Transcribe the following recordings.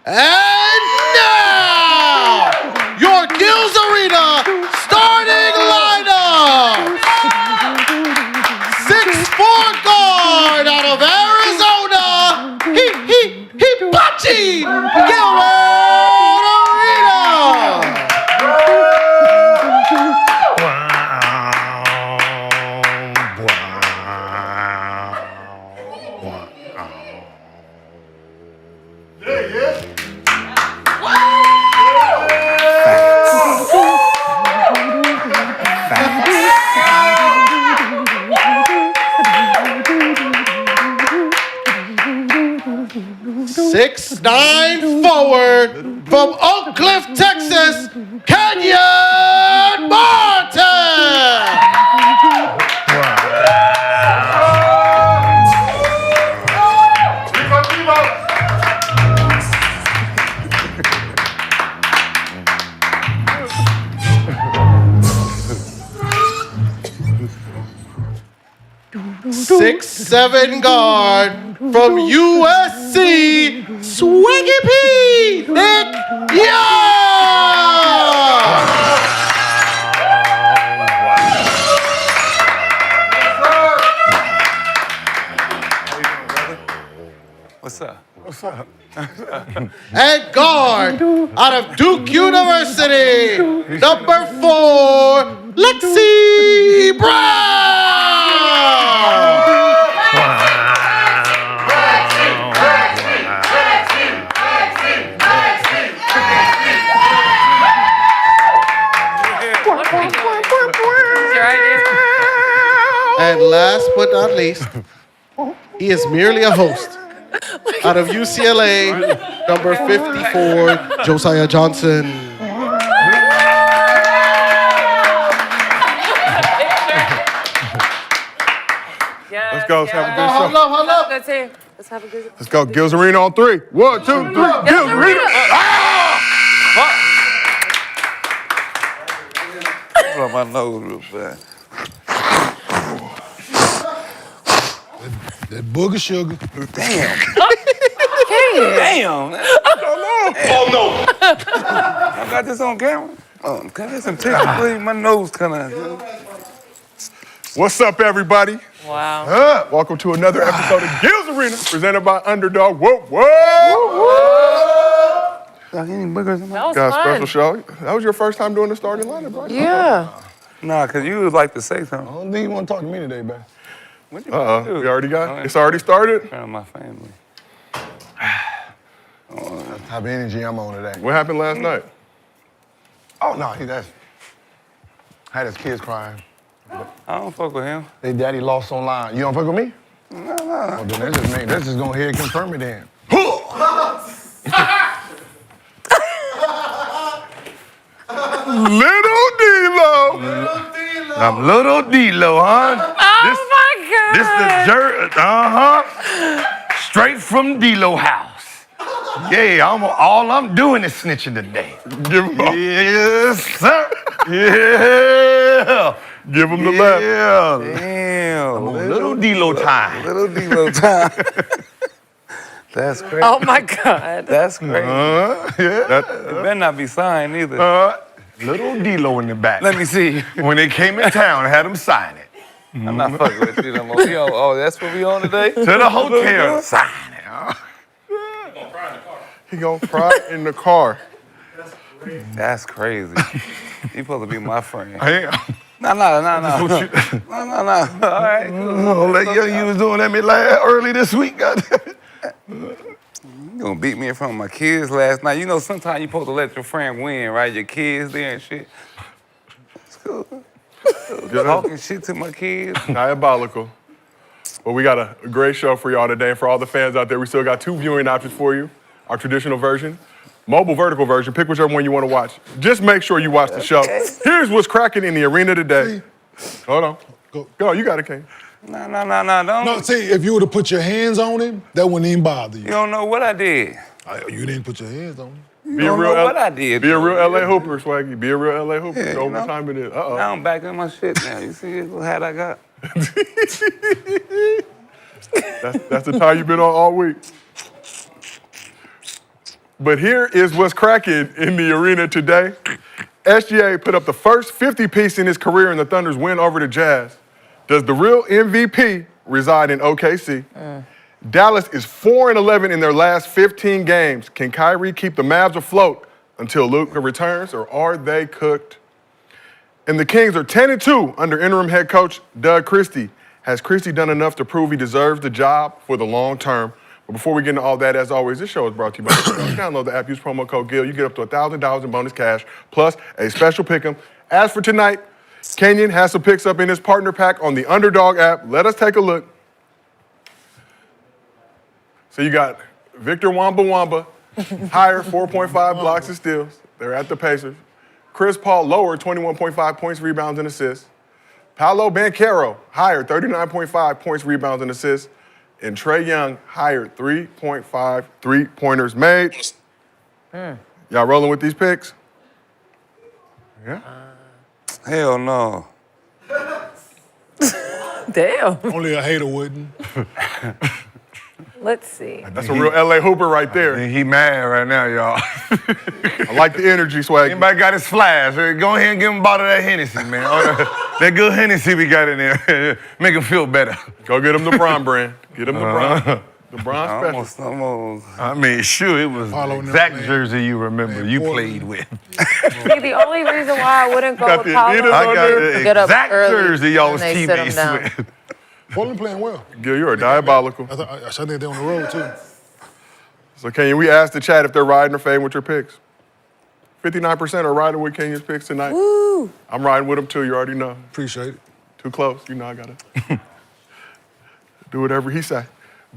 And now, your Gills Arena starting lineup. 6'4" guard out of Arizona, Hibachi Gilbert Arena. Six, 9 forward from Oak Cliff, Texas, Kenyon Martin. Six, 7 guard from USC, Swaggy P, Nick Young. What's up? What's up? And guard out of Duke University, number 4, Lexie Brown. And last but not least, he is merely a host. Out of UCLA, number 54, Josiah Johnson. Let's go. Let's have a good show. Hold up. Let's have a good. Let's go. Gills Arena on 3. 1, 2, 3. Gills Arena. Put on my nose real fast. That booger sugar. Damn. Damn. Oh, no. I got this on camera. Oh, can I get some tissue, please? My nose kind of. What's up, everybody? Wow. Welcome to another episode of Gills Arena, presented by Underdog. Whoa, whoa. Any boogers in my... That was Got a fun. special show. That was your first time doing the starting lineup, right? Yeah. Nah, because you would like to say I something. don't think you want to talk to me today, man. What you Uh-oh. do? We already got it? It's already started? Proud of my family. That type of energy I'm on today. What happened last night? Oh, no, that's... Had his kids crying. I don't fuck with him. They daddy lost online. You don't fuck with me? No. Oh, then that's just gonna head confirm it then. Little D-Lo. I'm little D-Lo, huh? Oh my God. This the straight from D-Lo house. Yeah, all I'm doing is snitching today. Give him Yes, sir. Yeah. Give him the left. Yeah. Damn. Little D-Lo time. Little D-Lo time. That's crazy. Oh my God. That's crazy. Yeah. It better not be signed either. Little D-Lo in the back. Let me see. When they came in town, I had them sign it. I'm not fucking with you no more. Oh, that's what we on today? To the hotel, sign it. He gonna cry in the car. That's crazy. You supposed to be my friend. I am. No. No. All right. Oh, that young you was doing at me early this week, goddamn. You gonna beat me in front of my kids last night. You know, sometimes you supposed to let your friend win, right? Your kids there and shit. It's cool. Talking shit to my kids. Diabolical. Well, we got a great show for y'all today. And for all the fans out there, we still got 2 viewing options for you. Our traditional version, mobile vertical version. Pick whichever one you want to watch. Just make sure you watch the show. Here's what's cracking in the arena today. Hold on. Go, you got it, King. No, don't. No, see, if you would have put your hands on him, that wouldn't even bother you. You don't know what I did. You didn't put your hands on him. You don't know what I did. Be a real LA Hooper, Swaggy. Be a real LA Hooper. Yeah, Show you what know. time it is. Uh-oh. Now I'm back in my shit now. You see this little hat I got? That's the tie you've been on all week. But here is what's cracking in the arena today. SGA put up the first 50-piece in his career in the Thunder's win over the Jazz. Does the real MVP reside in OKC? Dallas is 4-11 in their last 15 games. Can Kyrie keep the Mavs afloat until Luka returns, or are they cooked? And the Kings are 10-2 under interim head coach Doug Christie. Has Christie done enough to prove he deserves the job for the long term? But before we get into all that, as always, this show is brought to you by Download the app, use promo code GIL. You get up to $1,000 in bonus cash, plus a special pick'em. As for tonight, Kenyon has some picks up in his partner pack on the Underdog app. Let us take a look. So you got Victor Wamba, higher 4.5 blocks and steals. They're at the Pacers. Chris Paul, lower 21.5 points, rebounds, and assists. Paolo Banchero, higher 39.5 points, rebounds, and assists. And Trae Young, higher 3.5 three-pointers made. Y'all rolling with these picks? Yeah. Hell no. Damn. Only a hater wouldn't. Let's see. That's a real LA Hooper right there. He mad right now, y'all. I like the energy, Swag. Anybody got his flash? Go ahead and give him a bottle of that Hennessy, man. That good Hennessy we got in there. Make him feel better. Go get him the Bron brand. Get him the Bron. The Bron special. Almost. I mean, sure, it was Follow the them, exact man. jersey you remember Man, you Portland. played with. See, the only reason why I wouldn't go Got with the Paolo Adidas I got under. the Get up exact early jersey y'all was when they sit 'em teammates down. with. Portland playing well. Gil, you are diabolical. I think they're on the road, too. So, Kenyon, we asked the chat if they're riding or fading with your picks. 59% are riding with Kenyon's picks tonight. Woo! I'm riding with them, too. You already know. Appreciate it. Too close. You know I got to do whatever he say.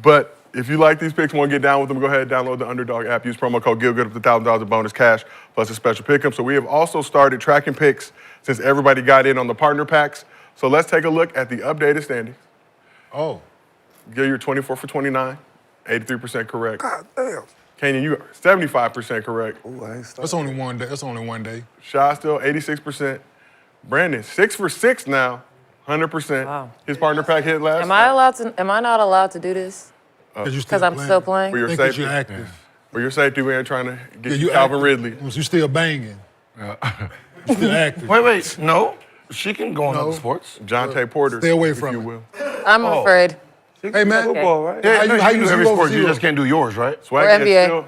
But if you like these picks and want to get down with them, go ahead and download the Underdog app. Use promo code GIL, get up to $1,000 of bonus cash, plus a special pick'em. So we have also started tracking picks since everybody got in on the partner packs. So let's take a look at the updated standings. Oh. Gil, you're 24 for 29, 83% correct. God damn. Kenyon, you are 75% correct. Ooh, I ain't That's only one day. That's only one day. Shai still 86%. Brandon, 6 for 6 now, 100%. Wow. His partner pack hit last Am I not allowed to do this? Because I'm still playing? For your Think 'cause safety. you're active. For your safety, we ain't trying to get Yeah, you you Calvin active. Ridley. You still banging. You still active. Wait, no. She can go on No. other sports. Jonte Porter. Stay away if from you it. will. I'm afraid. Hey, man. Football, right? Yeah, How you you do every zero sport. for You zero? just can't do yours, right? Swag Or is NBA. still-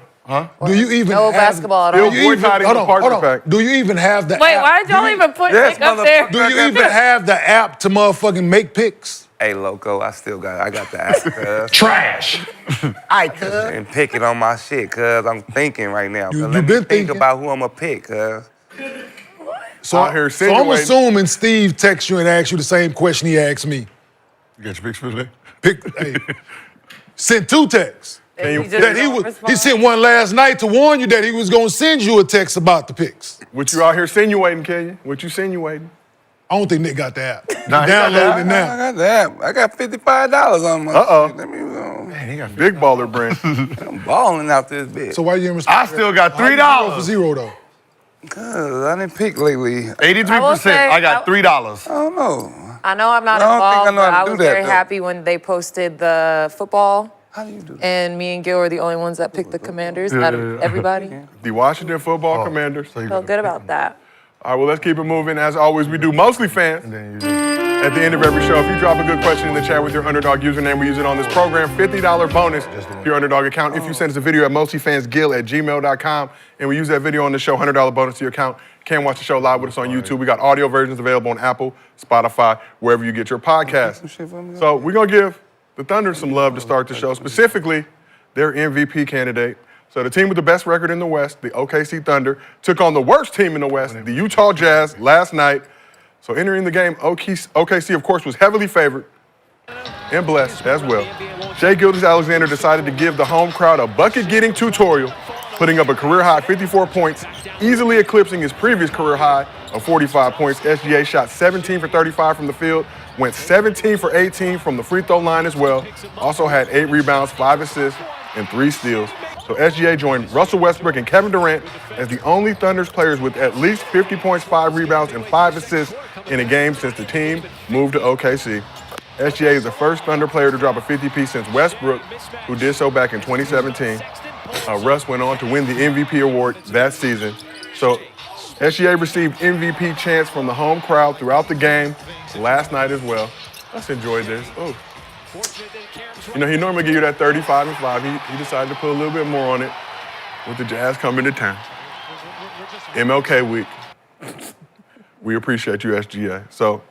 Do you even No have basketball at Still all. Do you even, boycotting hold the on, partner hold on. pack. Do you even have the Wait, app? why did y'all even put Yes, Nick up there? motherfucker. Do you even have the app to motherfucking make picks? Hey, Loco, I got the app, cuz. Trash. And picking on my shit, cuz I'm thinking right now. You Let been me think thinking? about who I'm gonna pick, cuz. Out here So I'm insinuating. assuming Steve texts you and asks you the same question he asked me. You got your picks for today? Hey, sent 2 texts. And you- you just That he don't was. respond? He sent one last night to warn you that he was gonna send you a text about the picks. What you out here insinuating, Kenyon? What you insinuating? I don't think Nick got the app. Nah, he got the Download app. it I now. got the app. I got $55 on my shit. Let me, Man, he got Big baller brand. I'm balling out this bitch. So why you didn't I respond? still got How you $3. 0 for 0 though. Cuz I didn't pick lately. 83%. say- I got $3. I don't know. I know I'm not I don't think I involved, know but how I to was do that, very though. happy when they posted the football, How do you do that? and me and Gil were the only ones that picked the Commanders out of everybody. The Washington Football Commanders. Felt good about that. All right, well, let's keep it moving. As always, we do Mostly Fans. At the end of every show, if you drop a good question in the chat with your Underdog username, we use it on this program. $50 bonus to your Underdog account. If you send us a video at mostlyfansgil@gmail.com, and we use that video on the show, $100 bonus to your account. You can watch the show live with us on YouTube. We got audio versions available on Apple, Spotify, wherever you get your podcasts. So we're going to give the Thunder some love to start the show, specifically their MVP candidate. So the team with the best record in the West, the OKC Thunder, took on the worst team in the West, the Utah Jazz, last night. So entering the game, OKC, of course, was heavily favored and blessed as well. Shai Alexander decided to give the home crowd a bucket-getting tutorial, putting up a career-high 54 points, easily eclipsing his previous career high of 45 points. SGA shot 17 for 35 from the field, went 17 for 18 from the free throw line as well. Also had 8 rebounds, 5 assists, and 3 steals. So SGA joined Russell Westbrook and Kevin Durant as the only Thunder's players with at least 50 points, 5 rebounds, and 5 assists in a game since the team moved to OKC. SGA is the first Thunder player to drop a 50-piece since Westbrook, who did so back in 2017. Russ went on to win the MVP award that season. So SGA received MVP chants from the home crowd throughout the game last night as well. Let's enjoy this. Oh. You know, he normally give you that 35 and 5. He decided to put a little bit more on it with the Jazz coming to town. MLK week. We appreciate you, SGA. So,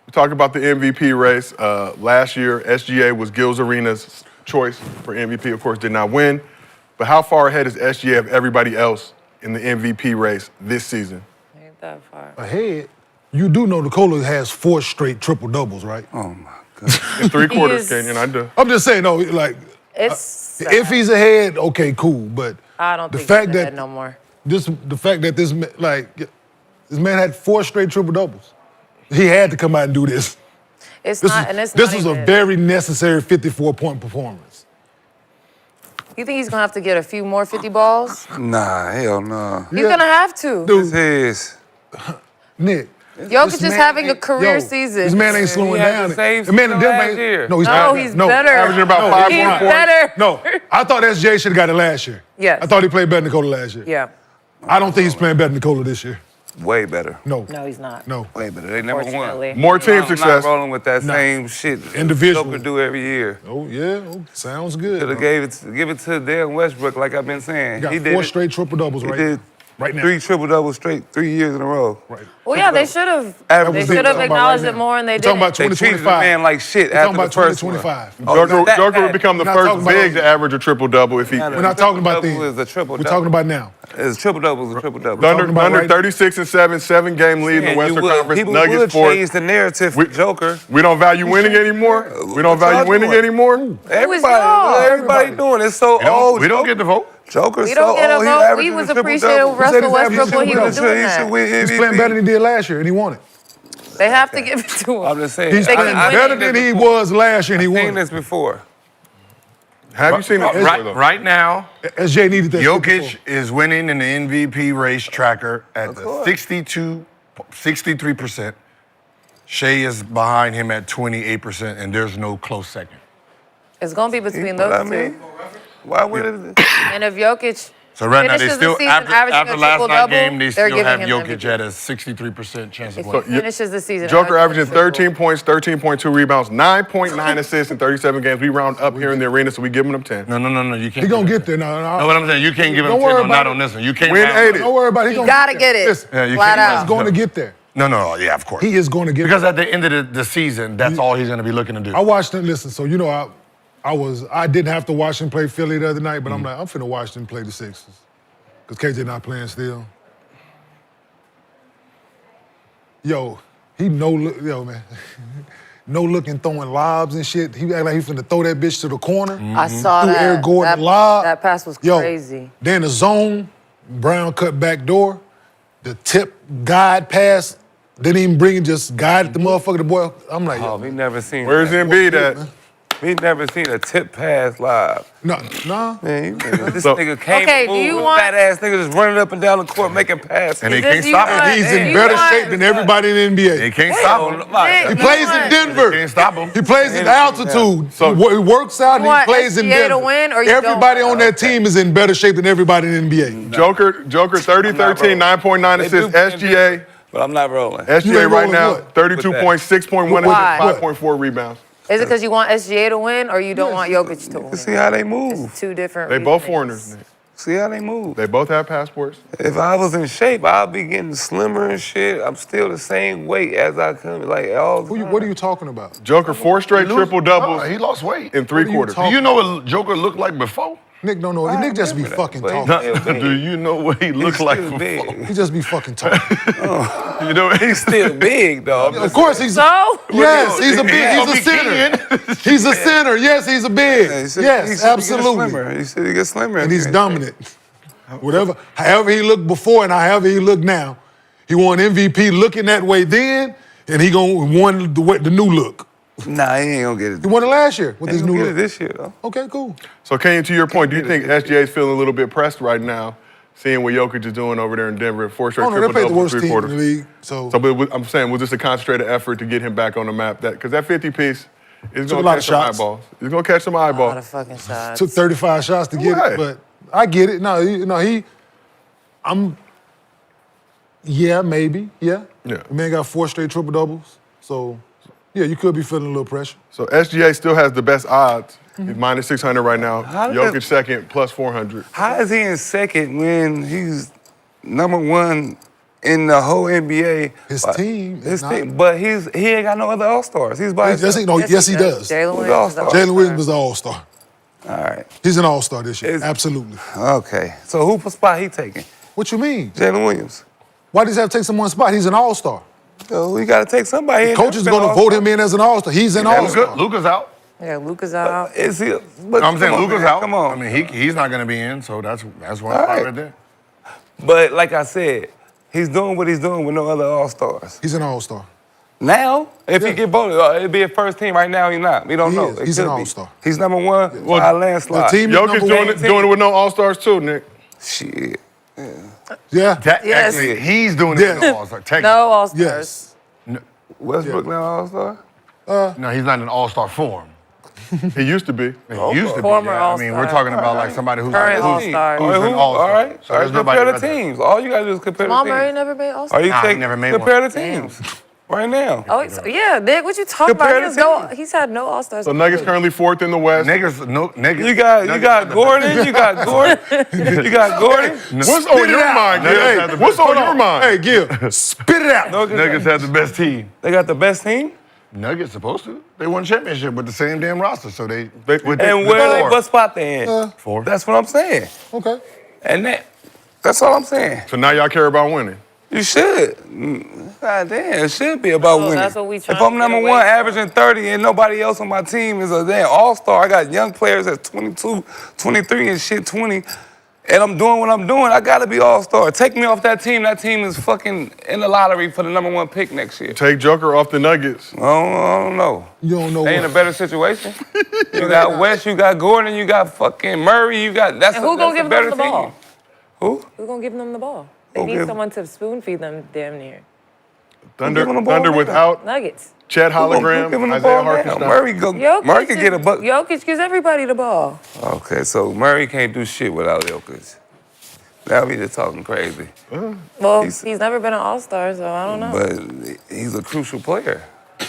we talk about the MVP race. Last year, SGA was Gil's Arena's choice for MVP. Of course, did not win. But how far ahead is SGA of everybody else in the MVP race this season? Ain't that far. Ahead. You do know Nikola has 4 straight triple doubles, right? Oh my God. In 3 quarters, is- Kenyon, I do. I'm just saying, no, like, It's if he's ahead, okay, cool. But I don't the think fact he's ahead that no more. the fact that this man had 4 straight triple doubles, he had to come out and do this. It's This not, was, and it's this not was even, a very necessary 54-point performance. You think he's gonna have to get a few more 50 balls? Nah, hell no. He's gonna have to. Dude, This is. Nick. Jokic this is man having a ain't- career yo, season. This man ain't slowing He had down. the same The man in season Denver last ain't. year. No, he's No, not. he's no, better. Averaging about No, 5 He's more points. better. No, I thought SJ should have got it last year. Yes. I thought he played better than Nikola last year. Yeah. I don't think he's playing better than Nikola this year. Way better. No. No, he's not. No. Way better. They never won. Fortunately. More team I'm success. not rolling with that Nah. same shit Individual. Joker do every year. Oh, yeah. Oh, sounds good. Should have give it to Dan Westbrook, like I've been saying. He got He 4 did it. straight triple doubles He right did right now. 3 triple doubles straight, 3 years in a row. Right. Well, yeah, they should have. Average They was should talking have about acknowledged right it now. more, and they We're talking didn't. about They treated the 2025. man like shit We're talking after the about first one. 2025. Oh, Joker, that Joker bad. would become the We're not first talking about big those. to average a triple-double if he... Nah, We're not talking about Triple-double things. is a triple-double. We're talking about now. It's triple doubles, a triple double. Thunder, about Thunder right- 36 and 7, 7-game lead in the Western Conference. People Nuggets would 4. change the narrative for Joker. We don't value winning anymore. We don't What y'all value winning doing? anymore. Everybody doing it. So We don't get the vote. Joker. We don't so get a old, he vote. averaging We was a triple-double. appreciating Who said Russell he's averaging Westbrook when he triple-double? was doing He that. should win He's MVP. playing better than he did last year, and he won it. They have to give it to I'm him. just saying. He's They playing keep winning. better than he was last year, and he I've seen won it. this before. Have you seen it before, Right, though? right now, SJ needed that. Jokic is winning in the MVP race tracker at the course. 63%. Shai is behind him at 28%, and there's no close second. It's gonna be between But those I mean, why would it? And if Jokic So right now they finishes still the season after averaging after a last night's triple-double, game they they're still giving have him Jokic MVP. at a 63% chance of if he winning. finishes the season, Joker averaging averaging a 13 points, 13.2 rebounds, 9.9 assists in 37 games. We round up here in the arena, so we giving them 10. No, you can't. He gonna do get that. there now. No, what I'm saying, you can't give him Don't 10 worry on not about on it. this one. You can't Win have- 80. Don't worry about it. He You gotta get it. Listen, Yeah, you Flat can't out. he's going to get there. No, yeah, of course. He is going to get Because there. at the end of the season, that's all he's going to be looking to do. I watched him. Listen, so you know, I didn't have to watch him play Philly the other night, but I'm like, I'm finna watch him play the Sixers because KJ not playing still. Yo, he yo man, no looking throwing lobs and shit. He act like he finna throw that bitch to the corner. I saw Threw that. Eric Gordon that, lob. that pass was Yo, crazy. Then the zone, Brown cut back door, the tip guide pass. Didn't even bring it, just guided the motherfucker. The boy, I'm like, Oh, yo, we never seen. Where's that. Embiid at? We never seen a tip pass live. nah. Man, this So- nigga came Okay, and do moved, you this want- fat ass nigga just running up and down the court making passes. And they Is can't this stop you him. want- He's do in you better want- shape than everybody in the NBA. They can't Hell, stop him. like, He Nick, plays you in want- Denver. They can't stop him. He plays in Yeah. altitude. So- He works out and You he want plays in SGA to Denver. win or you Everybody don't? on that team is in better shape than everybody in the NBA. Joker 30, 13, 9.9 They assists. do- SGA But I'm not rolling. You SGA ain't right rolling now, what? 32 points, 6.1 Why? assists, 5.4 rebounds. Is it because you want SGA to win or you don't want Jokic to win? See how they move. It's two different They both reasonings. foreigners. Nick. See how they move. They both have passports. If I was in shape, I'd be getting slimmer and shit. I'm still the same weight as I come, like all the time. What are you talking about? Joker 4 straight triple doubles Oh, he lost weight. in 3 What are you quarters. talking- Do you know what Joker looked like before? Nick don't know. Nick just be remember that, fucking but he- talking. Do you know what he looked like still before? big. He just be fucking talking. You know, He's still big, dog. Of course he's. So? Yes, he's a big. He's a He center. can. He's a center. Yes, he's a big. Yes, absolutely. He said he gets slimmer. And he's dominant. However he looked before and however he look now, he won MVP looking that way then, and he gonna won the new look. Nah, he ain't gonna get it. He won it last year with He his ain't new gonna get it look. this year, though. Okay, cool. So, Kenyon, to your point, do you think SGA is feeling a little bit pressed right now, seeing what Jokic is doing over there in Denver? 4 straight Oh no, they triple played the doubles worst in 3 team in quarters. the league. So So, but I'm saying, was this a concentrated effort to get him back on the map? Because that 50 piece, It's Took a gonna lot catch of some shots. eyeballs. He's gonna catch some A lot eyeballs. of fucking shots. Took 35 shots to get Right. it, but I get it. No, yeah, maybe, yeah. Yeah. The man got 4 straight triple doubles, so yeah, you could be feeling a little pressure. So SGA still has the best odds. He's minus 600 right now. How did Jokic that- second, plus 400. How is he in second when he's number one in the whole NBA? His team is His not- team, but he ain't got no other All-Stars. He's by Yes, himself. yes, he does. Jalen Who's Williams. all-star? is the Jalen Williams was an all-star. All right. He's an all-star this year, Is- absolutely. Okay. So who spot he taking? What you mean? Jalen Williams. Why does he have to take someone spot? He's an all-star. So we got to take somebody. He ain't Coach is never been going to an vote him in as an all-star. He's an all-star. Luka's out. Yeah, Luka's out. Is he? No, I'm saying come on, Luka's man, out. Come on. I mean, he's not going to be in, so that's one All spot right. right there. But like I said, he's doing what he's doing with no other All-Stars. He's an all-star. Now, if he Yeah. get voted, it'd be a first team. Right now, he's not. We don't He know. is. It He's an could be. all-star. He's number one by a landslide. The team is Jokic number doing one. it with no All-Stars too, Nick. Shit. Yeah. Yes. Actually, he's doing it Yes. with the All-Star. Technically. No All-Stars. Yes. Westbrook now All-Star? No, he's not in All-Star form. He used to be. He used to Former be. Yeah. I mean, we're All-Star. talking about like somebody who's Current who's- All-Star. who's an All All-Star. right. So All there's right. nobody Compare the right there. teams. All you got to do is compare Jamal the Murray teams. never made All-Star. Are you Nah, he taking never made compare one. the teams right now? Oh, yeah, Nick, what you talking Compare about? the teams. He's had no All-Stars. So Nuggets currently 4th in the West. Niggas. You got Gordon. You got Gordon. You got Gordon. What's on your mind, Gil? Nuggets have the What's best- on your mind? Hey, Gil, spit it out. Nuggets have the best team. They got the best team. Nuggets supposed to. They won championship with the same damn roster, so they. And where what spot they in? Four. That's what I'm saying. Okay. And that's all I'm saying. So now y'all care about winning. You should. God damn, it should be about winning. that's what we trying If I'm to get number away one, from. averaging 30, and nobody else on my team is a damn all-star, I got young players at 22, 23 and shit, 20, and I'm doing what I'm doing, I gotta be all-star. Take me off that team is fucking in the lottery for the number one pick next year. Take Joker off the Nuggets. I don't know. You don't know They in a what. better situation. You got West, you got Gordon, you got fucking Murray, you got, that's And who a gonna give better them the team. ball? Who? Who's going to give them the ball? They Who need give- someone to spoon-feed them damn near. Thunder, giving the ball Thunder now? without Nuggets. Chad Who Hologram, give him the Isaiah ball now? Hartenstein. Murray could get a buck. Jokic gives everybody the ball. Okay, so Murray can't do shit without Jokic. Now we just talking crazy. Well, He's- he's never been an all-star, so I don't know. But he's a crucial player.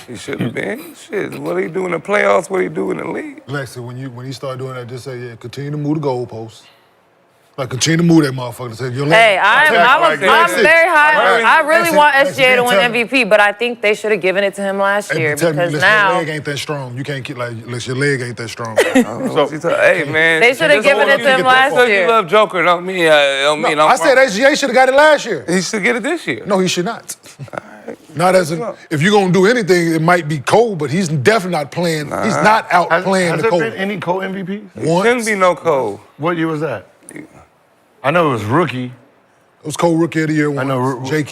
He should have been. Shit, what he do in the playoffs, what he do in the league. Lexie, when you start doing that, just say, yeah, continue to move the goalposts. Like, continue to move that motherfucker. Say, your Hey, I'm Lexie, very high. I really Lexie, want Lexie, SGA to win tell me. MVP, but I think they should have given it to him last year tell me, because listen, now your leg ain't that strong. You can't keep like, listen, your leg ain't that strong. Hey, man. they should have given it to him last Because you year. love Joker, don't mean, I'm I said SGA should have got it last year. he should get it this year. No, he should not. Not as a, if you're gonna do anything, it might be Cole, but he's definitely not playing. He's not out playing Has the there Cole. been any co-MVPs? Shouldn't be no Cole. What year was that? I know it was rookie. It was Cole Rookie of the Year once. know, Jay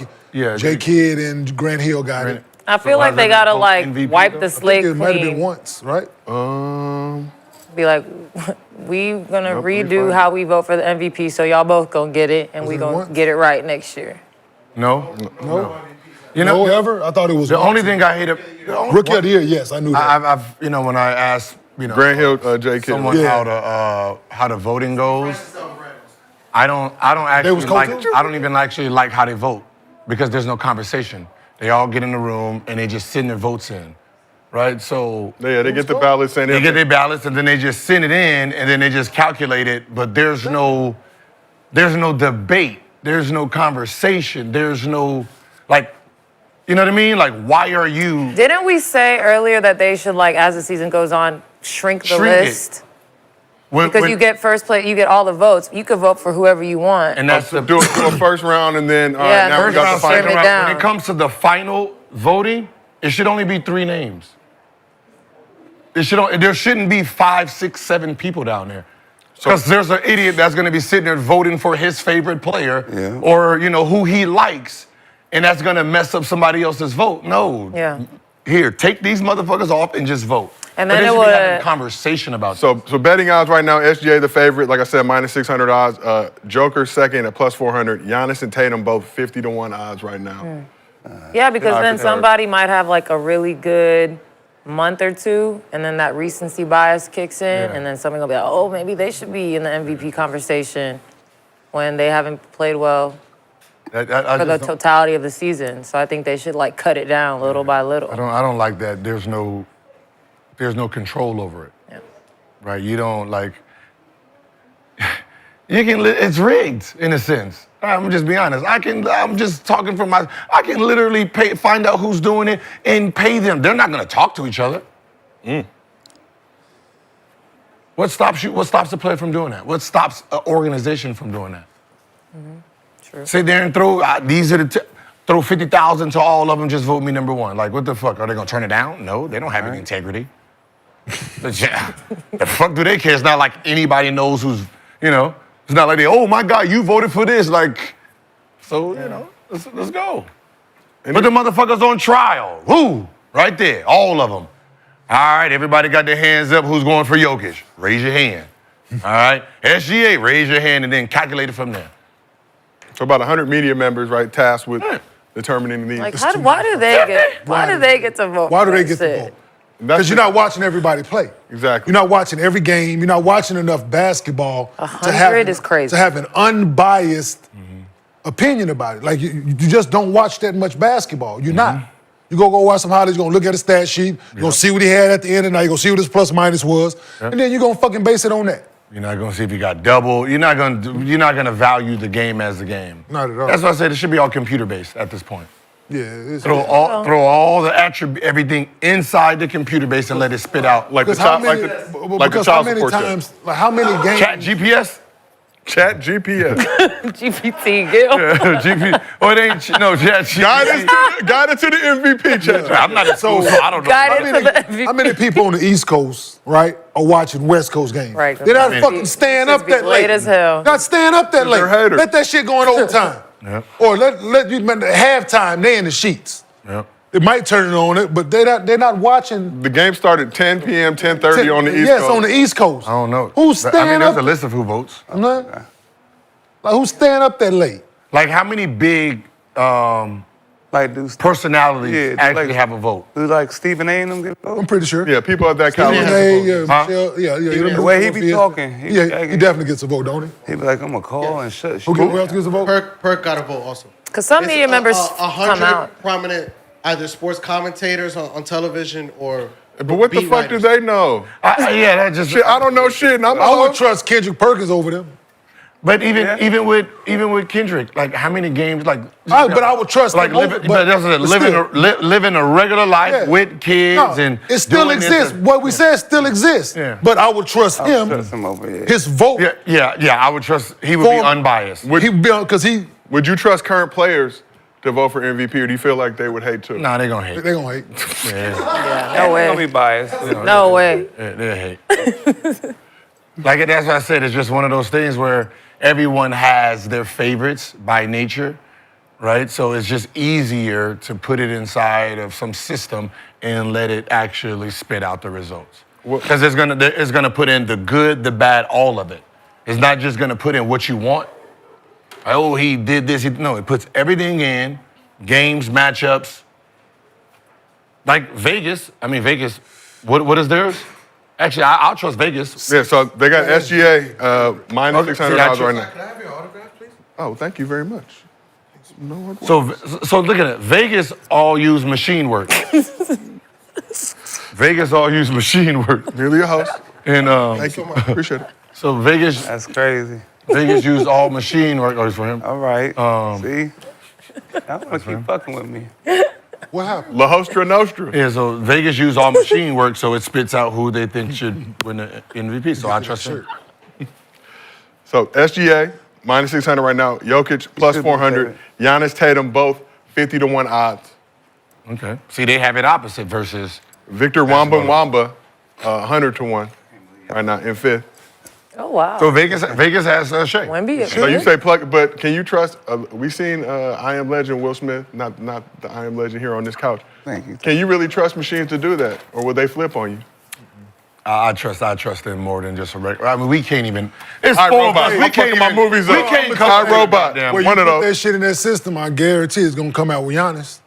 Jay- Kidd and Grant Hill got it. I feel like has they there gotta been like MVP wipe though? the I slate It might have been clean. once, right? Be like, we gonna Nope, we redo fine. how we vote for the MVP, so y'all both gonna get it, and Was we it gonna once? get it right next year. No. No. You know, No, ever? I thought it was the once. only thing I hate Rookie of the Year, yes, I knew that. I've when I asked Grant Hill, Jay Kidd. someone Yeah. how the voting goes, I don't actually was like coaching? I don't even actually like how they vote because there's no conversation. They all get in the room and they just send their votes in, right? So Yeah, they get the ballots and they get their ballots and then they just send it in and then they just calculate it, but there's no debate, there's no conversation, there's no like, you know what I mean? Like, why are you Didn't we say earlier that they should, like, as the season goes on, shrink the Shrink it. list? Because you get first place, you get all the votes. You can vote for whoever you want. and that's the do a first round and then all Yeah, right, now we first got round, the final second round. down. When it comes to the final voting, it should only be 3 names. There shouldn't be 5, 6, 7 people down there. Because there's an idiot that's going to be sitting there voting for his favorite player or, who he likes, and that's going to mess up somebody else's vote. No. Yeah. Here, take these motherfuckers off and just vote. And But then they it should be having would- a conversation about So betting odds right now, SGA the favorite, like I said, minus 600 odds. Joker second at plus 400. Giannis and Tatum both 50-1 odds right now. Yeah, because then somebody might have like a really good month or two, and then that recency bias kicks in, and then somebody will be like, oh, maybe they should be in the MVP conversation when they haven't played well for the totality of the season. So I think they should like cut it down little by little. I don't like that. There's no control over it. Yeah. Right? You don't like. It's rigged in a sense. I'm just being honest. I'm just talking from my. I can literally find out who's doing it and pay them. They're not going to talk to each other. What stops you? What stops the player from doing that? What stops an organization from doing that? True. Sit there and throw these are the throw 50,000 to all of them. Just vote me number one. Like what the fuck? Are they going to turn it down? No, they don't have any integrity. But yeah, the fuck do they care? It's not like anybody knows who's It's not like oh my God, you voted for this. Like, so, let's go. Put the motherfuckers on trial. Who? Right there, all of them. All right, everybody got their hands up. Who's going for Jokic? Raise your hand. All right, SGA, raise your hand and then calculate it from there. So about 100 media members, right, tasked with determining the. Like, why do they get to vote? Why do they get to vote? Because you're not watching everybody play. Exactly. You're not watching every game. You're not watching enough basketball 100 is crazy. to have an unbiased opinion about it. Like you just don't watch that much basketball. You're not. You go watch some highlights. You're gonna look at a stat sheet. You're gonna see what he had at the end of the night. You're gonna see what his plus minus was, and then you're gonna fucking base it on that. You're not gonna see if you got double. You're not gonna value the game as the game. Not at all. That's why I said it should be all computer based at this point. Yeah. Throw all the everything inside the computer base and let it spit out. Like the child support check. How many games? Chat GPS? Chat GPS. GPT, Gil. GP. Oh, it ain't Chat GPT. Guided to the MVP chat. I'm not in school, so I don't know. How many people on the East Coast, right, are watching West Coast games? Right. They're not fucking staying up that late. Late as hell. Not staying up that late. They're haters. Let that shit go in overtime. Yep. Or let you halftime. They in the sheets. Yep. They might turn it on it, but they're not watching. The game started 10 p.m., 10:30 on the East Coast. Yes, on the East Coast. I don't know. Who's staying there's up? a list of who votes. Like who's staying up that late? Like how many big personalities actually have a vote? Do like Stephen A. and them get vote? I'm pretty sure. Yeah, people at that Stephen caliber. A, Huh? Michelle, The way he be talking. He definitely gets a vote, don't he? He be like, I'm gonna call and shut. Who else gets a vote? Perk got a vote also. Because some media members come 100 out. prominent either sports commentators on television or. But what the beat fuck do writers. they know? That just Shit, I don't know shit. And I'm I would trust Kendrick Perkins over them. But even with Kendrick, like how many games like? But I would trust like them over, living a regular life with kids and it still doing this exists. and- What we said still exists. Yeah. But I would trust him. Trust him over here. His vote. Yeah. I would trust he would be For- unbiased. Would you trust current players to vote for MVP, or do you feel like they would hate too? Nah, they gonna hate. They're gonna hate. Yeah, No Don't way. be biased. No way. they hate. Like that's what I said. It's just one of those things where everyone has their favorites by nature, right? So it's just easier to put it inside of some system and let it actually spit out the results. Because it's gonna put in the good, the bad, all of it. It's not just gonna put in what you want. Oh, he did this. No, it puts everything in, games, matchups. Like Vegas. I mean, Vegas, what is theirs? Actually, I'll trust Vegas. Yeah, so they got SGA minus $600 right now. Can I have your autograph, please? Oh, thank you very much. So look at it. Vegas all use machine work. Vegas all use machine work. Nearly your house. And Thank you. Appreciate it. so Vegas That's crazy. used all machine work. Oh, it's for him. All right. See? I'm gonna keep fucking with me. What happened? La Hostra Nostra. Yeah, so Vegas used all machine work, so it spits out who they think should win the MVP. So I trust him. So SGA minus 600 right now. Jokic plus 400. Giannis, Tatum both 50-1 odds. Okay. See, they have it opposite versus. Victor Wamba 100-1 right now in fifth. Oh, wow. So Vegas has Shai. Wemby is So you good. say plug, but can you trust? We seen I Am Legend Will Smith, not the I Am Legend here on this couch. Thank you. Can you really trust machines to do that, or will they flip on you? I trust them more than just a regular. I mean, we can't even. It's I, four of Robot. us. I'm fucking my movies We up. can't I, come Robot. Damn. When One you of put those. that shit in that system, I guarantee it's gonna come out with Giannis.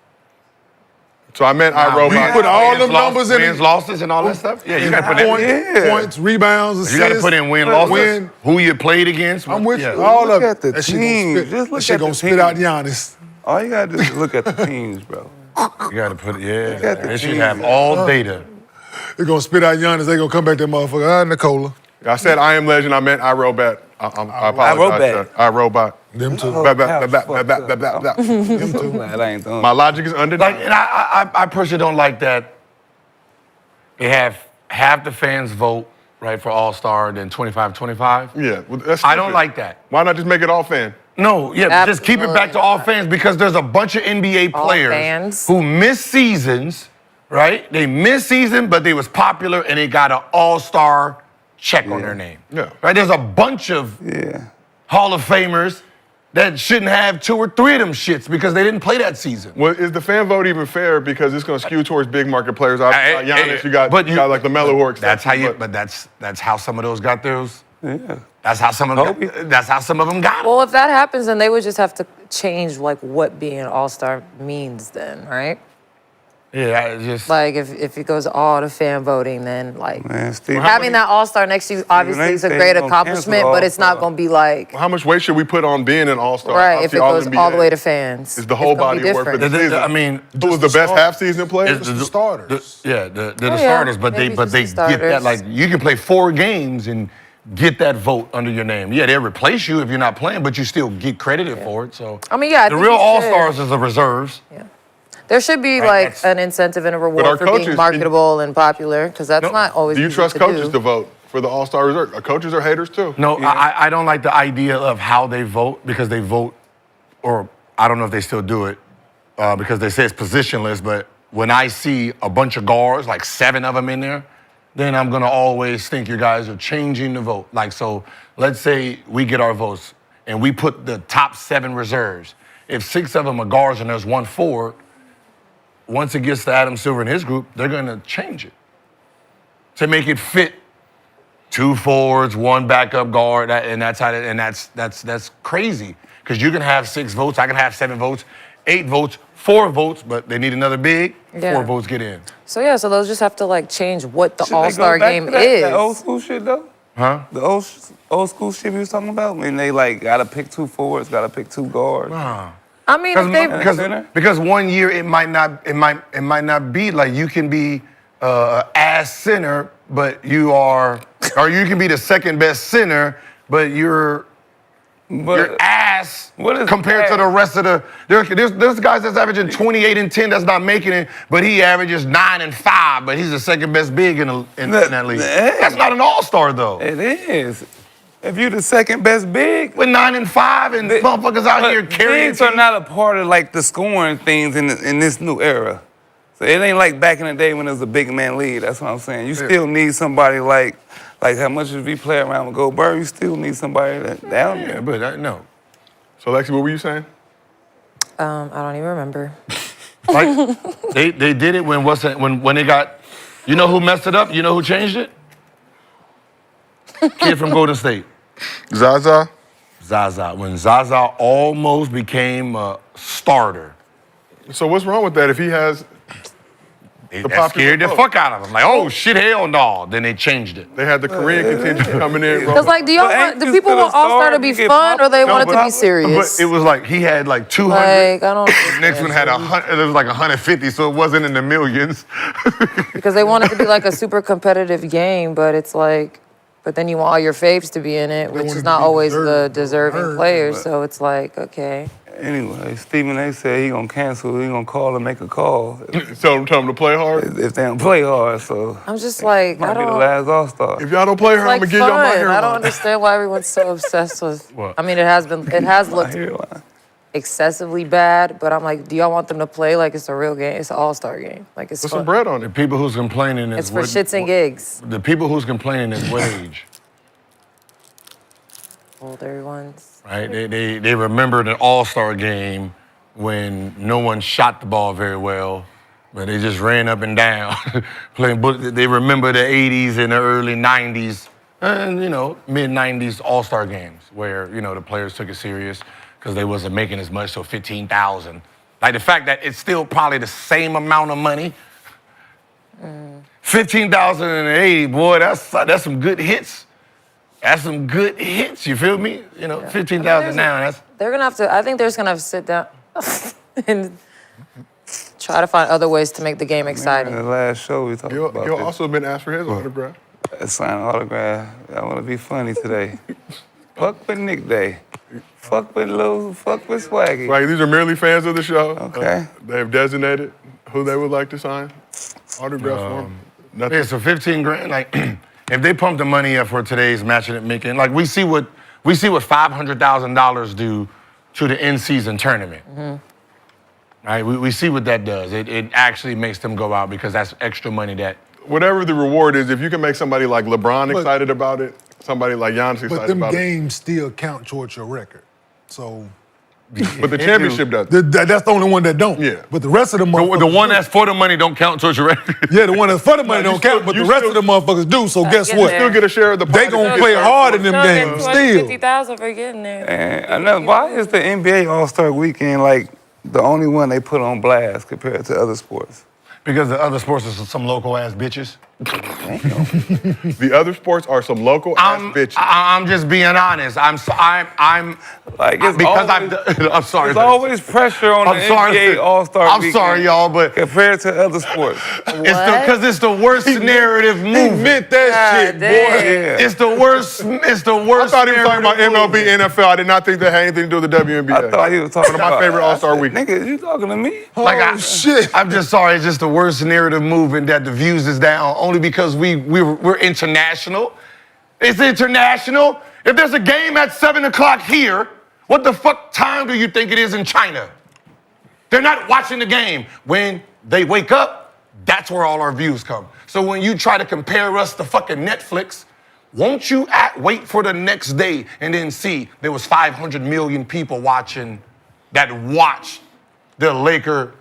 So I meant iRobot. We put all them numbers in wins, it. losses, and all that stuff. Yeah, you got to put in Points, rebounds, assists. You got to put in win, losses, who you played against. I'm with yeah. you. All Look of at it. the That shit gonna teams. spit. Just look That shit at gonna the spit out teams. Giannis. All you gotta do is look at the teams, bro. You got to put it. got the They should team. have all data. They're gonna spit out Giannis. They gonna come back that motherfucker. Nicola. I said I am legend. I meant iRobot. I apologize. iRobot. Them two. Them two. Glad I ain't doing My logic is under. Like, and I personally don't like that. They have half the fans vote right for All-Star, then 25-25. Yeah, well, that's I don't stupid. like that. Why not just make it all fan? No, yeah, just keep it back to all fans because there's a bunch of NBA All players fans. who miss seasons, right? They miss season, but they was popular and they got an All-Star check on their name. Yeah. Right? There's a bunch of Hall of Famers that shouldn't have 2 or 3 of them shits because they didn't play that season. Well, is the fan vote even fair? Because it's going to skew towards big market players. Giannis, you got like the Melo works. That's how that's how some of those got those. Yeah. That's how some of them. That's how some of them got. Well, if that happens, then they would just have to change like what being an all-star means then, right? Yeah, it's just Like if it goes all to fan voting, then like Man, Steve, having that all-star next to you obviously is a they great gonna accomplishment, cancel but it's not All-Star. going to be like How much weight should we put on being an all-star? right if it Obviously, goes all the NBA way to fans. is the whole It's gonna body be of work for the different. season. I mean, Who was the best half-season player? It's the starters. the yeah, starters, but maybe they just the get that starters. like you can play 4 games and get that vote under your name. Yeah, they'll replace you if you're not playing, but you still get credited for it. So I mean, yeah, I the think real you all should. stars is the reserves. Yeah. There should be Right, like that's- an incentive and a our reward for coaches, being marketable and popular, because that's not always Do you easy trust to coaches do. to vote for the all-star reserve? Coaches are haters too. No, I don't like the idea of how they vote because they vote, or I don't know if they still do it because they say it's positionless. But when I see a bunch of guards, like 7 of them in there, then I'm gonna always think you guys are changing the vote. Like, so let's say we get our votes and we put the top 7 reserves. If 6 of them are guards and there's 1 forward, once it gets to Adam Silver and his group, they're gonna change it to make it fit 2 forwards, 1 backup guard, and that's how. And that's crazy because you can have 6 votes, I can have 7 votes, 8 votes, 4 votes, but they need another big. Yeah. 4 votes get in. So yeah, so those just have to like change what the Should they go all-star back game to that, is. That old school shit though. Huh? The old school shit we was talking about. I mean, they like gotta pick 2 forwards, gotta pick 2 guards. I mean, if they Because 1 year it might not be like you can be ass center, but you are, or you can be the second best center, but your ass what is compared to ass? the rest of the. There's guys that's averaging 28 and 10 that's not making it, but he averages 9 and 5, but he's the second best big in that league. That's not an all-star though. It is. If you're the second best big, With 9 and 5 and motherfuckers out here carrying. bigs are not a part of like the scoring things in this new era. So it ain't like back in the day when it was a big man league. That's what I'm saying. You still need somebody like how much as we play around with Gilbert, you still need somebody that down there. Yeah, but no. So, Lexie, what were you saying? I don't even remember. Like they did it when they got. You know who messed it up? You know who changed it? Kid from Golden State. Zaza? Zaza. When Zaza almost became a starter, So what's wrong with that if he has... that popular scared the vote. fuck out of him. Like, oh shit, hell no. Then they changed it. They had the Korean contingent coming in. Because like, do people still a want all-star star to if be you get fun or they popular? want it to No, be but serious? But it was like he had like 200. Like, I don't The next one had 100. It was like 150, so it wasn't in the millions. because they want it to be like a super competitive game, but it's like, but then you want all your faves to be in it, which want it is to not be always the deserving. deserving players. So it's like, okay. Anyway, Stephen A said he gonna cancel. He gonna call and make a call Tell them to play hard. if they don't play hard. So I'm just like, might I be the don't. last All-Star. If y'all don't play hard, Like I'm going to give y'all my fun. hair. I don't understand why everyone's so obsessed with. What? I mean, it has looked Hairline. excessively bad, but I'm like, do y'all want them to play like it's a real game? It's an all-star game. Like it's Put fun. some bread on The it. people who's complaining is It's for shits and gigs. The people who's complaining is what age? Older ones. Right? They remembered an all-star game when no one shot the ball very well, but they just ran up and down playing. But they remember the 80s and the early 90s and, mid-90s all-star games where, the players took it serious because they wasn't making as much, so 15,000. Like the fact that it's still probably the same amount of money. 15,080, boy, that's some good hits. That's some good hits, you feel me? You know, 15,000 now, that's... They're gonna have to, I think they're just gonna have to sit down and try to find other ways to make the game exciting. In the last show we talked about You'll this. also been asked for his autograph. Sign an autograph. I want to be funny today. Fuck with Nick Day. Fuck with Swaggy. Like, these are merely fans of the show. Okay. They have designated who they would like to sign autographs for. Nothing. Yeah, so 15 grand, like, if they pump the money up for today's match at Macon, like, we see what $500,000 do to the in-season tournament. Right, we see what that does. It actually makes them go out because that's extra money that... Whatever the reward is, if you can make somebody like LeBron excited about it, somebody like Giannis excited But them about it. games still count towards your record. So But the championship does. that's the only one that don't. Yeah. But the rest of them The motherfuckers one that's for the money don't count towards your record. Yeah, the one that's for the money No, don't count, but you the rest still- of the motherfuckers do. So guess get what? there. Still get a share of the They pie. gonna play hard in them Still getting games still. 250,000 for getting there. And I know, why is the NBA All-Star Weekend like the only one they put on blast compared to other sports? Because the other sports are some local-ass bitches. The other sports are some local ass bitches. I'm just being honest. I'm Like, it's because always, I'm sorry. There's always pressure on I'm the sorry. NBA All-Star I'm Weekend sorry, y'all, but compared to other sports. because it's the worst narrative He move. meant that shit, boy. Yeah. It's the worst. It's the I worst. thought he was talking about narrative move. MLB, NFL. I did not think that had anything to do with the WNBA. I thought he was talking One of my about favorite All-Star I said, weekends. Nigga, you talking to me? Oh, shit. I'm just sorry. It's just the worst narrative move, and that the views is down only because we're international. It's international. If there's a game at 7 o'clock here, what the fuck time do you think it is in China? They're not watching the game. When they wake up, that's where all our views come. So when you try to compare us to fucking Netflix, won't you wait for the next day and then see there was 500 million people watching that watched the Laker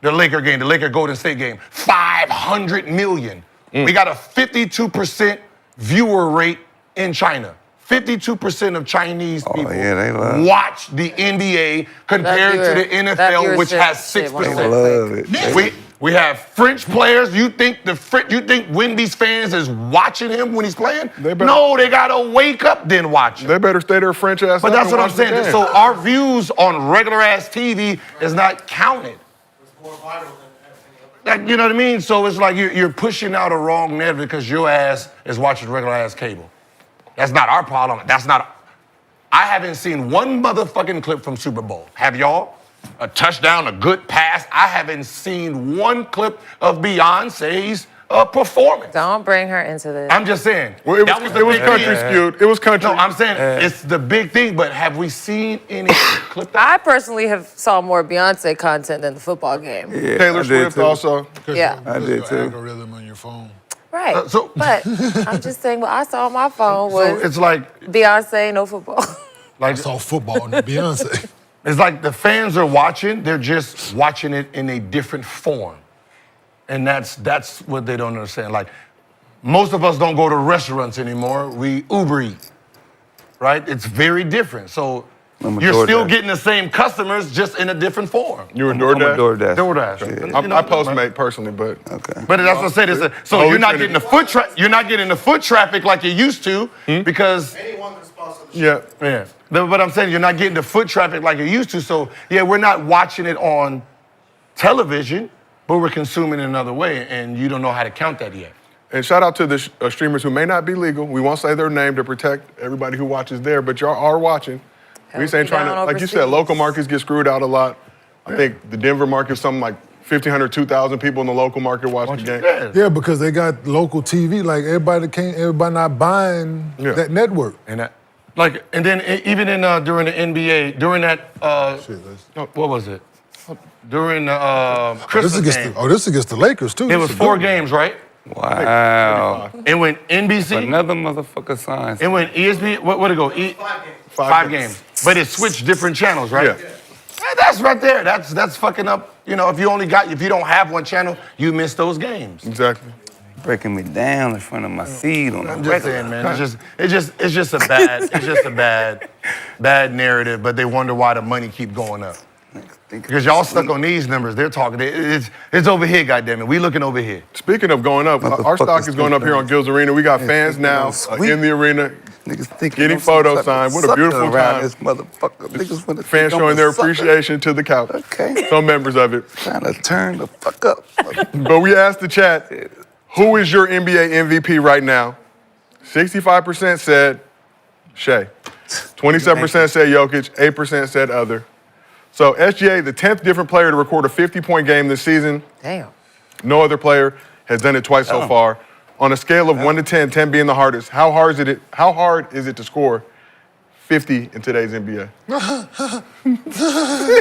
game, the Laker Golden State game. 500 million. We got a 52% viewer rate in China. 52% of Chinese people yeah, they love- watch the NBA compared to the NFL, which has 6%. They love it. We have French players. You think Wendy's fans is watching him when he's playing? No, they gotta wake up then watch him. They better stay their French ass. But up that's and what I'm watch the saying. game. So our views on regular ass TV is not counted. Like, you know what I mean? So it's like you're pushing out a wrong narrative because your ass is watching regular ass cable. That's not our problem. I haven't seen one motherfucking clip from Super Bowl. Have y'all? A touchdown, a good pass. I haven't seen one clip of Beyonce's performance. Don't bring her into this. I'm just saying. Well, it that was the big country thing. skewed. It was country. No, I'm saying it's the big thing, but have we seen any clip? I personally have saw more Beyonce content than the football game. Yeah, Taylor I did Swift too. also. Yeah. I did too. Algorithm on your phone. Right. so- but I'm just saying what I saw on my phone So was it's like Beyonce, no football. like I saw football and Beyonce. it's like the fans are watching, they're just watching it in a different form. And that's what they don't understand. Like, most of us don't go to restaurants anymore. We Uber eat, right? It's very different. So I'm a you're still DoorDash. getting the same customers, just in a different form. You were I'm a DoorDash? DoorDash. DoorDash. Yeah. You know, I Postmate personally, but Okay. But that's what I said. So Holy you're not Trinity. getting the foot you're not getting the foot traffic like you used to because yeah. yeah. But I'm saying you're not getting the foot traffic like you used to. So yeah, we're not watching it on television, but we're consuming it another way, and you don't know how to count that yet. And shout out to the streamers who may not be legal. We won't say their name to protect everybody who watches there, but y'all are watching. We just ain't trying to, down like you said, overseas. local markets get screwed out a lot. I think the Denver market, something like 1,500, 2,000 people in the local market watch the game. Yeah. Yeah, because they got local TV. Like everybody not buying Yeah. that network. And that, like, and then even in during the NBA, during that what was it? During the This Christmas is against game, this against the Lakers too. it This was is 4 good. games, right? Wow. It went NBC. Another motherfucker sign. It went ESPN. What did it go? 5 games. But it switched different channels, right? Yeah. That's right there. That's fucking up. You know, if you don't have one channel, you miss those games. Exactly. Breaking me down in front of my seat on I'm the just saying, man. It's just a bad bad narrative. But they wonder why the money keep going up. Because y'all stuck on these numbers. They're talking. It's over here, goddammit. We looking over here. Speaking of going up, our stock is going up here on Gil's Arena. We got fans now in the arena getting photos signed. What a beautiful time. This motherfucker. Niggas wanna Fans think I'm showing a their sucker. appreciation to the couch. Okay. Some members of it. Trying to turn the fuck up. But we asked the chat, who is your NBA MVP right now? 65% said Shai. 27% said Jokic. 8% said other. So SGA, the 10th different player to record a 50-point game this season. Damn. No other player has done it twice so far. On a scale of 1 to 10, 10 being the hardest, how hard is it to score 50 in today's NBA?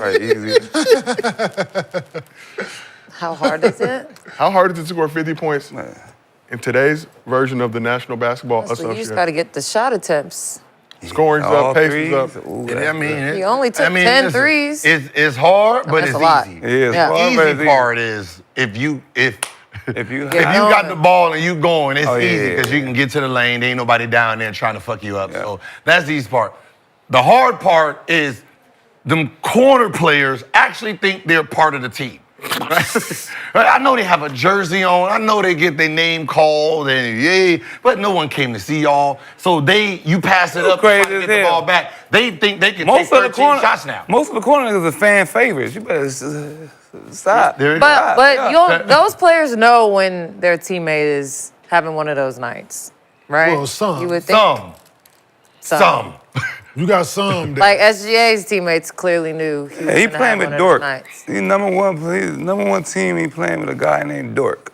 Right, easy. How hard is it? How hard is it to score 50 points in today's version of the National Basketball So you just Association? got to get the shot attempts. Scoring's All up, pace threes. is up. Ooh, I mean, You only took 10 threes. It's hard, but That's it's a lot. easy. Yeah, it's Yeah. hard, but it's Easy easy. part is if you If you got the ball and you going, it's Oh, yeah, easy because yeah, you can get to the lane. There ain't nobody down there trying to fuck you up. So that's the easy part. The hard part is them corner players actually think they're part of the team. I know they have a jersey on. I know they get their name called and but no one came to see y'all. So you pass it up, crazy try to as get the hell. ball back. They think they can most take of the 13 corner shots now. Most of the corner niggas are fan favorites. You better stop. There it But is. those players know when their teammate is having one of those nights, right? Well, some. You would think Some. You got some that Like SGA's teammates clearly knew he was He gonna playing have with one of those Dork. nights. He's number one team. He playing with a guy named Dork.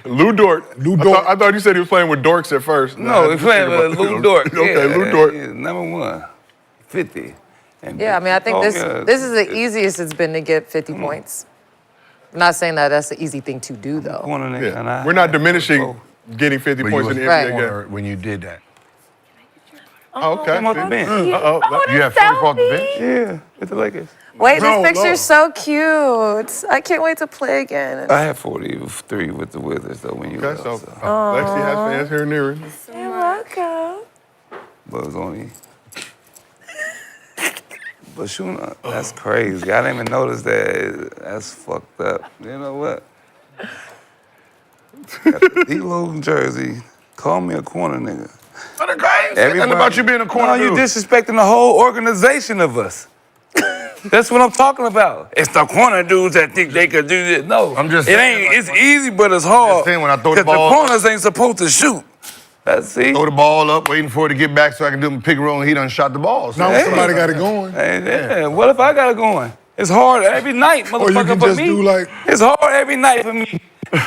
Lou Dort. Lou Dort. I thought you said he was playing with dorks at first. No, he's playing with Lou Dort. Okay, Lou Dort. He's number 1, 50. And Yeah, I mean, I think oh, this yeah. this is the easiest it's been to get 50 points. I'm not saying that that's the easy thing to do, though. Corner nigga, and Yeah. We're not diminishing getting 50 But points you in the was NBA Right. game. when you did that. Oh, okay. Came off the bench. Uh-oh. You had 40 off the bench? Yeah, with the Lakers. Wait, No, this picture's no. so cute. I can't wait to play again. I had 43 with the Wizards though when you Okay, left. so So. Lexie has fans here near her. You're welcome. But it was only. But shooting, that's crazy. I didn't even notice that. That's fucked up. You know what? Got the D-Lo jersey. Call me a corner nigga. What a crazy. Nothing about you being a corner No, you dude. disrespecting the whole organization of us. That's what I'm talking about. It's the corner dudes that think they could do this. No, I'm just it saying, ain't. It's easy, but it's hard. just saying, when I throw the 'Cause ball- the corners ain't supposed to shoot. That's see. Throw the ball up, waiting for it to get back so I can do my pick and roll, and he done shot the ball. So now Hey. somebody got it going. Hey, yeah. What if I got it going? It's hard every night, motherfucker. Or you can for just me. do like- It's hard every night for me.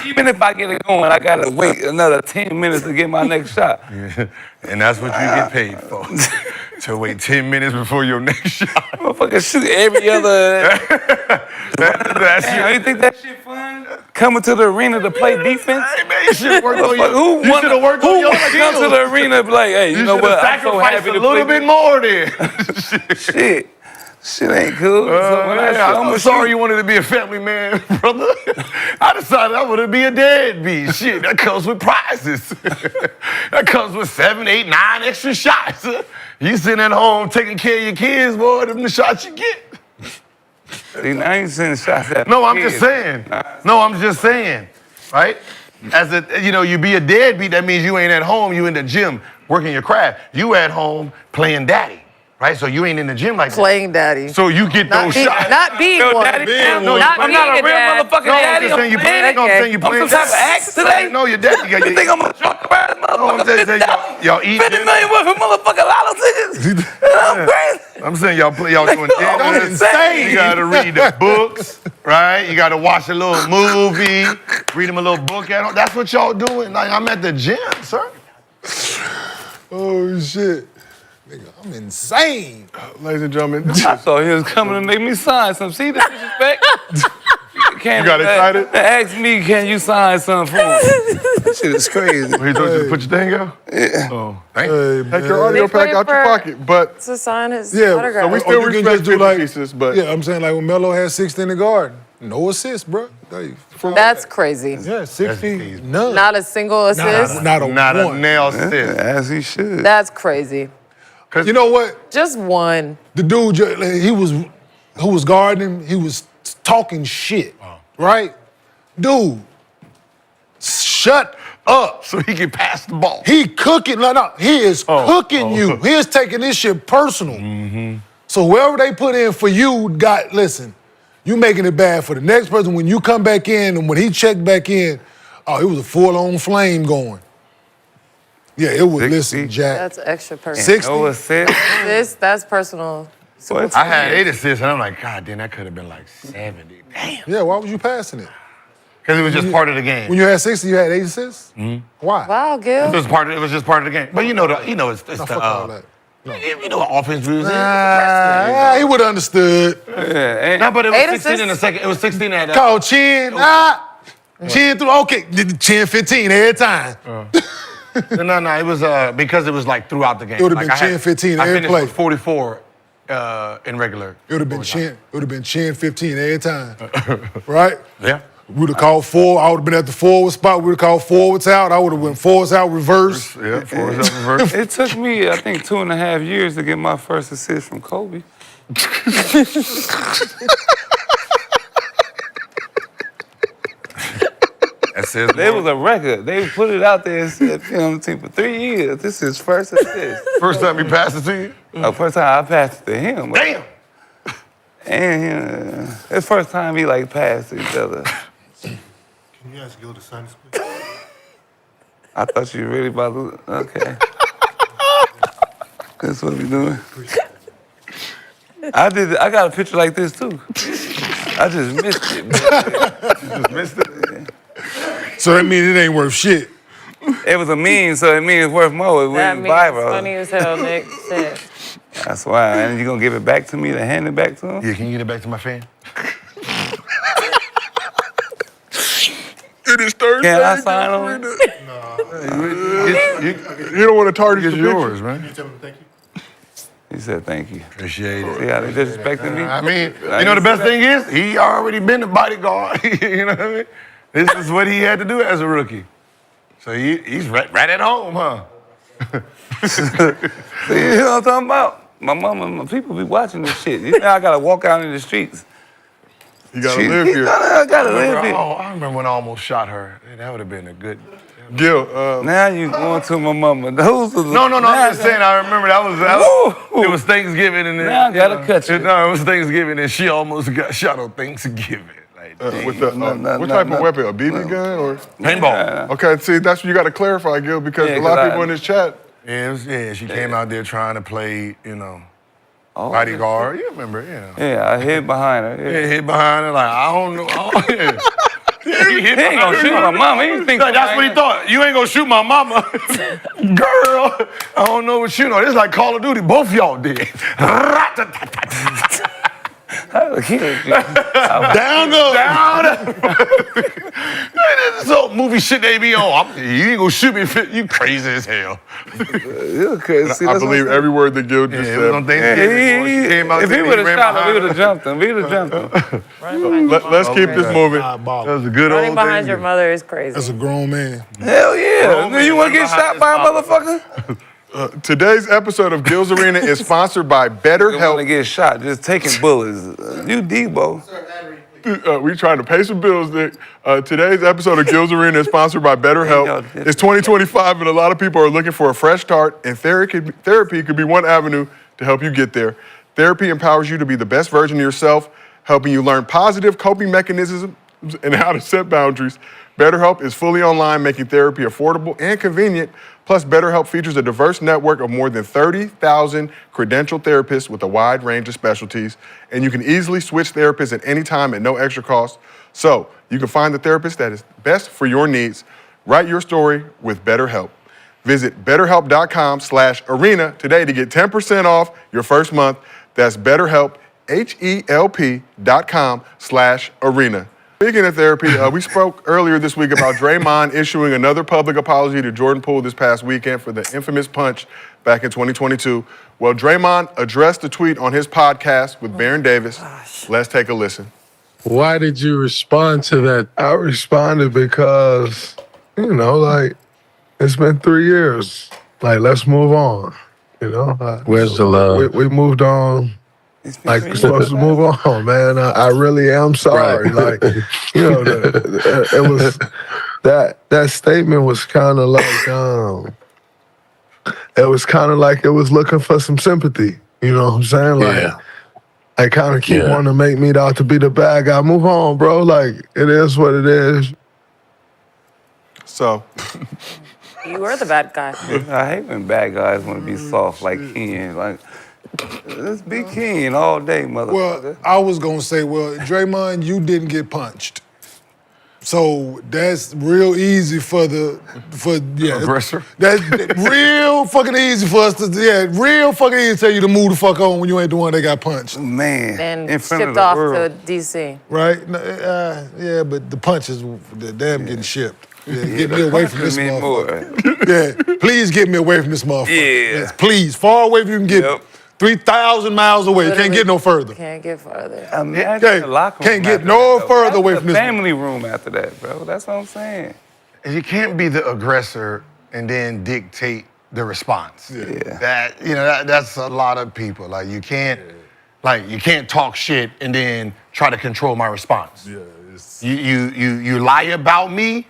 Even if I get it going, I gotta wait another 10 minutes to get my next shot. And that's what you get paid for. To wait 10 minutes before your next shot. Motherfucker shoot every other. That's Damn, you think that shit fun? Coming to the arena to play defense? Hey, man, you should work on your, Who you wanna should have worked on your come to skills. the arena and be like, hey, you know should have what? I'm so sacrificed happy a to little play bit more there. Shit. Shit ain't cool. So when I shoot, I'm sorry you wanted to be a family man, brother. I decided I wanted to be a deadbeat. Shit, that comes with prizes. That comes with 7, 8, 9 extra shots. You sitting at home taking care of your kids, boy, them the shots you get. See, now you sending shots at No, I'm kids. just saying. No, I'm just saying, right? As a, you be a deadbeat, that means you ain't at home, you in the gym working your craft. You at home playing daddy, right? So you ain't in the gym like that. Playing daddy. So you get those shots. Not being Real one. daddy. No, Not I'm being not a a real dad. motherfucking No, I'm daddy. just saying you playing. No, I'm saying you I'm playing. some type of axe today. No, you're daddy. You think I'm a truck around No, I'm motherfucker? just saying y'all eat. 50 million worth of motherfucking lotto tickets. I'm crazy. I'm saying y'all doing I'm dinner. insane. You gotta read the books, right? You gotta watch a little movie, read them a little book. That's what y'all doing. Like, I'm at the gym, sir. Oh shit. Nigga, I'm insane. Ladies and gentlemen, I thought he was coming to make me sign some. See the disrespect? You got excited? Ask me, can you sign something for me? That shit is crazy. He told you to put your thing out? Yeah. Oh, thank you. Hey, take your man. audio They put pack it out your for- pocket. But To sign his Yeah, autograph. so we or still you can respect just do 50 like, pieces, but yeah, I'm saying like when Melo had 60 in the garden, no assist, bro. That's crazy. Yeah, 60, none. Not a single assist. Not a Not a one. nail assist. As he should. That's crazy. You know what? Just one. The dude, he was who was guarding him, he was talking shit, right? Dude, shut up. So he can pass the ball. He cooking, no, he is cooking you. He is taking this shit personal. So whoever they put in for you, listen, you making it bad for the next person. When you come back in and when he checked back in, it was a full-on flame going. Yeah, it was, 60? listen, Jack. That's extra personal. 60? No assist. That's personal. What? I had 8 assists, and I'm like, God damn, that could have been like 70. Damn. Yeah, why was you passing it? Because it was just part of the game. When you had 60, you had 8 assists? Why? Wow, Gil. It was just part of the game. But it's No, the fuck all that. you know what offense was. He would have understood. Yeah, No, but it was 8 16 in the assists? second. It was 16 at Call chin, chin through, okay, chin 15 every time. No, it was because it was like throughout the game. It would've been I had- 10, 15 I every finished play. with 44 in regular. It would have been chin. It would have been chin 15 every time, right? Yeah. We'd have called forward. I would have been at the forward spot. We'd have called forwards out. I would have went forwards out, reverse. Yeah, for reverse. It took me, I think, 2.5 years to get my first assist from Kobe. That says It was a record. They put it out there and said, film team for 3 years. This is first assist. first time he passed it to you. The first time I passed it to him. Damn. And it's first time he like passed each other. Can you ask Gil to sign this, please? I thought you were really about to. Okay. That's what we doing. I got a picture like this too. I just missed it. So that means it ain't worth shit. It was a meme, so it means it's worth more. It That went means viral. funny as hell, Nick. Shit. That's why. And you gonna give it back to me to hand it back to him? Yeah, can you get it back to my fan? It is Thursday. Can I sign on it? You don't want to target It's the picture. yours, man. Can you tell him thank you? He said thank you. Appreciate it. See how they disrespecting me? I mean, you know the best thing is he already been the bodyguard. You know what I mean? This is what he had to do as a rookie. So he's right at home, huh? See, you know what I'm talking about? My mama and my people be watching this shit. You know I gotta walk out in the streets. You gotta live here. I gotta live here. I remember when I almost shot her. That would have been a good. Gil, Now you going to my mama. Those are the, No, I'm just saying. I remember that was it was Thanksgiving and then Now I gotta cut you. No, it was Thanksgiving and she almost got shot on Thanksgiving. Like, with the, what type of weapon? A BB gun or? paintball. Okay, see, that's what you got to clarify, Gil, because Yeah, a lot of 'cause people in this chat. Yeah, she came out there trying to play, bodyguard. You remember, Yeah, I hid behind her. Yeah. Yeah, hit behind her like, I don't know. He He ain't gonna shoot my mama. He think That's what he thought. You ain't gonna shoot my mama. Girl, I don't know what you know. It's like Call of Duty. Both of y'all did. Down up. This is all movie shit they be on. You ain't gonna shoot me. You crazy as hell. I believe every word that Gil just Yeah, it was on said. Thanksgiving. She came out If he there, would have ran shot him, we behind would have jumped him. We would have jumped him. Let's keep this moving. That was a good Running old behind thing. your mother is crazy. That's a grown man. Hell yeah. Bro, You want to get behind shot this by a mama. motherfucker? Today's episode of Gil's Arena is sponsored by You want BetterHelp. to get shot just taking bullets. You Debo. We trying to pay some bills, Nick. Today's episode of Gil's Arena is sponsored by BetterHelp. It's 2025, and a lot of people are looking for a fresh start, and therapy could be one avenue to help you get there. Therapy empowers you to be the best version of yourself, helping you learn positive coping mechanisms and how to set boundaries. BetterHelp is fully online, making therapy affordable and convenient. Plus, BetterHelp features a diverse network of more than 30,000 credentialed therapists with a wide range of specialties. And you can easily switch therapists at any time at no extra cost. So you can find the therapist that is best for your needs. Write your story with BetterHelp. Visit BetterHelp.com/arena today to get 10% off your first month. That's BetterHelp, HELP.com/arena. Speaking of therapy, we spoke earlier this week about Draymond issuing another public apology to Jordan Poole this past weekend for the infamous punch back in 2022. Well, Draymond addressed the tweet on his podcast with Baron Davis. Let's take a listen. Why did you respond to that? I responded because, it's been 3 years. Like, let's move on. Where's the love? We moved on. Like, we're supposed to move on, man. I really am sorry. Right. Like, you know, it was that statement was kind of like it was kind of like it was looking for some sympathy. You know what I'm saying? Like, I kind of keep wanting to make me out to be the bad guy. Move on, bro. Like, it is what it is. So, You were the bad guy. I hate when bad guys want to be soft like Kenyon. Like, let's be Kenyon all day, motherfucker. Well, I was gonna say, well, Draymond, you didn't get punched. So that's real easy for Aggressor? That's real fucking easy for us to real fucking easy to tell you to move the fuck on when you ain't the one that got punched. Man, And in front of shipped the off world. to DC. Right? Yeah, but the punches, the damn getting shipped. Yeah, get me away from this mean motherfucker. more. Yeah, please get me away from this motherfucker. Yeah. Yes, please, far away if you can get Yep. 3,000 miles away. You can't get no further. Can't get further. Imagine Okay, the locker room can't get after no that, though. further That's away the from this family room after that, bro. That's what I'm saying. You can't be the aggressor and then dictate the response. Yeah. That's a lot of people. Like you can't talk shit and then try to control my response. You lie about me.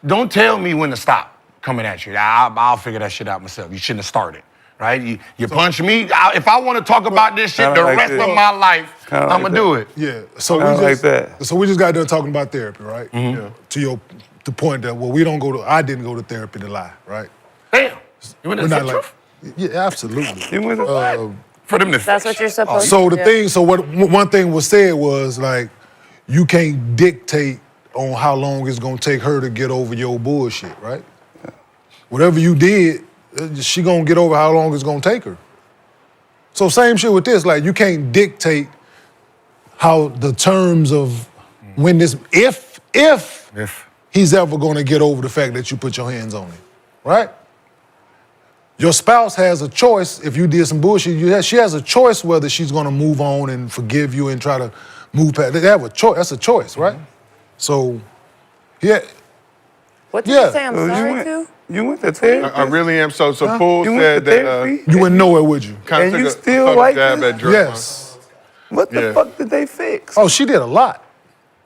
Don't tell me when to stop coming at you. I'll figure that shit out myself. You shouldn't have started. Right? You punch me. If I want to talk about this shit the rest of my life, I'm gonna do it. Yeah. So Kinda we just like that. So we just got done talking about therapy, right? Yeah. To the point that I didn't go to therapy to lie, right? Damn. You went to We're the not like, yeah, absolutely. You went to for them to That's what you're supposed So to the do. thing, so what one thing was said was like, you can't dictate on how long it's gonna take her to get over your bullshit, right? Whatever you did, she gonna get over how long it's gonna take her. So same shit with this, like you can't dictate how the terms of when this, if he's ever gonna get over the fact that you put your hands on him, right? Your spouse has a choice. If you did some bullshit, she has a choice whether she's gonna move on and forgive you and try to move past. They have a choice. That's a choice, right? So, yeah. What did Yeah. you say I'm sorry to? You went to therapy? I really am. So Poole You said went to that therapy? You wouldn't know it, would you? kind And of you took still a like jab this? at Draymond. Yes. What the Yeah. fuck did they fix? Oh, she did a lot.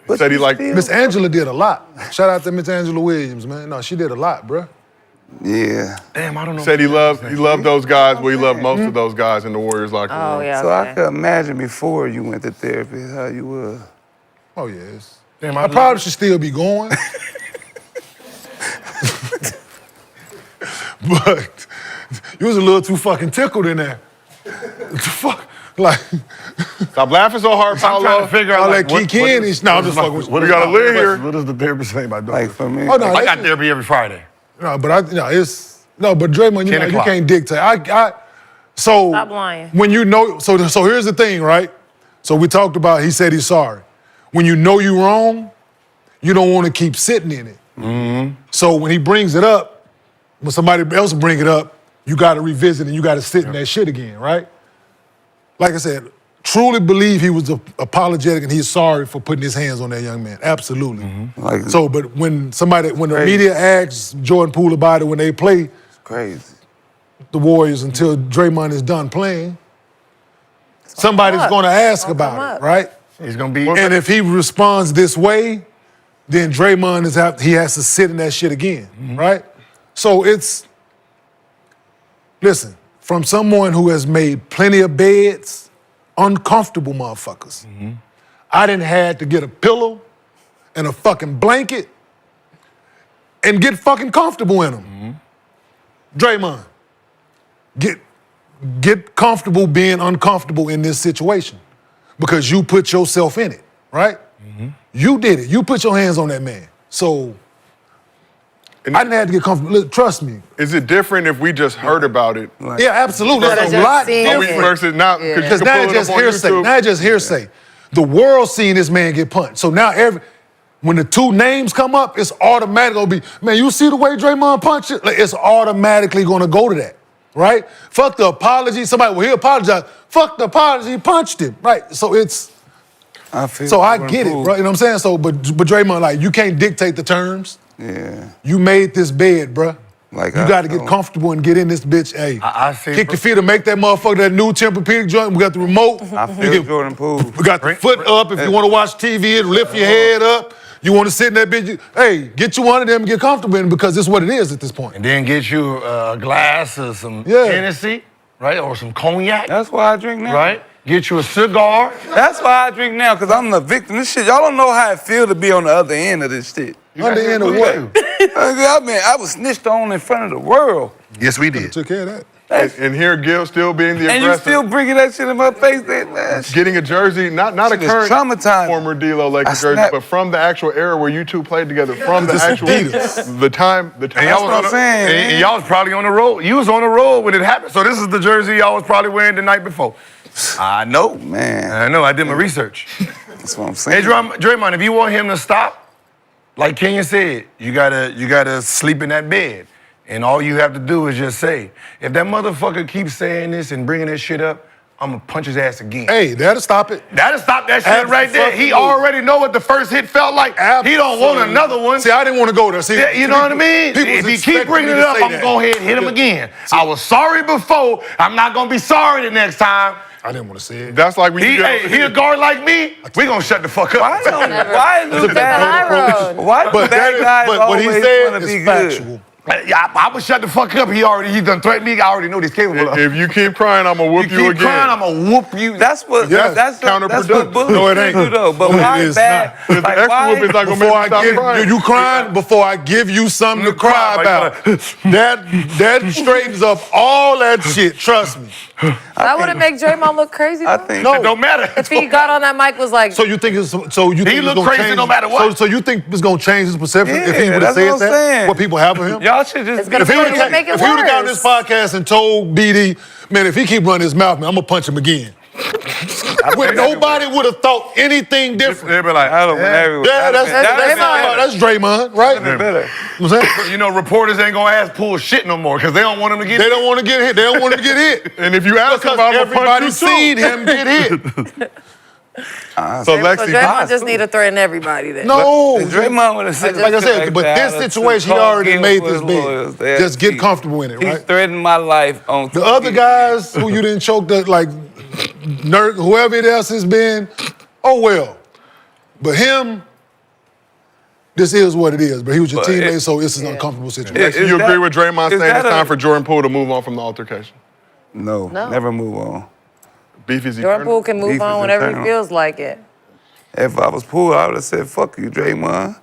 But Said he you liked still- Miss Angela did a lot. Shout out to Miss Angela Williams, man. No, she did a lot, bruh. Yeah. Damn, I don't know. Said he loved those guys. Well, he loved most of those guys in the Warriors locker room. Oh, yeah. So okay. I could imagine before you went to therapy how you were. Oh, yes. Damn, I probably should still be going. But you was a little too fucking tickled in there. The fuck? Like, Stop laughing so hard, I'm trying to Paulo. figure all out that like, key candy. No, I'm just fucking with you. We gotta live here. What does the therapist say about doing Like it? for me. Oh, no, I got that's- therapy every Friday. No, but but Draymond, 10 you o'clock. can't dictate. So Stop lying. when you know, so here's the thing, right? So we talked about, he said he's sorry. When you know you're wrong, you don't want to keep sitting in it. So when he brings it up, when somebody else bring it up, you got to revisit and you got to sit in that shit again, right? Like I said, truly believe he was apologetic and he's sorry for putting his hands on that young man. Absolutely. Like, So, but when the media asks Jordan Poole about it when they play crazy. the Warriors until Draymond is done playing, somebody's up. going to ask It's gonna come about it, up. right? He's gonna be. And if he responds this way, then Draymond he has to sit in that shit again, right? So listen, from someone who has made plenty of beds, uncomfortable motherfuckers. I didn't have to get a pillow and a fucking blanket and get fucking comfortable in them. Draymond, get comfortable being uncomfortable in this situation because you put yourself in it, right? You did it. You put your hands on that man. So I didn't have to get comfortable. Look, trust me. Is it different if we just heard about it? Yeah, absolutely. Instead That's of a just lot seeing different. it. Versus now, because Because now it's just hearsay. Now it's just hearsay. The world seeing this man get punched. So now when the two names come up, it's automatically gonna be, man, you see the way Draymond punched it? Like, it's automatically gonna go to that, right? Fuck the apology. Somebody, well, he apologized. Fuck the apology, he punched him, right? So I get it, bro. You know what I'm saying? So, but Draymond, like, you can't dictate the terms. Yeah. You made this bed, bruh. Like You got to get comfortable and get in this bitch. Hey, I see. kick your feet and make that motherfucker that new Tempur-Pedic joint. We got the remote. I feel Jordan Poole. We got the foot up. If you want to watch TV, and lift your head up. You want to sit in that bitch. Hey, get you one of them and get comfortable in it because it's what it is at this point. And then get you a glass of some Hennessy, right, or some cognac. That's why I drink now. Right. Get you a cigar. That's why I drink now, because I'm the victim. This shit, y'all don't know how it feel to be on the other end of this shit. On the end of what? I was snitched on in front of the world. Yes, we did. Took care of that. And here Gil still being the aggressor. And you still bringing that shit in my face, man. Getting a jersey, not a Shit is current traumatizing. former D-Lo Lakers jersey, but from the actual era where you two played together, from the actual the time. And y'all was and y'all was probably on the road. You was on the road when it happened. So this is the jersey y'all was probably wearing the night before. I know, man. I know. I did my research. That's what I'm saying. Hey, Draymond, if you want him to stop, like Kenyon said, you gotta sleep in that bed. And all you have to do is just say, if that motherfucker keeps saying this and bringing that shit up, I'm gonna punch his ass again. Hey, that'll stop it. That'll stop that shit right there. He already know what the first hit felt like. He don't want another one. See, I didn't want to go there. See, you know what I mean? If he keep bringing it up, I'm gonna go ahead and hit him again. I was sorry before. I'm not gonna be sorry the next time. I didn't want to say it. That's like when you he a guard like me. We gonna shut the fuck up. Why is the bad road? Why do bad guys but what he always said wanna is be factual. good? I would shut the fuck up. He done threatened me. I already know what he's capable of. If you keep crying, I'm gonna whoop you keep again. crying, I'm gonna whoop you. That's what that's counterproductive. what bullets No, it ain't. do though. But No, it why is bad? The extra whooping's not gonna make Before you stop crying. you crying before I give you something to cry about. That straightens up all that shit. Trust me. That wouldn't make Draymond look crazy. I though? think It don't matter. If he got on that mic was like, So you think He it's look gonna crazy change, no matter what. So you think it's gonna change his perception if he Yeah, would have that's what said I'm that? saying. What people have of him? y'all should just It's gonna If he It would would make it have got on this worse. podcast and told BD, man, if he keep running his mouth, man, I'm gonna punch him again. Nobody would have thought anything different. They'd be like, I don't know. Yeah, that's Draymond, right? better. You know what I'm saying? you know, reporters ain't gonna ask Poole shit no more because they don't want him to get They don't want to get hit. They don't want him to get hit. And if you ask him Because about him, everybody seen him get hit. So Lexie, Draymond just need to threaten everybody then. No. Draymond would have said, Like I said, but this situation, he already made this big. Just get comfortable in it, He right? threatened my life on The other guys who you didn't choke, like whoever it else has been, oh well. But him, this is what it is. But he was your teammate, so it's an uncomfortable situation. you agree with Draymond is saying that it's time for Jordan Poole to move on from the altercation? No, never move on. Beef is Jordan eternal. Poole can move Beef on is whenever he eternal. feels like it. If I was Poole, I would have said, fuck you, Draymond.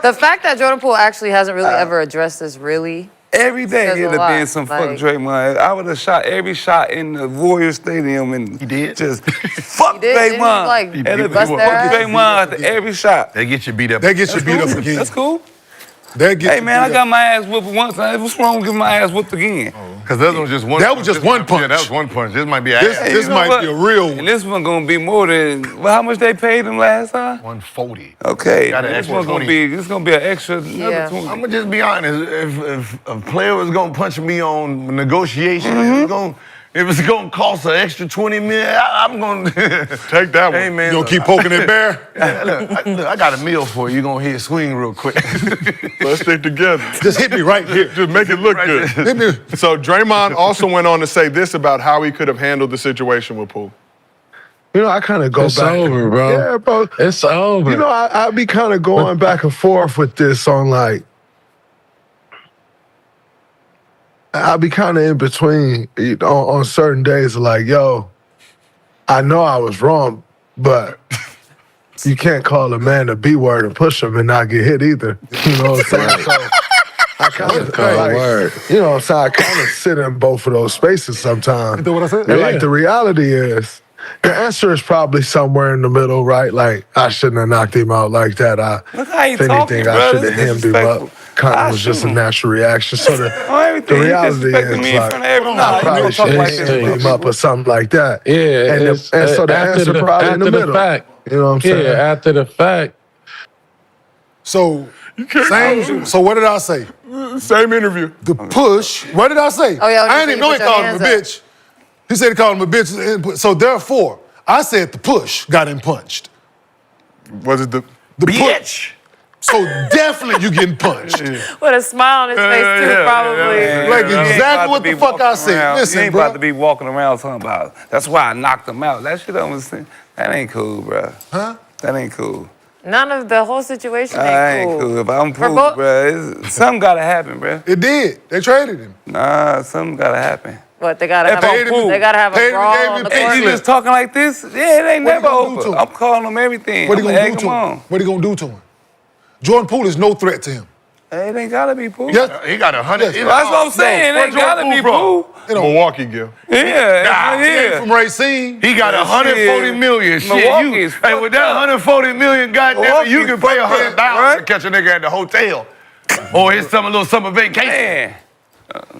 The fact that Jordan Poole actually hasn't really ever addressed this really. Every day Says a it'd have lot, been some fuck like- Draymond. I would have shot every shot in the Warriors Stadium and He did? just fuck did, didn't he, Draymond. like, And it'd be bust fuck their ass? Draymond after every shot. They get you beat up. That gets you beat up again. That's cool. That gets Hey you man, I beat got up. my ass whooped once. What's wrong with getting my ass whooped again? Because that was just one. That was just one punch. Yeah, that was one punch. This might be This- ass. this You know might what? be a real one. And this one gonna be more than how much they paid him last time? 140. Okay, Got an this extra one's gonna 20. be an extra another Yeah. 20. I'm gonna just be honest. If a player was gonna punch me on negotiation, if it's gonna cost an extra 20 million, I'm gonna Take that one. Hey man, You gonna keep poking that bear? look, I got a meal for you. You gonna hit swing real quick. Let's stick together. Just hit me right here. Just make it look Right good. Hit me. So Draymond also went on to say this about how he could have handled the situation with Poole. You know, I kind of go It's back. over, bro. Yeah, bro. It's over. You know, I be kind of going back and forth with this on like, I be kind of in between on certain days like, yo, I know I was wrong, but you can't call a man a B word and push him and not get hit either. You know what I'm saying? So I kind of word. you know what I'm saying? I kind of sit in both of those spaces sometimes. Is that what I said? And Yeah. like the reality is, the answer is probably somewhere in the middle, right? Like, I shouldn't have knocked him out like that. Look how he If talking, anything, bro. I should This have hemmed him disrespectful. up. Kind I of was just a shoot him. natural reaction. So On everything, the he reality disrespected is, me in like, front of everyone. I Nah, you probably don't talk should like have that. hemmed him up or something like that. Yeah, And so the after answer probably in the after middle. fact. You know what I'm saying? Yeah, after the fact. So, so what did I say? Same interview. The push. What did I say? Oh, yeah, I didn't even know he put your called him a hands bitch. He said he called him a bitch. So therefore, I said the push got him punched. Was it the The Bitch. So definitely you getting punched. With a smile on his face too, probably. Like exactly what the fuck I said. You Listen, ain't bro. about to be walking around talking about. That's why I knocked him out. That shit that ain't cool, bro. Huh? That ain't cool. None of the whole situation Ain't ain't cool. If I'm For Poole, both- bro, something gotta happen, bro. It did. They traded him. Nah, something gotta happen. What, they gotta have paid him- they gotta have paid a him, brawl gave on him the pay court. Hey, you slip. just talking like this? Yeah, it ain't What he never gonna do to over. him? I'm calling him everything. What he I'ma gonna egg do to him him? on. What he gonna do to him? Jordan Poole is no threat to him. Hey, it ain't gotta be Poole. Yes. He got 100. Yes. That's what I'm saying. It ain't gotta be Poole. You know, Milwaukee, Gil. Yeah, he ain't yeah. from Racine. He got 140 million. Shit, Milwaukee you. is Hey, with fucked that up. 140 million, goddamn, Milwaukee you can is pay fucked up, 100,000 right? to catch a nigga at the hotel, or his little summer vacation. Man,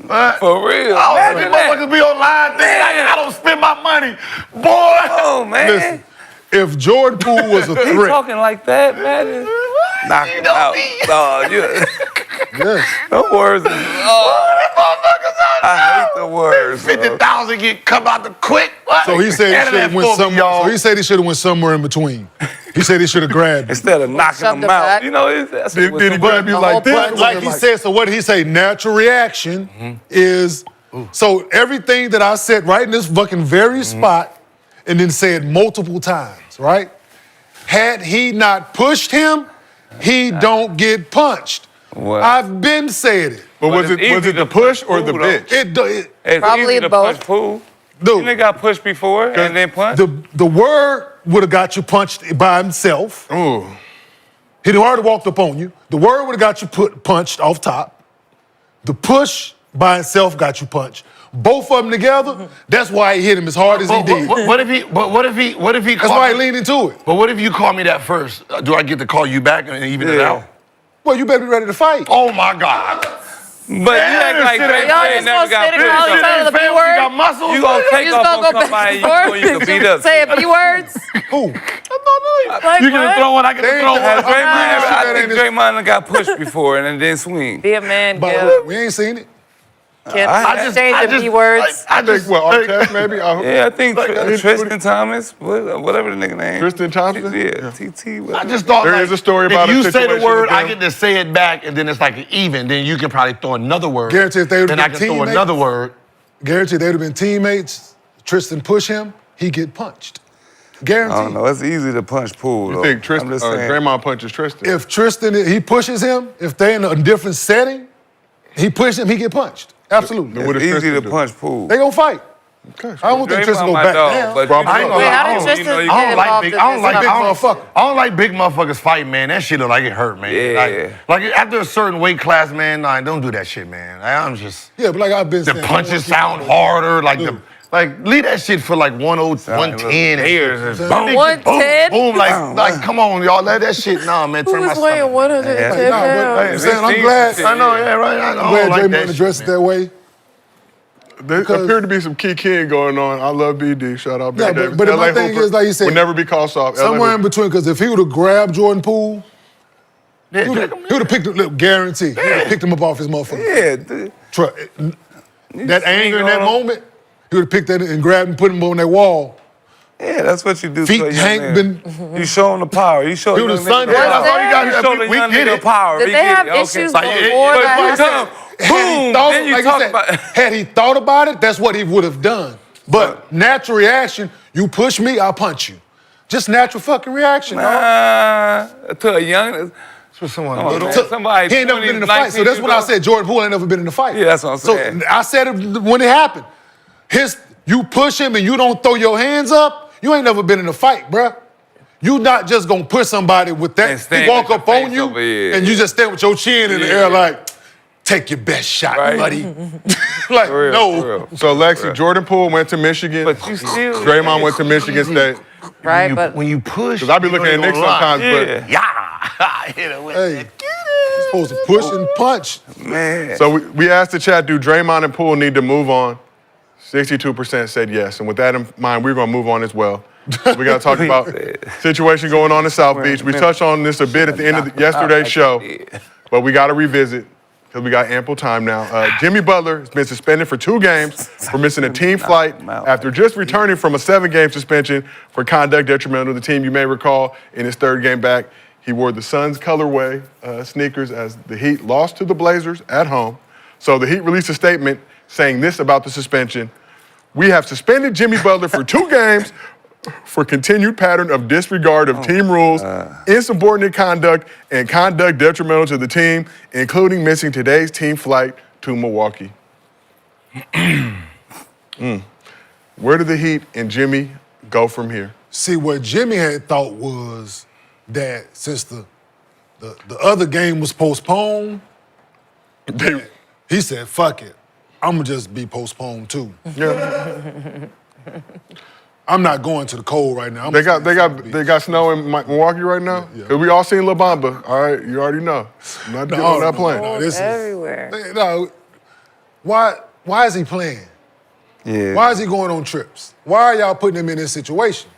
Right? for real. I Imagine don't that. motherfuckers be online thinking like, I don't spend my money, boy. Oh, man. Listen, if Jordan Poole was a He threat, talking like that, man. Knock him out. Dog, yes. the words. I hate the words. 50,000 get come out the quick. What? So he said he Handle should have that went for me, somewhere. y'all. So he said he should have went somewhere in between. He said he should have grabbed him. Instead of knocking Shoved him him out, back. you know, that's Did he grab you The like whole this? punch. Like he said, so what did he say? Natural reaction is, so everything that I said right in this fucking very spot and then said multiple times, right? Had he not pushed him, he don't get punched. Well. I've been saying it. But But was it's it easy the to push or push the Poole, though. bitch? It's Probably easy to both. punch Poole. Dude, You nigga got pushed before and then punched. the word would have got you punched by himself. Ooh. He'd already walked up on you. The word would have got you punched off top. The push by itself got you punched. Both of them together, that's why he hit him as hard as he But did. what if he? But what if he? What if he? That's why he leaned into it. But what if you call me that first? Do I get to call you back and even it Yeah. out? Well, you better be ready to fight. Oh my God! But you act like Y'all Draymond just never gonna got sit and call pushed. each other the B You word? got muscles. You gonna take You off just gonna on go back somebody and forth? you can beat up. Say a B words? Who? Like You can what? throw one. I can They ain't throw got- one. Has Draymond, that I ain't think his- Draymond got pushed before and then didn't swing. Be a man, But Gil. we ain't seen it. Can't I exchange the B words. I think, Artest maybe? Yeah, I think Tristan Thomas, whatever the nigga name. Tristan Thompson? Yeah, TT. I whatever. just thought There like, is a story about if a you say the situation word, with I them. get to say it back, and then it's like an even. Then you can probably throw another word. Guarantee if they would've then I been can throw teammates- another word. Guarantee they would have been teammates. Tristan push him, he get punched. I Guarantee. don't know. It's easy to punch Poole. You think I'm just saying. Draymond punches Tristan? If Tristan, he pushes him, if they in a different setting, he pushes him, he get punched. Absolutely. What does It's easy Tristan to do? punch Poole. They gonna fight. Okay, I don't think Tristan Draymond gonna my back dog, down. but Bro, you know, I ain't gonna Wait, lie. how I did don't- Tristan I get don't like involved big. in I don't this? like. Big I don't, motherfucker. I don't like big motherfuckers fighting, man. That shit look like it hurt, man. Yeah. Like after a certain weight class, man. Nah, don't do that shit, man. I'm just. Yeah, but like I've been The saying, punches I sound don't wanna keep harder. Like Dude. leave that shit for like 110 and boom, 110? boom, like come on, y'all, let that shit. Nah, man, Who turn my was weighing stomach. 110 keep- Nah, but pounds? I'm saying I'm These glad. shit. I know, yeah, right. I I'm don't glad like Draymond that addressed it shit, that way. There Because- appeared to be some key going on. I love BD. Shout out Yeah, BD Davis. but my LA thing Hooper is, like you said, would never be called soft. LA Somewhere in Hooper. between, because if he would have grabbed Jordan Poole, man. he would have picked him, look, guarantee. He would have picked him up off his motherfucker. Yeah, dude. That anger in that on him. moment, he would have picked that and grabbed him, put him on that wall. Yeah, that's what you do. Feet to a young hang man. been- You show him the power. You show He the was young Sunday. nigga the That's power. all you gotta You do. show the We young get nigga it. power. Did We they get have it. Okay. issues Like, before But that you happened? come, boom, thought, then you like talk said, about. had he thought about it, that's what he would have done. But natural reaction, you push me, I'll punch you. Just natural fucking reaction. dog. To a young, For someone Come on, little. man. Somebody He ain't never 20, been in a fight. So that's 19 what I years said. Jordan Poole ain't never been in a fight. Yeah, that's what I'm saying. So I said it when it happened. You push him and you don't throw your hands up, you ain't never been in a fight, bruh. You not just gonna push somebody with And that. stand He walk with up your on face you over here. and you just stand with your chin in the Yeah. air like, take your best shot, Right. buddy. Like, For real, no. for real. So Lexie, Jordan Poole went to Michigan. But you still. Draymond went to Michigan State. Right, but When you push, Because I be looking at Nick sometimes, Yeah. Yeah, hit him with Hey, you're supposed to push and punch. Man. but so we asked the chat, do Draymond and Poole need to move on? 62% said yes. And with that in mind, we're going to move on as well. We got to talk about situation going on in South Beach. We touched on this a bit at the end of yesterday's show, but we got to revisit because we got ample time now. Jimmy Butler has been suspended for 2 games for missing a team flight after just returning from a 7-game suspension for conduct detrimental to the team. You may recall in his 3rd game back, He wore the Suns colorway sneakers as the Heat lost to the Blazers at home. So the Heat released a statement saying this about the suspension. We have suspended Jimmy Butler for 2 games for continued pattern of disregard of team rules, insubordinate conduct, and conduct detrimental to the team, including missing today's team flight to Milwaukee. Where do the Heat and Jimmy go from here? See, what Jimmy had thought was that since the other game was postponed, he said, fuck it, I'm gonna just be postponed too. Yeah. I'm not going to the cold right now. They got snow in Milwaukee right now? Yeah. Cause we all seen La Bamba, all right? You already know. I'm not getting on that plane. No, this everywhere. Why is he playing? Yeah. Why is he going on trips? Why are y'all putting him in this situation?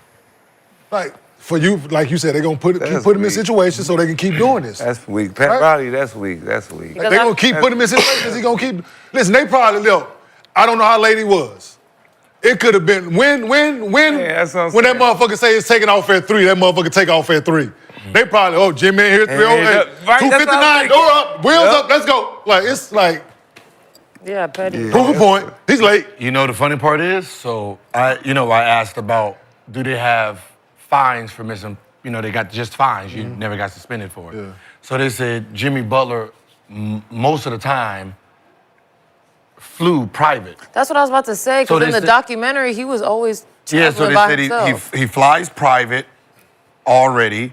Like, for you, like you said, they're gonna put him in situations so they can keep doing this. That's weak. Pat Riley, that's weak. That's weak. They're gonna keep putting him in situations. He gonna keep. Listen, they probably look. I don't know how late he was. It could have been when that's what I'm when that saying. motherfucker say it's taking off at 3. That motherfucker take off at 3. They probably Jimmy in here 3. Right, that's what I'm 259. Door up, wheels up. Let's go. Like it's like Yeah, petty. proof a point. He's late. You know the funny part is, so I asked about do they have fines for missing, they got just fines, you never got suspended for it. Yeah. So they said Jimmy Butler, most of the time, flew private. That's what I was about to say, So because in they the said- documentary, he was always Yeah, so traveling they by said himself. he flies private already,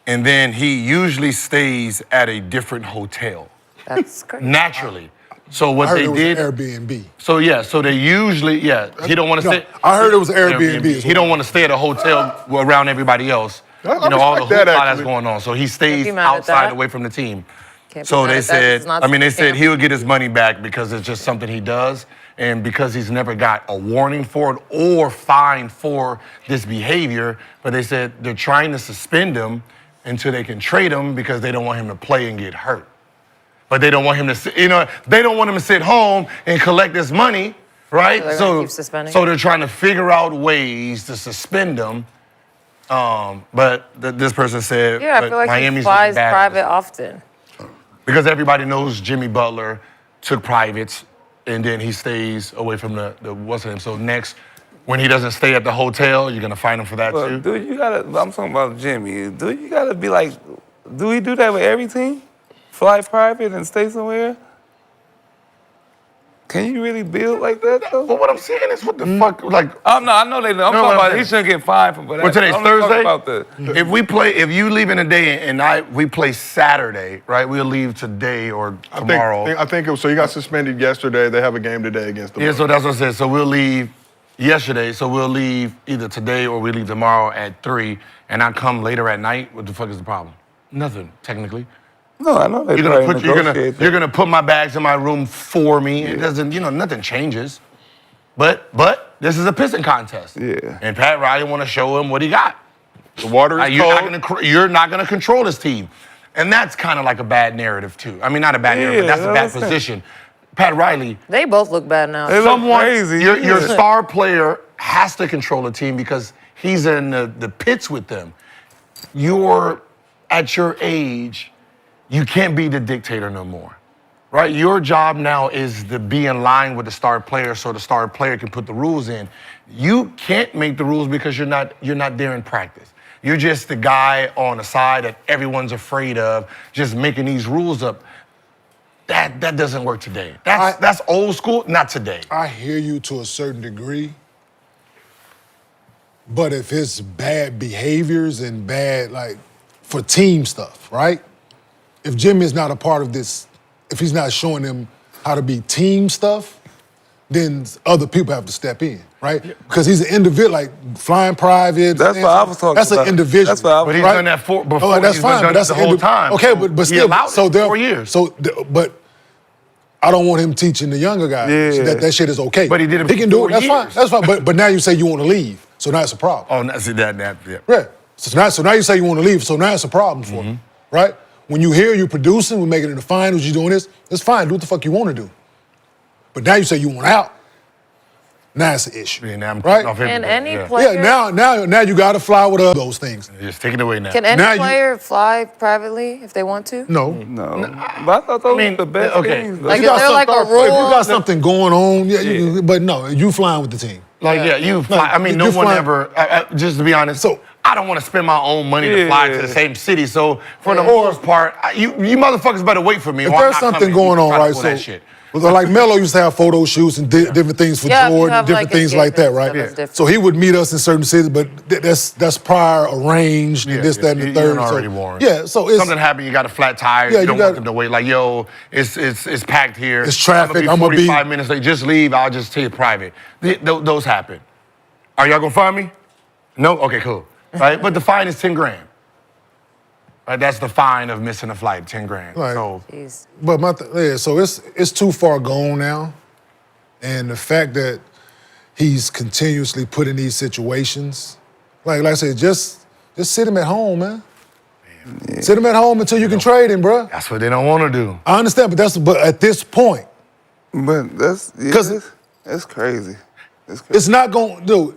and then he usually stays at a different hotel, That's crazy. naturally. So what I heard they it was did... an Airbnb. So they usually, he don't want to No, stay. I heard it was Airbnb as He well. don't want to stay at a hotel around everybody else. I all the respect that, hoopla that's actually. going on. So he stays be mad at outside that. away from the team. Can't be So mad they at that, 'cause said, it's not they said scam. he would get his money back because it's just something he does, and because he's never got a warning for it or fined for this behavior. But they said they're trying to suspend him until they can trade him because they don't want him to play and get hurt. But they don't want him to, they don't want him to sit home and collect this money, right? So they're gonna keep suspending so him? they're trying to figure out ways to suspend him. But this person said, Yeah, I but feel like Miami's he flies bad private often. because everybody knows Jimmy Butler took privates, and then he stays away from the what's name. So next, when he doesn't stay at the hotel, you're gonna find him for that Well, too. dude, I'm talking about Jimmy. Dude, you gotta be like, do he do that with every team? Fly private and stay somewhere? Can you really build like that though? But what I'm saying is, what the fuck, like. I know they. I'm what talking I'm about saying. he shouldn't get fined for that. Well, today's I'm talking Thursday. about If you leave in a day and we play Saturday, right? We'll leave today or tomorrow. I think it was, so you got suspended yesterday. They have a game today against the Yeah, Bucks. so that's what I said. So we'll leave yesterday. So we'll leave either today or we leave tomorrow at 3, and I come later at night. What the fuck is the problem? Nothing, technically. No, I know they You're gonna put my bags in my room for me. It doesn't, nothing changes. But this is a pissing contest. Yeah. And Pat Riley want to show him what he got. The water is cold. You're not gonna control this team, and that's kind of like a bad narrative too. I mean, not a bad narrative, but that's a bad that's it. position. Pat Riley, They both look bad now. They look crazy. your star player has to control the team because he's in the pits with them. You're at your age, you can't be the dictator no more, right? Your job now is to be in line with the star player so the star player can put the rules in. You can't make the rules because you're not there in practice. You're just the guy on the side that everyone's afraid of, just making these rules up. That doesn't work today. That's old school, not today. I hear you to a certain degree, but if it's bad behaviors and bad, like, for team stuff, right? If Jimmy is not a part of this, if he's not showing them how to be team stuff, then other people have to step in, right? Because he's an individual, like flying private. That's what I was talking That's about. an individual. That's what I was- But he's right? done that before. That's He's fine, done but that's the an whole time. Okay, but he still, allowed so it there, 4 years. But I don't want him teaching the younger guys Yeah. that shit is okay. But he did it He can do 4 it. That's fine. years. That's fine. But now you say you want to leave, so now it's a problem. Oh, no, see that, yeah. Right. So now you say you want to leave, so now it's a problem for you, right? When you hear you producing, we're making it in the finals, you're doing this, it's fine, do what the fuck you want to do. But now you say you want out. Now it's an issue. Yeah, now I'm right? off And everything. any Yeah. player. Yeah, now you got to fly with those things. Just take it away now. Can any Now you- player fly privately if they want to? No. No. But I thought those were the best okay. things. Like, If you is got there like a something- If you rule? got something going on, but no, you flying with the team. You fly. I mean, no you one fly- ever. Just to be honest, So- I don't want to spend my own money to fly to the same city. So for the most part, you motherfuckers better wait for me. If or I'm there's not something coming going to on, try to right? pull So, that shit. like Melo used to have photo shoots and different things for Yeah, if you Jordan, have, different like, things like that, right? engagement and stuff, that's So he would meet us in certain cities, but that's prior arranged and this, that, and the You third. done So, already warned. yeah, so it's Something happened, you got a flat tire. Yeah, you you don't got- want them to wait. Like, yo, it's packed here. It's traffic, I'm gonna be 45 be- minutes late. Just leave. I'll just take it private. Those happen. Are y'all gonna find me? No. Okay, cool. Right, but the fine is 10 grand. Right, that's the fine of missing a flight, 10 grand. Right. So Jeez. But so it's too far gone now, and the fact that he's continuously put in these situations, like I said, just sit him at home, man. Sit him at home until you can trade him, bro. that's what they don't want to do. I understand, but at this point, But that's 'Cause- that's crazy. it's not going to do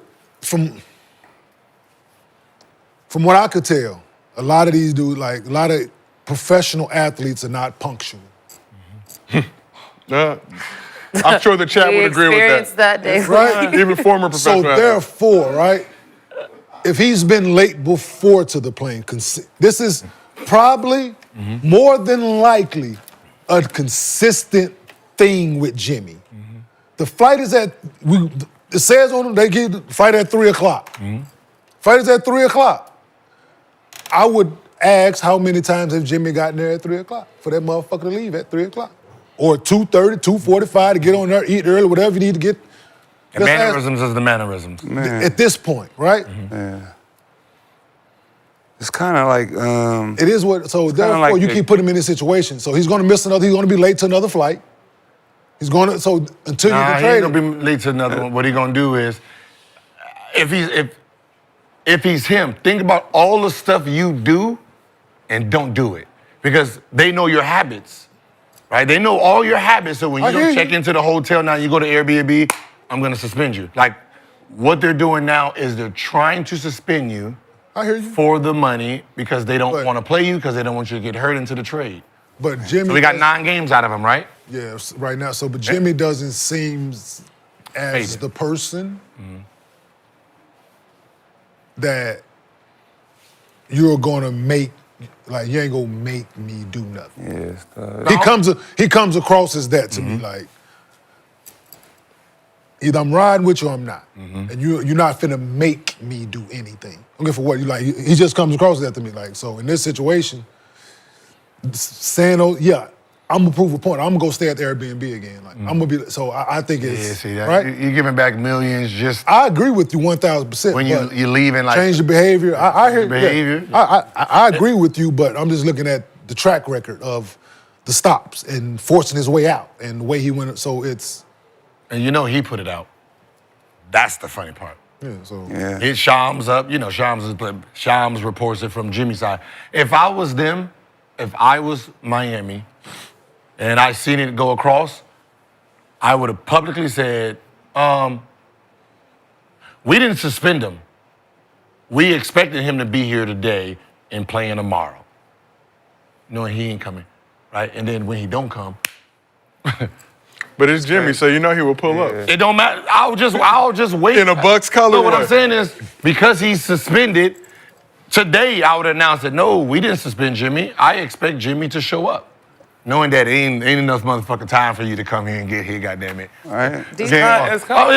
from what I could tell. A lot of these dudes, like a lot of professional athletes, are not punctual. I'm sure the chat We would agree with experienced that day. Right? Even former So professional athletes. therefore, right, if he's been late before to the plane, this is probably more than likely a consistent thing with Jimmy. The flight is it says on them, they give the flight at 3 o'clock. Flight is at 3 o'clock. I would ask how many times have Jimmy gotten there at 3 o'clock for that motherfucker to leave at 3 o'clock. Or 2:30, 2:45 to get on there, eat early, whatever you need to get. The Just ask- mannerisms is the mannerisms. at this point, right? It's kind of like It is what. So therefore, like you the- keep putting him in this situation. So he's going to miss another. He's going to be late to another flight. He's going to. So until you Nah, can he trade ain't gonna him, be late to another one. What he gonna do is, if he's him, think about all the stuff you do, and don't do it because they know your habits, right? They know all your habits. So when I you hear don't you. check into the hotel now, you go to Airbnb, I'm gonna suspend you. Like what they're doing now is they're trying to suspend you I hear you. for the money because they don't But- want to play you because they don't want you to get hurt into the trade. But Jimmy. So we got doesn't- 9 games out of him, right? Yeah, right now. So, but Jimmy doesn't seem as Faded. the person that you're gonna make. Like you ain't gonna make me do nothing. yes. He comes across as that to me, like either I'm riding with you or I'm not, and you're not finna make me do anything. Okay, for what you like. He just comes across as that to me, like so. In this situation, saying, "Oh yeah, I'm gonna prove a point. I'm gonna go stay at the Airbnb again. Like I'm gonna be." So I think it's Yeah, see that. right. You're giving back millions just I agree with you 1,000%. when but you're leaving like change the behavior. I hear behavior. Yeah, I agree with you, but I'm just looking at the track record of the stops and forcing his way out and the way he went. So it's and you know he put it out. That's the funny part. yeah. So Yeah. Hit Shams up, you know, Shams reports it from Jimmy's side. If I was them, if I was Miami and I seen it go across, I would have publicly said, we didn't suspend him. We expected him to be here today and playing tomorrow. Knowing he ain't coming, right? And then when he don't come, But it's Jimmy, so you know he will pull up. it don't matter. I'll just wait. In a Bucks color. No, what I'm saying is, because he's suspended, today I would announce that, no, we didn't suspend Jimmy. I expect Jimmy to show up. Knowing that ain't enough motherfucking time for you to come here and get here, goddammit. All right. Do you-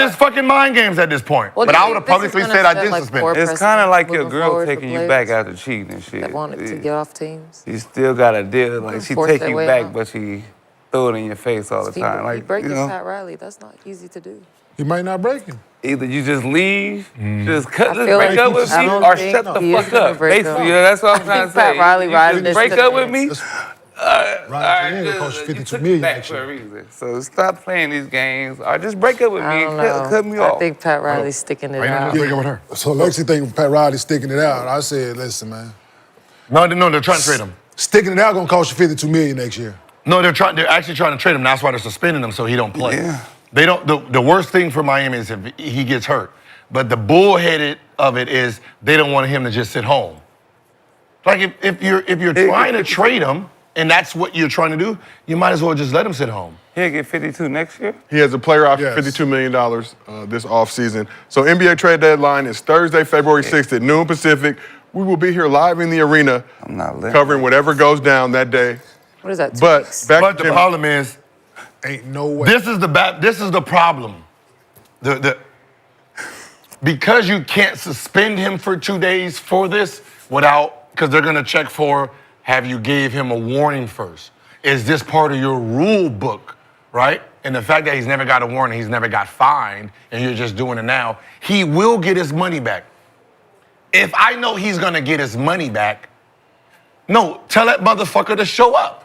It's fucking mind games at this point. Well, but do you I would have think this is publicly gonna said I set, did like, suspend. poor him. It's kind of like your moving girl forward for taking you players back after cheating and shit. that wanted to get off teams. You still got to deal. Like, she Force take their you way back, out. but she throw it in your face all the People, time. you Like, break you it, know, Pat Riley. That's not easy to do. he might not break him. either you just leave, just I feel break like up with I me, don't or think shut the he is fuck gonna up. break Basically, up. yeah, that's what I'm I trying think to say. Pat Riley You riding just this break to up the with me. end. Right, Kenyon gonna cost you You 52 took million me back next for a year. reason. So stop playing these games, or just break up with I me don't and know. cut me I off. think Pat Riley's sticking it out. Break up with her. So Lexie think Pat Riley sticking it out. I said, listen, man, No, they're trying to trade him. sticking it out gonna cost you 52 million next year. No, they're actually trying to trade him. That's why they're suspending him so he don't play. Yeah. They don't. The worst thing for Miami is if he gets hurt. But the bullheaded of it is they don't want him to just sit home. Like if you're trying to trade him and that's what you're trying to do, you might as well just let him sit home. He'll get 52 next year? He has a player option, $52 million this offseason. So NBA trade deadline is Thursday, February 6th at noon Pacific. We will be here live in the arena covering whatever goes down that day. What is that? But the problem is, ain't no way. This is the problem. Because you can't suspend him for 2 days for this because they're gonna check for, have you gave him a warning first? Is this part of your rule book, right? And the fact that he's never got a warning, he's never got fined, and you're just doing it now, he will get his money back. If I know he's gonna get his money back, no, tell that motherfucker to show up.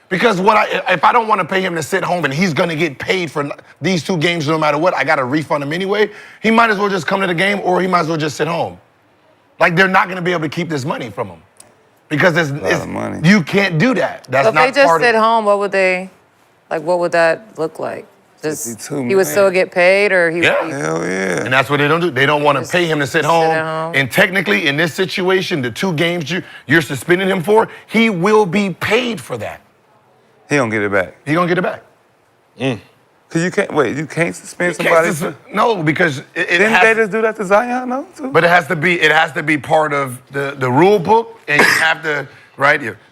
Because if I don't want to pay him to sit home and he's gonna get paid for these 2 games no matter what, I gotta refund him anyway, he might as well just come to the game or he might as well just sit home. Like, they're not gonna be able to keep this money from him. Because you can't do that. That's so if they just sit home, what would that look like? Just he would still get paid, or he would Hell yeah. And that's what they don't do. They don't want to pay him to sit home. And technically, in this situation, the 2 games you're suspending him for, he will be paid for that. He don't get it back. He gonna get it back. Cause you can't suspend somebody. No, because didn't they just do that to Zion though too? But it has to be part of the rule book, and you have to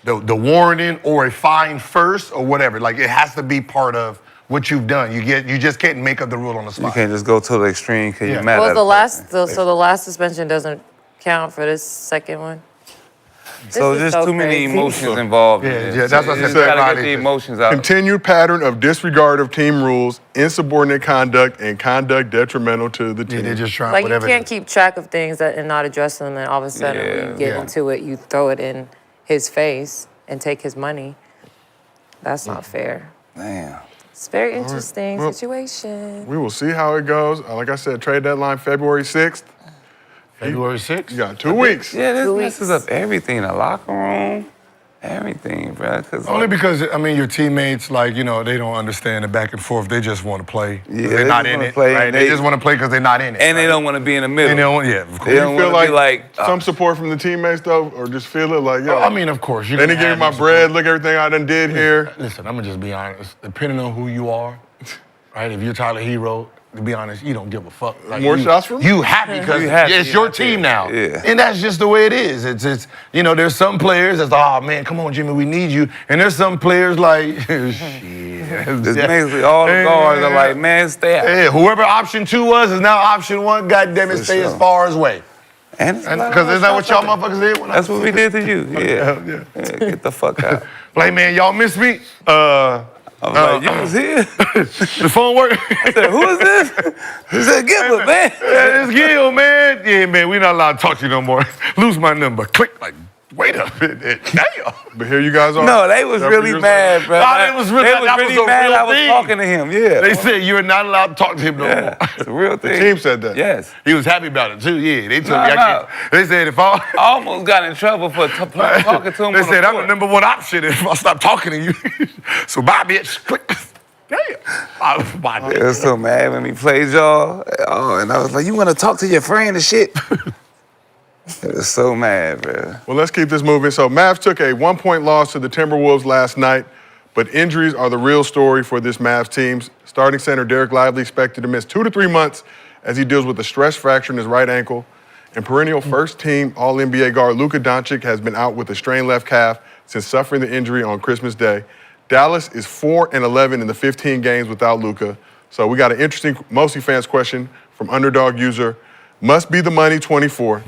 the warning or a fine first or whatever. Like, it has to be part of what you've done. You just can't make up the rule on the spot. You can't just go to the extreme because you're mad at the last suspension doesn't count for this second one. So there's too many emotions involved. Yeah, that's what I said. Gotta get the emotions out. Continued pattern of disregard of team rules, insubordinate conduct, and conduct detrimental to the team. They're just trying Like, whatever. you can't keep track of things and not address them, and all of a sudden when you get into it, you throw it in his face and take his money. That's not fair. Damn. It's a very interesting situation. We will see how it goes. Like I said, trade deadline February 6th. February 6th? You got 2 weeks. Yeah, this messes up everything. The locker room, everything, bro. Only because, your teammates, they don't understand the back and forth. They just want to play. Yeah, they're not in it. Right? They just want to play because they're not in it. And they don't want to be in the middle. And they don't, of course. They don't feel want to be like some support from the teammates, though, or just feel it like, yo. Of course. They didn't give me my bread. Look everything I done did here. Listen, I'm going to just be honest. Depending on who you are, right? If you're Tyler Hero, to be honest, you don't give a fuck. Like, More shots from you happy because it's your team now. Yeah. And that's just the way it is. It's there's some players that's, oh, man, come on, Jimmy, we need you. And there's some players like, shit. It's basically all the guards are like, man, stay out. Yeah, whoever option 2 was is now option 1. God damn it, stay as far as way. And because isn't that what y'all motherfuckers did? That's what we did to you. Yeah. Get the fuck out. Like, man, y'all miss me? I was like, you was here? The phone work? I said, who is this? He said, Gilbert, man. Yeah, it's Gil, man. Yeah, man, we not allowed to talk to you no more. Lose my number. Click, like, wait a minute. Damn. But here you guys are. No, they was really mad, bro. They was really mad I was talking to him, yeah. They said you're not allowed to talk to him no more. It's a real thing. The team said that. Yes. He was happy about it, too, yeah. They told me They said if I almost got in trouble for talking to him. They said I'm the number 1 option if I stop talking to you. So bye, bitch. Click. Damn. They was so mad when he played y'all. Oh, and I was like, you want to talk to your friend and shit? They was so mad, bro. Well, let's keep this moving. So Mavs took a 1-point loss to the Timberwolves last night, but injuries are the real story for this Mavs team. Starting center Derek Lively expected to miss 2 to 3 months as he deals with a stress fracture in his right ankle. And perennial first-team All-NBA guard Luka Doncic has been out with a strained left calf since suffering the injury on Christmas Day. Dallas is 4-11 in the 15 games without Luka. So we got an interesting MostlyFans question from underdog user, must be the money 24.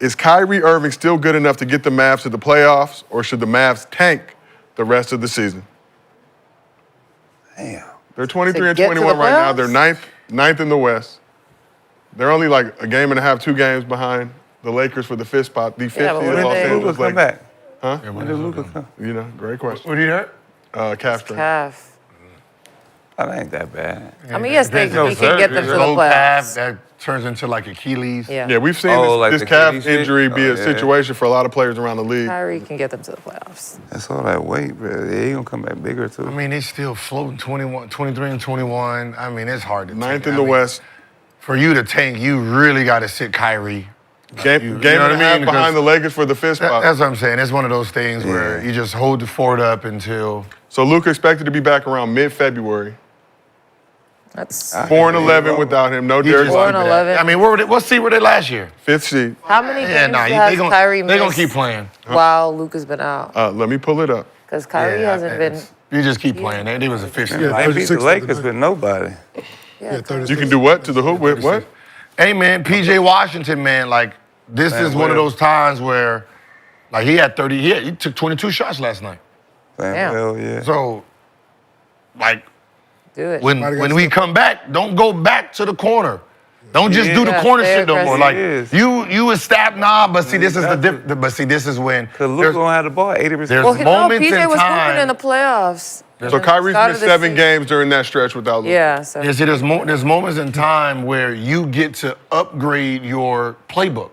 Is Kyrie Irving still good enough to get the Mavs to the playoffs, or should the Mavs tank the rest of the season? Damn. They're 23 and 21 right now. They're ninth in the West. They're only like a game and a half, 2 games behind the Lakers for the 5th spot. The 50th Los Angeles come back? Huh? When did Luka come? Great question. What did he hurt? Calf strain. Calf. That ain't that bad. I mean, yes, he no can get them to the Low calf playoffs. that turns into like Achilles. Yeah. Yeah, we've seen Oh, like this the calf kidney shit? injury be Oh, a yeah. situation for a lot of players around the league. Kyrie can get them to the playoffs. That's all that weight, bro. Yeah, he gonna come back bigger too. I mean, they still floating 21, 23 and 21. I mean, it's hard to Ninth tank. in I the mean, West. For you to tank, you really got to sit Kyrie. Game You and know what a I half mean? behind the Because Lakers for the fifth spot. That's what I'm saying. It's one of those things where you just hold the fort up until. So Luka expected to be back around mid-February. That's 4-11 without him. No Derrick just- White. 4-11. I mean, what seed were they last year? Fifth seed. How many Yeah, games nah, has Kyrie they gonna missed keep playing. while Luka's been out? Let me pull it up. Because Kyrie hasn't been. You just keep playing. They was a fish. Yeah, They beat the 36 Lakers tonight. with nobody. Yeah, 36. You can do what to the hoop with what? Hey man, PJ Washington, man, like this Man, is one of well. those times where, like he had 30. He took 22 shots last night. Damn. Hell yeah. So, like do it. when we come back, don't go back to the corner. Don't just do the Yeah, corner stay shit no more. aggressive. Like Yes. you a stab knob, but see this is the Exactly. diff. But see this is when Cause Luka there's- gonna have the ball 80%. there's Well, no, moments PJ in was hooping time. in the playoffs. So Kyrie's Started missed the 7 season. games during that stretch without Luka. Yeah, so Yeah, see, there's moments in time where you get to upgrade your playbook,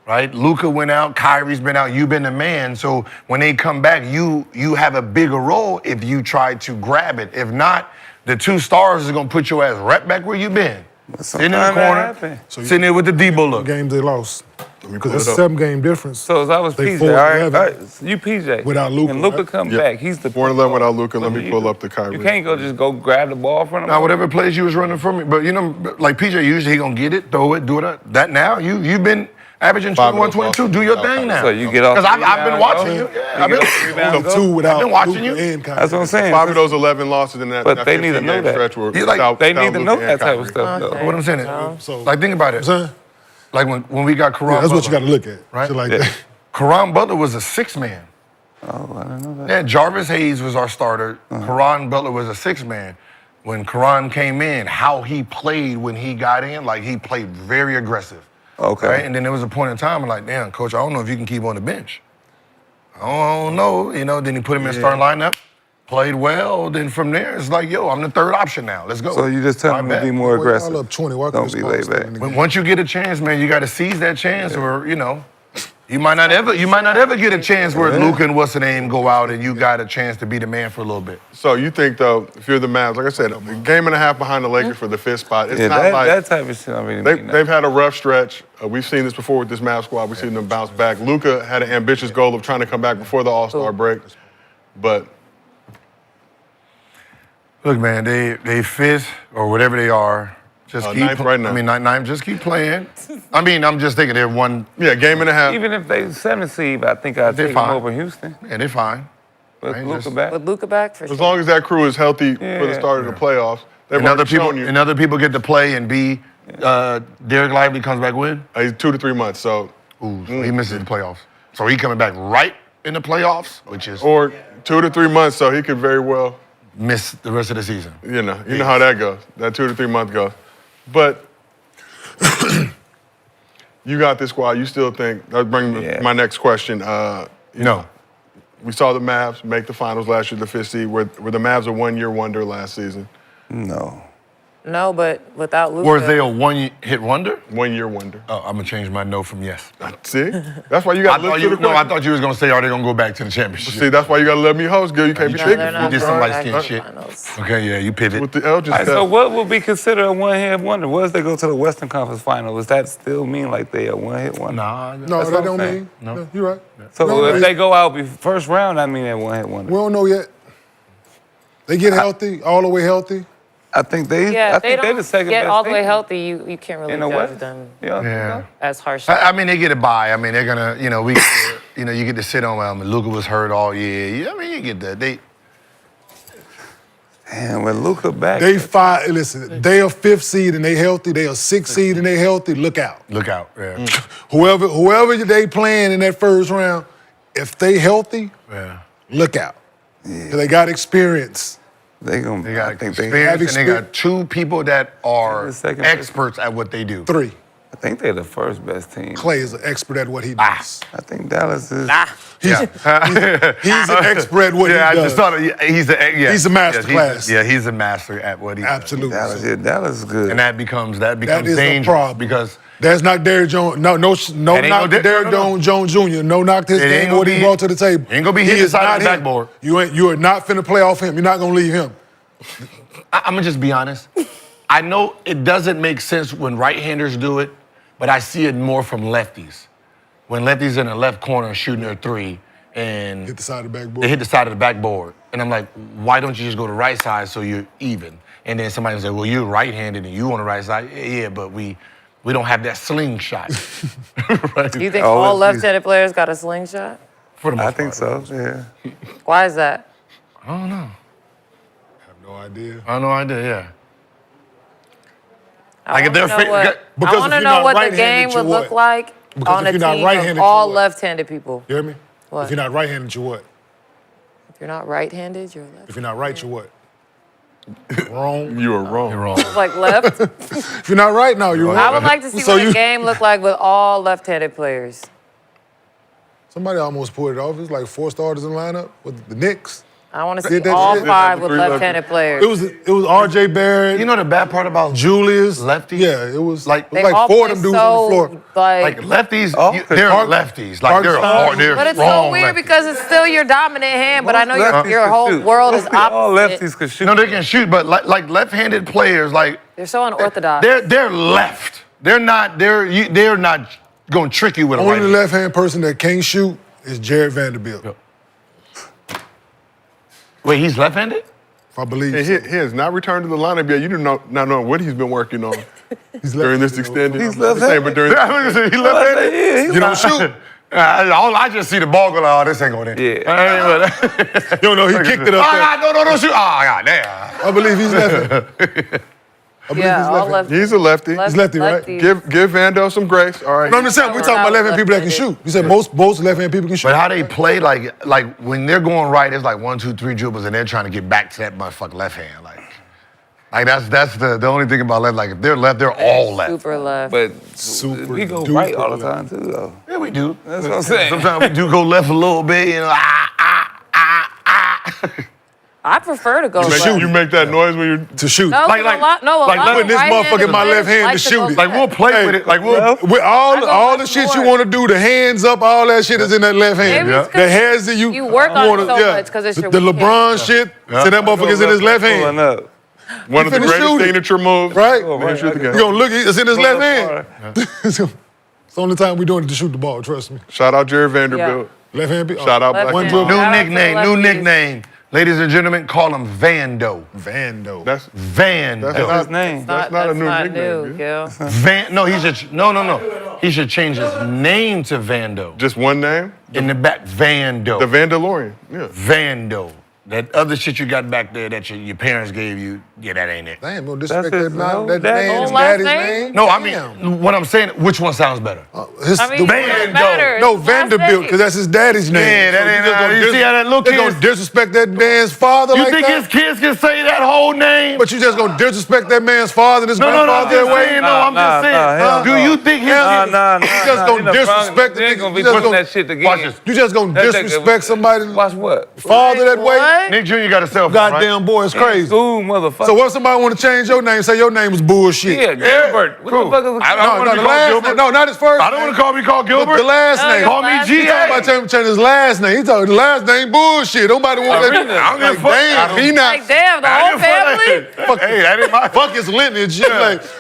right? Luka went out, Kyrie's been out, you've been the man. So when they come back, you have a bigger role if you try to grab it. If not, the 2 stars is gonna put your ass right back where you been. Sitting in the sometime that corner, happen. sitting there with the Debo look. Games they lost. Because pull it's it a up. 7-game difference. So as I was They PJ, 4-11 all right, so you PJ. without Luka, And Luka right? come Yep. back, he's the 4-11 without Luka. Let So me you- pull up the Kyrie. You can't go just go grab the ball from him. Now, whatever plays you was running from me, but you know, like PJ, usually he gonna get it, throw it, do it. That now, you've been averaging 21, 22. Do your thing now. So you get off. Because I've been rebound, watching go. you. You Yeah, get off rebound, go. 2 without I've been watching Luka you. and Kyrie. That's what I'm saying. 5 of those 11 losses in that. But that they need to 15-game know that. stretch were Yeah, like, without- They without need to Luka know and that type Kyrie. of stuff, though. Okay. What I'm saying So is, like, think about it. son, Like when we got Karan that's what you Butler, got to look at. right? Shit like Yeah. that. Karan Butler was a 6-man. Oh, I didn't know that. Yeah, Jarvis Hayes was our starter. Karan Butler was a 6-man. When Karan came in, how he played when he got in, like he played very aggressive. Okay. Right? And then there was a point in time, I'm like, damn, coach, I don't know if you can keep on the bench. I don't know, you know. Then he put him in starting lineup, played well. Then from there, it's like, yo, I'm the 3rd option now. Let's go. So you just tell Right him to back. be more Boy, aggressive. y'all up 20. Why Don't couldn't be Smart laid stay back. in the game? Once you get a chance, man, you got to seize that chance, or you know, you might not ever get a chance where Luka and what's the name go out and you got a chance to be the man for a little bit. So you think though, if you're the Mavs, like I said, a game and a half behind the Lakers for the 5th spot. It's Yeah, not that, like that type of shit. I mean, they've had a rough stretch. We've seen this before with this Mavs squad. We've seen them bounce back. Luka had an ambitious goal of trying to come back before the All-Star break, but Look, man, they 5th or whatever they are. Just keep. ninth right now. I mean, ninth. Just keep playing. I mean, I'm just thinking they're one. yeah, game and a half. even if they 7th seed, I think I'd They're take them fine. over Houston. And they're fine. With Right, Luka just- back. with Luka back for As sure. long as that crew is healthy for the Yeah. start of the playoffs, they've And other already people, shown you. and other people get to play and be. Derek Lively comes back when? He's 2 to 3 months, so Ooh, so he misses the playoffs. So he coming back right in the playoffs, which is or 2 to 3 months, so he could very well. miss the rest of the season. You know how that goes. That 2 to 3 month goes. But you got this squad. You still think that brings me Yeah. my next question. No. We saw the Mavs make the finals last year, the 5th seed. Were the Mavs a one-year wonder last season? No. No, but without Luka. Or they a one-hit wonder? One-year wonder. Oh, I'm gonna change my no from yes. See? That's why you got to look to the question. I thought you was gonna say, are they gonna go back to the championship? See, that's why you got to let me host, girl. You can't be No, picking. they're not You did some going light-skinned back to shit. finals. Okay, yeah, you pivot. With the Elgin All right, stuff. so what would be considered a one-hit wonder? What does they go to the Western Conference Final? Does that still mean like they a one-hit wonder? Nah, No, That's that what don't I'm saying. mean. No. No, you're right. So No, if it's- they go out first round, I mean they're one-hit wonder. We don't know yet. They get healthy, all the way healthy. I think they. Yeah, I if they think they're don't the second get best all the way team healthy, you can't really in the judge West. them Yeah. Yeah. as harsh. I mean, they get a bye. I mean, they're gonna, you know, you get to sit on. Luka was hurt all year. Yeah, I mean, you get that. Damn, when Luka back. They listen, they a 5th seed and they healthy. They a 6th seed and they healthy. Look out. Look out. Yeah. Whoever they playing in that first round, if they healthy, Yeah. look out. 'Cause they got experience. They gonna. They got I think experience, have and they got 2 people that are The second best. experts at what they do. 3. I think they're the first best team. Clay is an expert at what he does. I think Dallas is. He's an expert at what he I does. just thought he's a master class. He's a master at what he Absolutely. does. Dallas is good. And that becomes That is dangerous a problem because that's not Derrick Jones. No knock to Derrick Jones Jr. No knock to his game, what he brought to the table. Ain't gonna be He hit is side not of the him. backboard. You are not finna play off him. You're not gonna leave him. I'm gonna just be honest. I know it doesn't make sense when right-handers do it, but I see it more from lefties. When lefties in the left corner shooting their three and Hit the side of the backboard. they hit the side of the backboard. And I'm like, why don't you just go to right side so you're even? And then somebody will say, well, you're right-handed and you on the right side. Yeah, but we don't have that slingshot. Right? Do you think all left-handed players got a slingshot? For the most I think part. so, yeah. Why is that? I don't know. I have no idea. I have no idea, yeah. I if they're want to know what, because I want if to you're know not what the right-handed, game you're would look what? like Because on if a you're not team right-handed, of all you're what? left-handed people. You hear me? What? If you're not right-handed, you're what? If you're not right-handed, you're left. If you're not right, you're what? Wrong. You are wrong. You're wrong. It's like left. If you're not right now, you're wrong. I would like to see So what you- the game look like with all left-handed players. Somebody almost pulled it off. It's like 4 starters in the lineup with the Knicks. I want to see Did that all shit? 5 with Three left-handed players. It was R.J. Barrett, You know the bad part about Julius. lefties? Yeah, it was Like- like, They all 4 play of them dudes so, on the floor. like lefties, they're Clark- lefties. Like Clark they're Stein. hard, they're But it's wrong so weird lefties. because it's still your dominant hand, but I know Lefties your can whole shoot. world is opposite. All lefties can shoot. No, they can shoot, but like left-handed players, like They're so unorthodox. they're left. They're not gonna trick you with a Only right. the left-hand person that can't shoot is Jared Vanderbilt. Wait, he's left-handed? If I believe And so. he has not returned to the lineup yet. You do not know what he's been working on He's during this left-handed. extended. He's left-handed. But during He left-handed. Yeah, he's You don't shoot. I just see the ball go like, oh, this ain't going in. Yeah. You don't know he kicked it up there. No, shoot. Oh, God damn. I believe he's left-handed. I believe Yeah, he's all left-handed. left. he's a lefty. He's lefty, right? lefties. Give Vando some grace. All right. No, I'm just saying, we're talking about left-handed people that can shoot. You said most left-handed people can shoot. But how they play, like when they're going right, it's like 1, 2, 3 dribbles, and they're trying to get back to that motherfucking left hand. Like that's the only thing about left. Like if they're left, they're all left. Super left. But Super we go duper right all the left. time, too, though. Yeah, we do. That's what I'm saying. Sometimes we do go left a little bit, you know. I prefer to go You left. make that noise when you're. To shoot. No, Like- a lot, no, a like lot putting of this right-handed motherfucker in my players left hand like to shoot go it. Like we'll left. play with it. Like we'll. With I go all the left shit you more. want to do, the hands up, all that shit is in that left hand. Maybe it's 'cause The hands that you work on it wanna- so much 'cause it's your the weak LeBron hand. shit. So that motherfucker's in his left hand, Pulling up. One of the finna greatest shoot it. signature moves. right? Oh, Man, right. shoot the You game. gonna look, it's in his Pull left up hand. hard. It's the only time we doing it to shoot the ball. Trust me. Shout out Jared Vanderbilt. Left hand. Shout out Left Black. hand. dribble. New Shout out to nickname. the New lefties. nickname. Ladies and gentlemen, call him Vando. Vando. That's Vando. not His name. That's not a new nickname, dude. Gil. No, he should. No. He should change his name to Vando. Just one name. In the back, Vando. The Vandalorian. Yeah. Vando. That other shit you got back there that your parents gave you, yeah, that ain't it. Damn, don't disrespect That's his that, whole that daddy. man's Whole last daddy's name? name. No, I Damn. mean, what I'm saying, which one sounds better? His, I mean, the- it doesn't matter. No, It's last Vanderbilt, name. because that's his daddy's name. Yeah, that ain't- just gonna you see how that little they kid- gonna disrespect that man's father You like think that? his kids can say that whole name? But you just gonna disrespect that man's father and his No, I'm grandfather just that way? saying, I'm just saying. hell Do you think his Nah, kids... nah. You just gonna disrespect the They ain't nigga. gonna be You just putting gonna- that shit again. Watch this. You just gonna That nigga- disrespect somebody's Watch what? father that way? What? Nick Jr. got a cell phone, right? Goddamn boy, it's crazy. School, motherfucker. So what if somebody want to change your name, say your name was bullshit? Yeah, Gilbert. What cool. the fuck is I No, don't want no, to the be called last Gilbert. name. No, not his first I don't want name. to be called But Gilbert. the last No, name. your Call me last He G.A. talking about change his last name. He talking his last name bullshit. Nobody want that. Arena. I don't give a fuck. Damn, he not. Like, damn, the I whole didn't fuck family? that. Hey, that ain't my Fuck his lineage.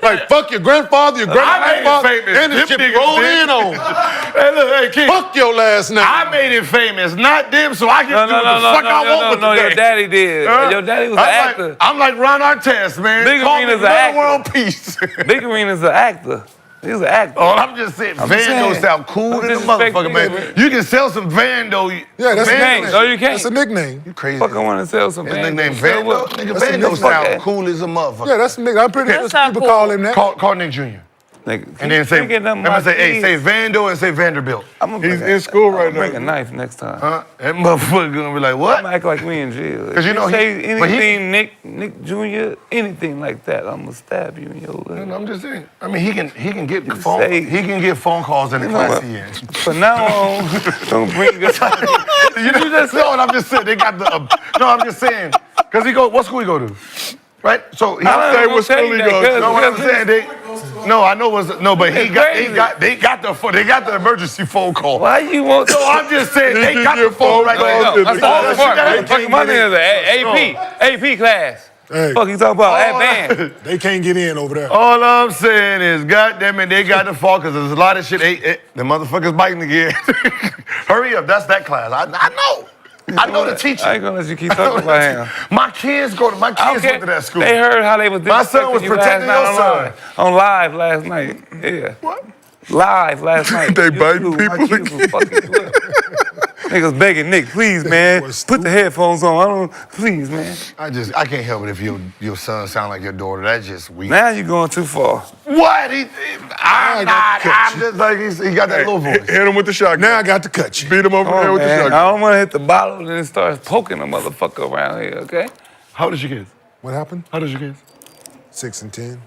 Like fuck your grandfather, your I made it grandfather, famous. and the Them shit niggas rolled did. in on. Hey, look, hey, kid. Fuck your last name. I made it famous, not them, so I can No, do no, what no, the no, fuck no, I want no, with no, the your game. daddy did. Your daddy was an actor. I'm like Ron Artest, man. Big Call me Arena's an Little actor. World Peace. Big Arena's an actor. He's an actor. Oh, I'm just saying, I'm just Vando saying. sound cool Don't than a disrespect motherfucker, me, man. man. You can sell some Vando. Yeah, that's a Vando. nickname. No, you can't. That's a nickname. You crazy. Fuck, I want to sell some His Vando. nickname Sell Vando. what? Nigga, That's a Vando nickname. sound Okay. cool as a motherfucker. Yeah, that's a nickname. I'm pretty That sure sound people cool. call him that. Call Nick Jr. Nigga, And then say, say Vandal and say Vanderbilt. He's in school right bring now. a knife next time. That motherfucker gonna be like, what? I'm act like we in jail. Because you know say anything, Nick Jr., anything like that, I'm gonna stab you in your leg. No, I'm just saying. I mean, he can get phone calls in the class he in. From now on, don't bring us. You just know what I'm just saying. They got the. No, I'm just saying. Because he go, what school he go to? Right? So he say what school he goes to. No, what I'm saying, I know but they got the emergency phone call. Why you want? No, I'm just saying they got the phone right there. That's all smart. Fucking my name is AP class. Hey. Fuck you talking about? Band. They can't get in over there. All I'm saying is, goddamn it, they got the fault because there's a lot of shit. The motherfuckers biting again. Hurry up, that's that class. I know. I know the teacher. I ain't gonna let you keep talking about him. My kids went to that school. They heard how they was My son was protecting your son. On live last night. Yeah. What? Live last night. They biting people again. Niggas begging Nick, please, man, put the headphones on. Please, man. I can't help it if your son sound like your daughter. That's just weak. Now you're going too far. What? I'm just like he got that little voice. Hit him with the shotgun. Now I got to cut you. Beat him over the head with the shotgun. I don't want to hit the bottle and then start poking a motherfucker around here, okay? How old is your kids? What happened? How old is your kids? 6 and 10.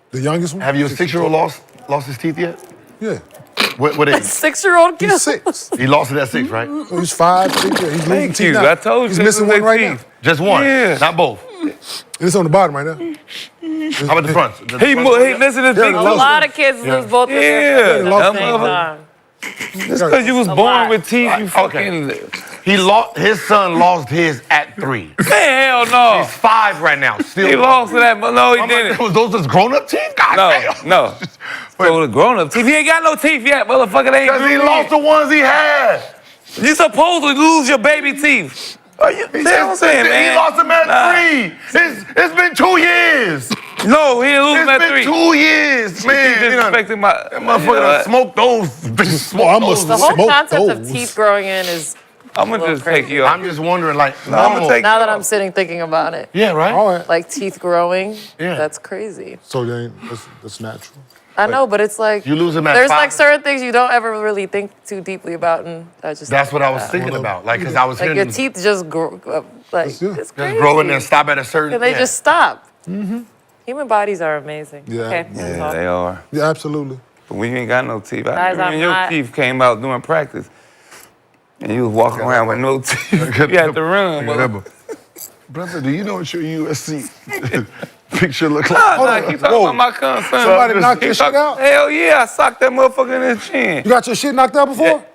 The youngest one? Have your 6-year-old lost his teeth yet? Yeah. What age? 6-year-old kid. He's 6. He lost it at 6, right? Oh, he's 5, 6. He's losing Thank teeth you. now. I told you. He's missing one right now. Just one? Yeah. Not both? It's on the bottom right now. How about the front? He listen to big A lot of kids lose both of Yeah. their teeth at the same time. Just because you was born with teeth, you fucking... His son lost his at 3. Man, hell no. He's 5 right now. Still He lost to that, but no, he didn't. Those just grown-up teeth? God No. So the grown-up teeth, he ain't got no teeth yet, motherfucker. They ain't Because he lost the ones he had. You supposed to lose your baby teeth. You know what I'm saying, man? He lost them at 3. It's been 2 years. No, he didn't lose them at 3. It's been 2 years, man. He disrespected my... That motherfucker smoked those. The whole concept of teeth growing in is... I'm gonna just take you I'm just wondering, like, now that I'm sitting thinking about it. Yeah, right? All right. Like teeth growing, Yeah. that's crazy. So that's natural. I know, but it's like... You lose them at There's 5. like certain things you don't ever really think too deeply about, and I just... That's what I was thinking about. Like, because I was Like hearing your teeth just grow up. Like, it's just crazy. growing and stop at a certain... And they just stop. Mm-hmm. Human bodies are amazing. Yeah. Okay, Yeah, they are. Yeah, absolutely. But when you ain't got no teeth, I Guys, remember I'm your not- teeth came out during practice. And you was walking around with no teeth. You had to run, brother. Brother, do you know what your USC picture look like? Nah, keep talking about my son. Somebody knocked your shit out? Hell yeah, I socked that motherfucker in his chin. You got your shit knocked out before?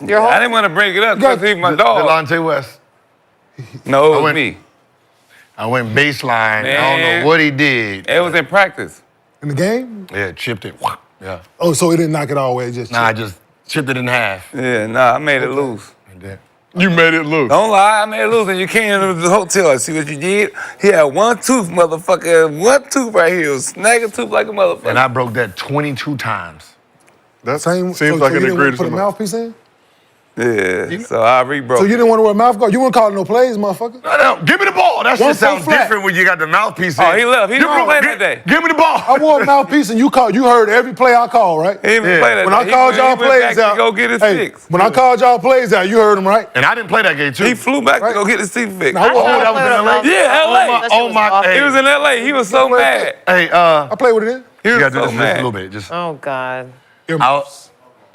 I didn't want to bring it up because he's my dog. Delonte West. No, it was me. I went baseline. I don't Man. know what he did. It was in practice. In the game? Yeah, chipped it. Yeah. Oh, so it didn't knock it all the way, just... Nah, I just chipped it in half. Yeah, nah, I made it loose. And then, You made it loose. Don't lie, I made it loose and you came into the hotel. I see what you did? He had one tooth, motherfucker. One tooth right here. Was snagging tooth like a motherfucker. and I broke that 22 times. That Same, seems so like you an didn't want egregious to put a amount. mouthpiece in? Yeah, so I rebroke. So you didn't want to wear a mouth guard? You weren't calling no plays, motherfucker? No, give me the ball. That One shit sounds foot flat. different when you got the mouthpiece in. Oh, he left. He didn't play that day. Give me the ball. I wore a mouthpiece and you heard every play I called, right? He didn't even play that When day. I called y'all he went plays back to out, go get his fix. when I called y'all plays out, you heard them, right? And I didn't play that game, too. He flew back to go get his teeth fixed. Now, I wasn't- that was in LA? Yeah, LA. Oh, my. He was in LA. He was so mad. Hey, I played with it in. He you was got to do so this a mad. little bit. Just. Oh, God.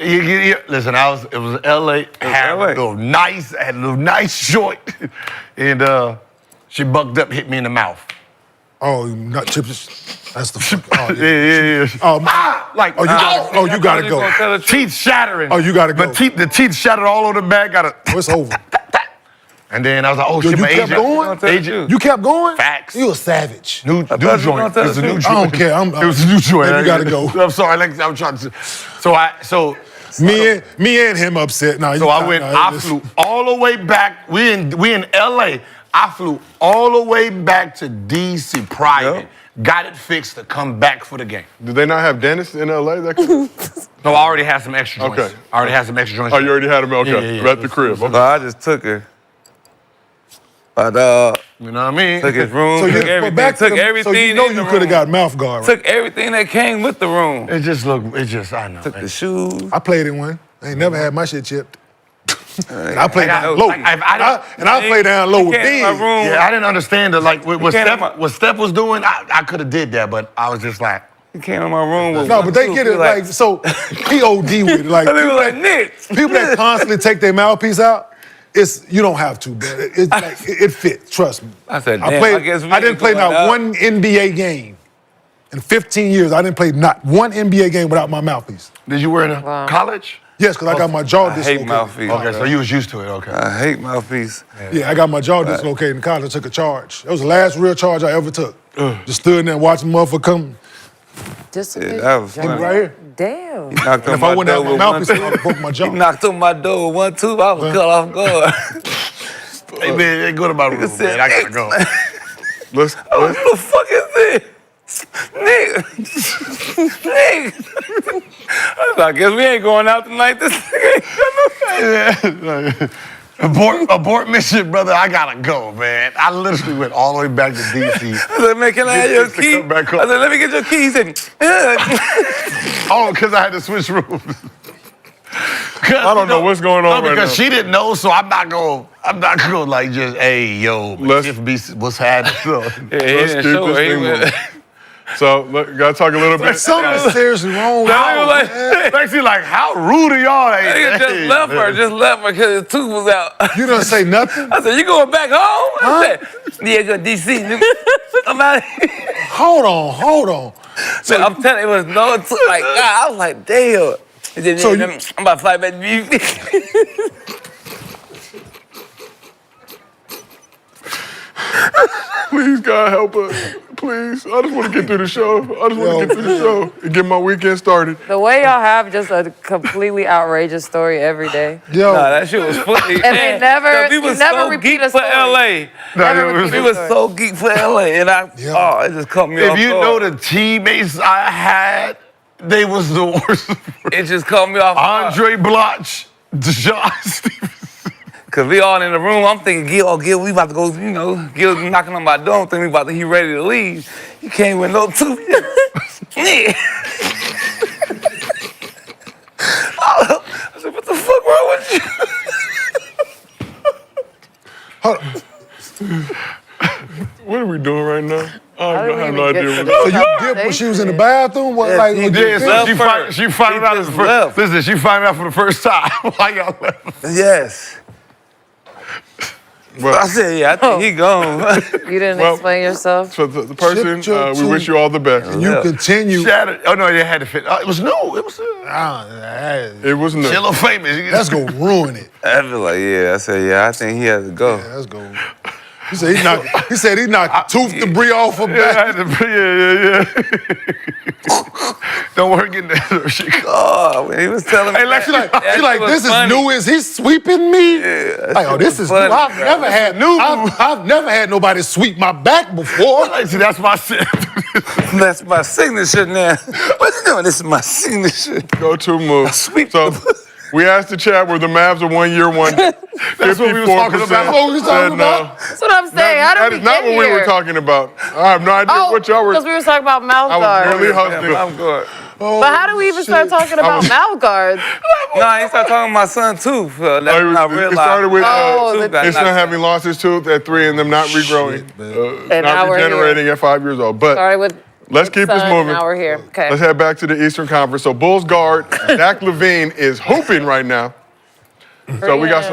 Listen, it was LA. Had LA. a little nice joint. And she bucked up, hit me in the mouth. Oh, not chips. That's the fuck. Oh, Yeah. Like, you gotta go. Teeth shattering. Oh, you gotta go. But the teeth shattered all over the back. Oh, it's over. And then I was like, oh, Yo, shit, you my kept agent. going? Agent. You kept going? Facts. You a savage. New thought you were joint. gonna It was a tell new the joint. I don't care. It was a new joint. Baby, you gotta go. I'm sorry. I'm trying to. So Me and him upset. Nah, So I flew all the way back. We in LA. I flew all the way back to DC private. Yep. Got it fixed to come back for the game. Do they not have dentists in LA? That could... No, I already had some extra joints. Okay. I already had some extra joints. Oh, you already had them? Okay. Yeah. At the crib. Okay. No, I just took her. My dog You know what I mean? took his room, So took everything, so you know you could have got mouth guard, right? Took everything that came with the room. It just looked, I know. Took the shoes. I played in one. I ain't never had my shit chipped. And I played I down got- low. like, I played down low with came in my big. room. Yeah, I didn't understand what came in my- Steph was doing. I could have did that, but I was just like, He came in my room with No, one but they tooth. get He it was like, so he OD with it. Like, And he was like, Nick. people that constantly take their mouthpiece out, you don't have to, but it fits, trust me. I said, damn, I guess we I didn't ain't play going not out. one NBA game. In 15 years, I didn't play not one NBA game without my mouthpiece. did you wear it in college? Yes, because I got my jaw I hate dislocated. mouthpiece. Okay, so you was used to it. Okay. I hate mouthpiece. Yeah, I got my jaw dislocated in college. I took a charge. That was the last real charge I ever took. Just stood there and watched the motherfucker come. Discipline. Yeah, that was Hit me funny. right here. Damn. Knocked on And if I my wouldn't door have my with mouthpiece, one I would have broke my He jaw. knocked on my door with one tooth. I was cut off guard. Hey man, go to my room, said, man. I gotta go. Let's What the fuck is this? Nick. Nick. I guess we ain't going out tonight. This nigga ain't got no Abort mission, brother. I gotta go, man. I literally went all the way back to DC. I said, man, can I have your To key? come back I home. said, let me get your key. He said, Oh, because I had to switch rooms. I don't know what's going on right because now. she didn't know, so I'm not gonna like just, hey, yo, Let's- what's happening? So, yeah, Let's keep this thing moving. So, gotta talk a little bit. Something's seriously wrong. I was like, Lexie, like, how rude are y'all? nigga just left her because his tooth was out. You don't say nothing? I said, you going back home? I said, yeah, go to DC, nigga. I'm out of here. Hold on. So I'm telling you, it was no tooth. Like, God, I was like, damn. And then, So I'm about to fly back to DC. Please, God, help us. Please. I just want to get through the show. And get my weekend started. The way y'all have just a completely outrageous story every day. Yo, Nah, that shit was funny. And they never- we was you never so repeat geek a for story. LA. Never it was- repeat We a was story. so geek for LA. And Yeah. it just caught me off If you guard. know the teammates I had, they was the worst. It just caught me off guard. Andre Bloch, Deshaun Stevenson. Cause we all in the room. I'm thinking, Gil, we about to go, Gil knocking on my door. I'm thinking he ready to leave. He came with no tooth. Yeah. I said, what the fuck wrong with you? What are we doing right now? I didn't have even no get idea. to what so you dipped when she was in the bathroom? What, Yes, like, he what did. you Yeah, did? so Left she first. found out just the first. left. Listen, she found out for the first time why y'all left. Yes. Well, I said, yeah, I think he gone. You didn't Well, explain yourself? so the person, Chip, we wish you all the best. You continue. Shattered. Oh no, they had to fit. It was new. It was. It was new. Chilla famous. That's gonna ruin it. I feel like, I said, I think he has to go. Yeah, that's gonna. He said he knocked tooth debris off her back. Yeah. Don't worry, getting that shit. Oh, man, he was telling me. Hey, like, she like, was this funny. is new. Is he sweeping me? Yeah, Like, oh, this is new. funny, I've bro. never had I've never had nobody sweep my back before. See, that's my shit. That's my signature now. What you doing? This is my signature. Go to move. Sweep So we asked the chat were the Mavs a 1 year wonder. That's what we was talking about. That's what we was talking said about. no. That's what I'm saying. How That did is we not get what we were here? talking about. I have no idea what y'all were. Because we were talking about mouth I was guards. really hosting. I'm good. But how do we even start talking about mouth guards? No, he started talking to my son too. That's when I realized. It started with Oh, tooth got his son knocked having lost his tooth at 3 and them not regrowing, And now not we're regenerating at 5 years old. But Started with let's keep this son, moving. Now we're here. Okay. Let's head back to the Eastern Conference. So Bulls guard Zach Lavine is hooping right now. So we got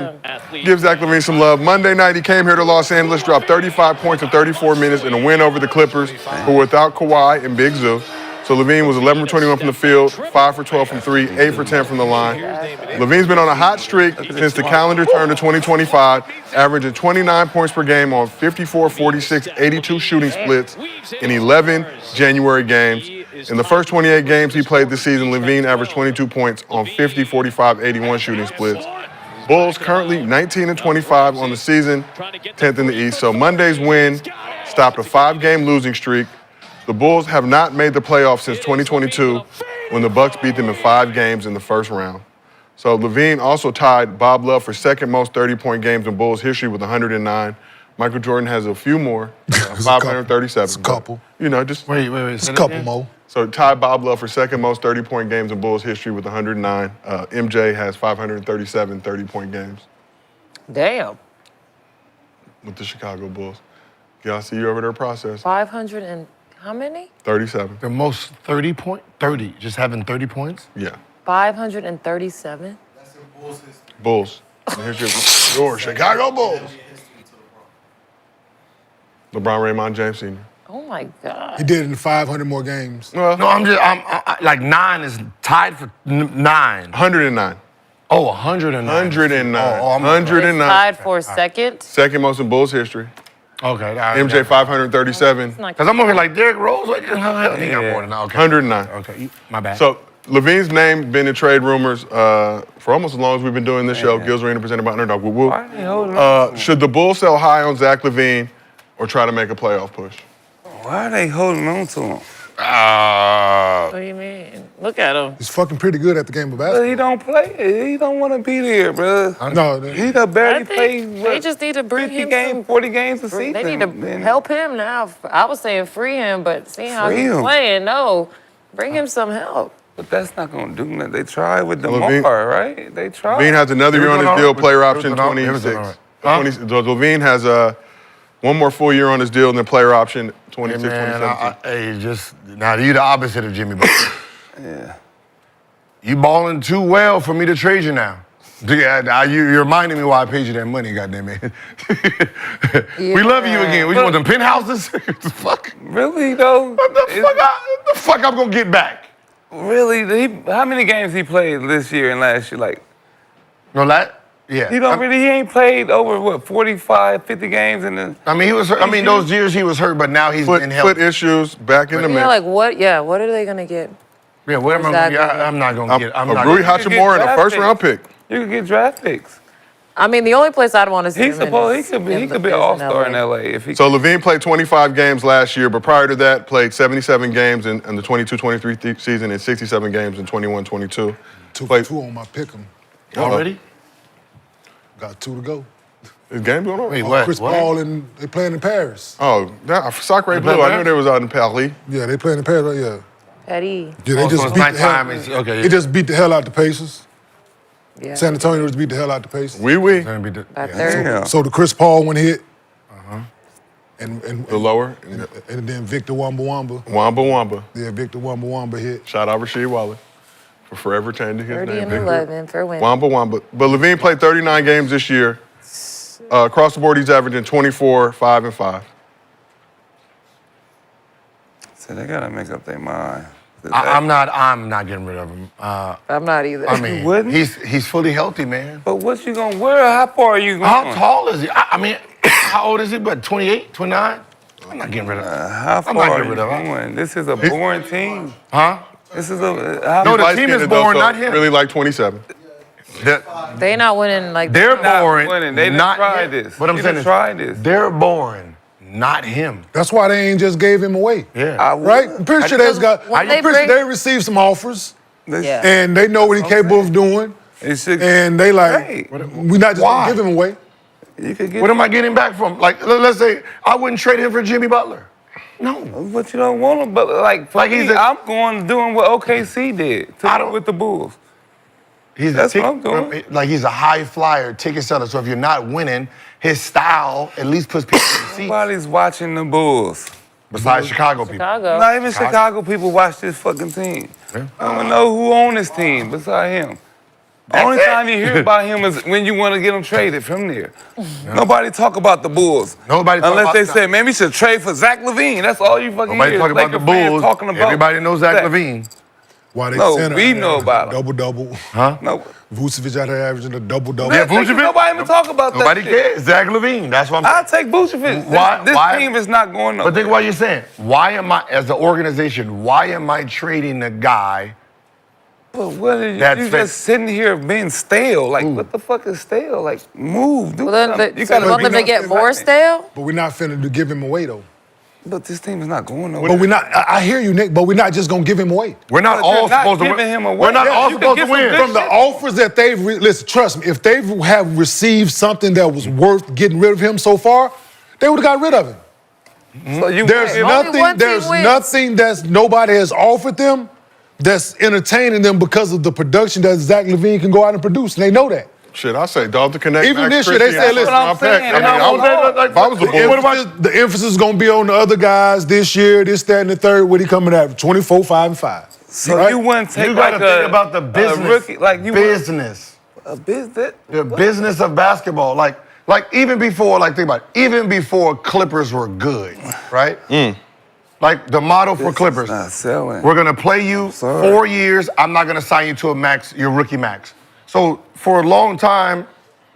give Zach Lavine some love. Monday night he came here to Los Angeles, dropped 35 points in 34 minutes in a win over the Clippers, who were without Kawhi and Big Zoo. So Lavine was 11 for 21 from the field, 5 for 12 from 3, 8 for 10 from the line. Lavine's been on a hot streak since the calendar turned to 2025, averaging 29 points per game on 54, 46, 82 shooting splits in 11 January games. In the first 28 games he played this season, Lavine averaged 22 points on 50, 45, 81 shooting splits. Bulls currently 19 and 25 on the season, 10th in the East. So Monday's win stopped a 5-game losing streak. The Bulls have not made the playoffs since 2022 when the Bucks beat them in 5 games in the first round. So Lavine also tied Bob Love for second most 30-point games in Bulls history with 109. Michael Jordan has a few more, 537. It's a couple. You know, just Wait. It's a couple more. so tied Bob Love for second most 30-point games in Bulls history with 109. MJ has 537 30-point games Damn. with the Chicago Bulls. Y'all see you over there processing. 500 and how many? 37. The most 30, just having 30 points? Yeah. 537? That's in Bulls history. Bulls. And here's your Chicago Bulls. LeBron Raymond James Sr. Oh my God. He did it in 500 more games. No, I'm like 9 is tied for 9. 109. Oh, 109. 109. I'm 109. Tied for second? Second most in Bulls history. Okay. MJ 537. Because I'm over here like Derrick Rose. Like, he got more than that. Okay. 109. Okay, my bad. So Lavine's name been in trade rumors for almost as long as we've been doing this show. Gil's Arena presented by Underdog. Woo woo. Why are they holding on? Should the Bulls sell high on Zach Lavine or try to make a playoff push? Why are they holding on to him? What do you mean? Look at him. He's fucking pretty good at the game of basketball. He don't play. He don't want to be there, bro. No, He done barely played. They just need to bring 50 him games, 40 games a season. They need to help him now. I was saying free him, but seeing how Free he's him. playing, no. Bring him some help. But that's not gonna do nothing. They tried with Lavine- DeMar, right? They tried. Lavine has another year on his deal, player option Everything all 26. right. 20 so Lavine has one more full year on his deal and then player option 26, Man, 27. now you the opposite of Jimmy Butler. Yeah. You balling too well for me to trade you now. Yeah, now you're reminding me why I paid you that money, goddamn it. We love you again. We want them penthouses? What the fuck? Really though? What the fuck I'm gonna get back? Really? How many games he played this year and last year? Like, No, yeah. he ain't played over what 45, 50 games and then. I mean, he was hurt. I mean, those years he was hurt, but now he's been healthy. Foot issues, back in the mix. Yeah, like what? Yeah, what are they gonna get? Yeah, what am I gonna get? I'm not gonna get. I'm not Rui gonna get. Hachimura and a first-round pick. You could get draft picks. I mean, the only place I'd want to see him He could be an all-star in LA if he. So Lavine played 25 games last year, but prior to that, played 77 games in the 22-23 season and 67 games in 21-22. 2 for Played- 2 on my pick'em. Already? Got 2 to go. Is game going on? Wait, what? Chris Paul and they playing in Paris. Oh, Sacre Blue. I knew they was out in Paris. Yeah, they playing in Paris. Right? Yeah. Petty. Yeah, they Oh, so just it's beat the nighttime, hell. it's- okay, They just beat the hell out the Pacers. Yeah. San Antonio just beat the hell out the Pacers. Oui, oui. By 30. Yeah. So the Chris Paul one hit. And The lower. and then Victor Wamba. Wamba Wamba. Yeah, Victor Wamba hit. Shout out Rasheed Wallace for forever changing his 30 name. and Victor 11 for win. Wamba Wamba. But Lavine played 39 games this year. Across the board, he's averaging 24, 5, and 5. So they gotta make up their mind. I'm not getting rid of him. I'm not either. I mean, wouldn't? he's fully healthy, man. But what you gonna wear? How far are you going? How tall is he? I mean, how old is he? But 28, 29? I'm not getting rid of him. How I'm far not are getting you rid of him. going? This is a boring team. Huh? This is a. No, the Light team is skinned, though, boring, so not him. Really like 27. They not winning like They're not boring. winning. They didn't not try him. this. But I'm He saying didn't is, try this. they're boring, not him. That's why they ain't just gave him away. Yeah. Right? I'm pretty sure they received some offers Yeah. and they know what he's capable of doing. And they like, we not just gonna give him away. You could get. What am I getting back from? Like, let's say I wouldn't trade him for Jimmy Butler. No. But you don't want him. But like, for me, I'm going doing what OKC did with the Bulls. That's what I'm doing. Like, he's a high flyer, ticket seller. So if you're not winning, his style at least puts people in the seats. Nobody's watching the Bulls. Besides Chicago people. Not even Chicago people watch this fucking team. I don't even know who owns this team beside him. The only time you hear about him is when you want to get him traded from there. Nobody talk about the Bulls. Nobody talk Unless about they say, man, we should trade for Zach Lavine. That's all you fucking Nobody hear. talk about the Laker fans Bulls. talking about Everybody knows Zach Lavine. Why they No, center we know about him. double. Huh? No. Vucevic out there averaging a double. Yeah, Vucevic. Nobody even talk about that. Nobody shit. cares. Zach Lavine. That's what I'm I'll take Vucevic. This team is not going But think what you're saying. Why am I, as an organization, why am I trading a guy? But what are you just sitting here being stale? Like, what the fuck is stale? Like, move, do something. You want them to get more stale? But we're not finna to give him away though. But this team is not going nowhere. But we're not. I hear you, Nick. But we're not just gonna give him away. We're not all supposed to win. We're not all supposed to win. From the offers that listen, trust me. If they have received something that was worth getting rid of him so far, they would have got rid of him. So you There's win. nothing that's nobody has offered them that's entertaining them because of the production that Zach Lavine can go out and produce, and they know that. Shit, I say Dalton Connect. Even Max this year, they Christie, said, listen, I'm saying. if I was the emphasis is going to be on the other guys this year, this, that, and the third. What he coming at? 24, 5, and 5. So right? you wouldn't take You got to think about the a business. rookie, like you business. A business. The business of basketball. Like even before, think about it, even before Clippers were good, right? Like the model for Clippers. Not selling. We're gonna play you 4 years. I'm not gonna sign you to a max, your rookie max. So for a long time,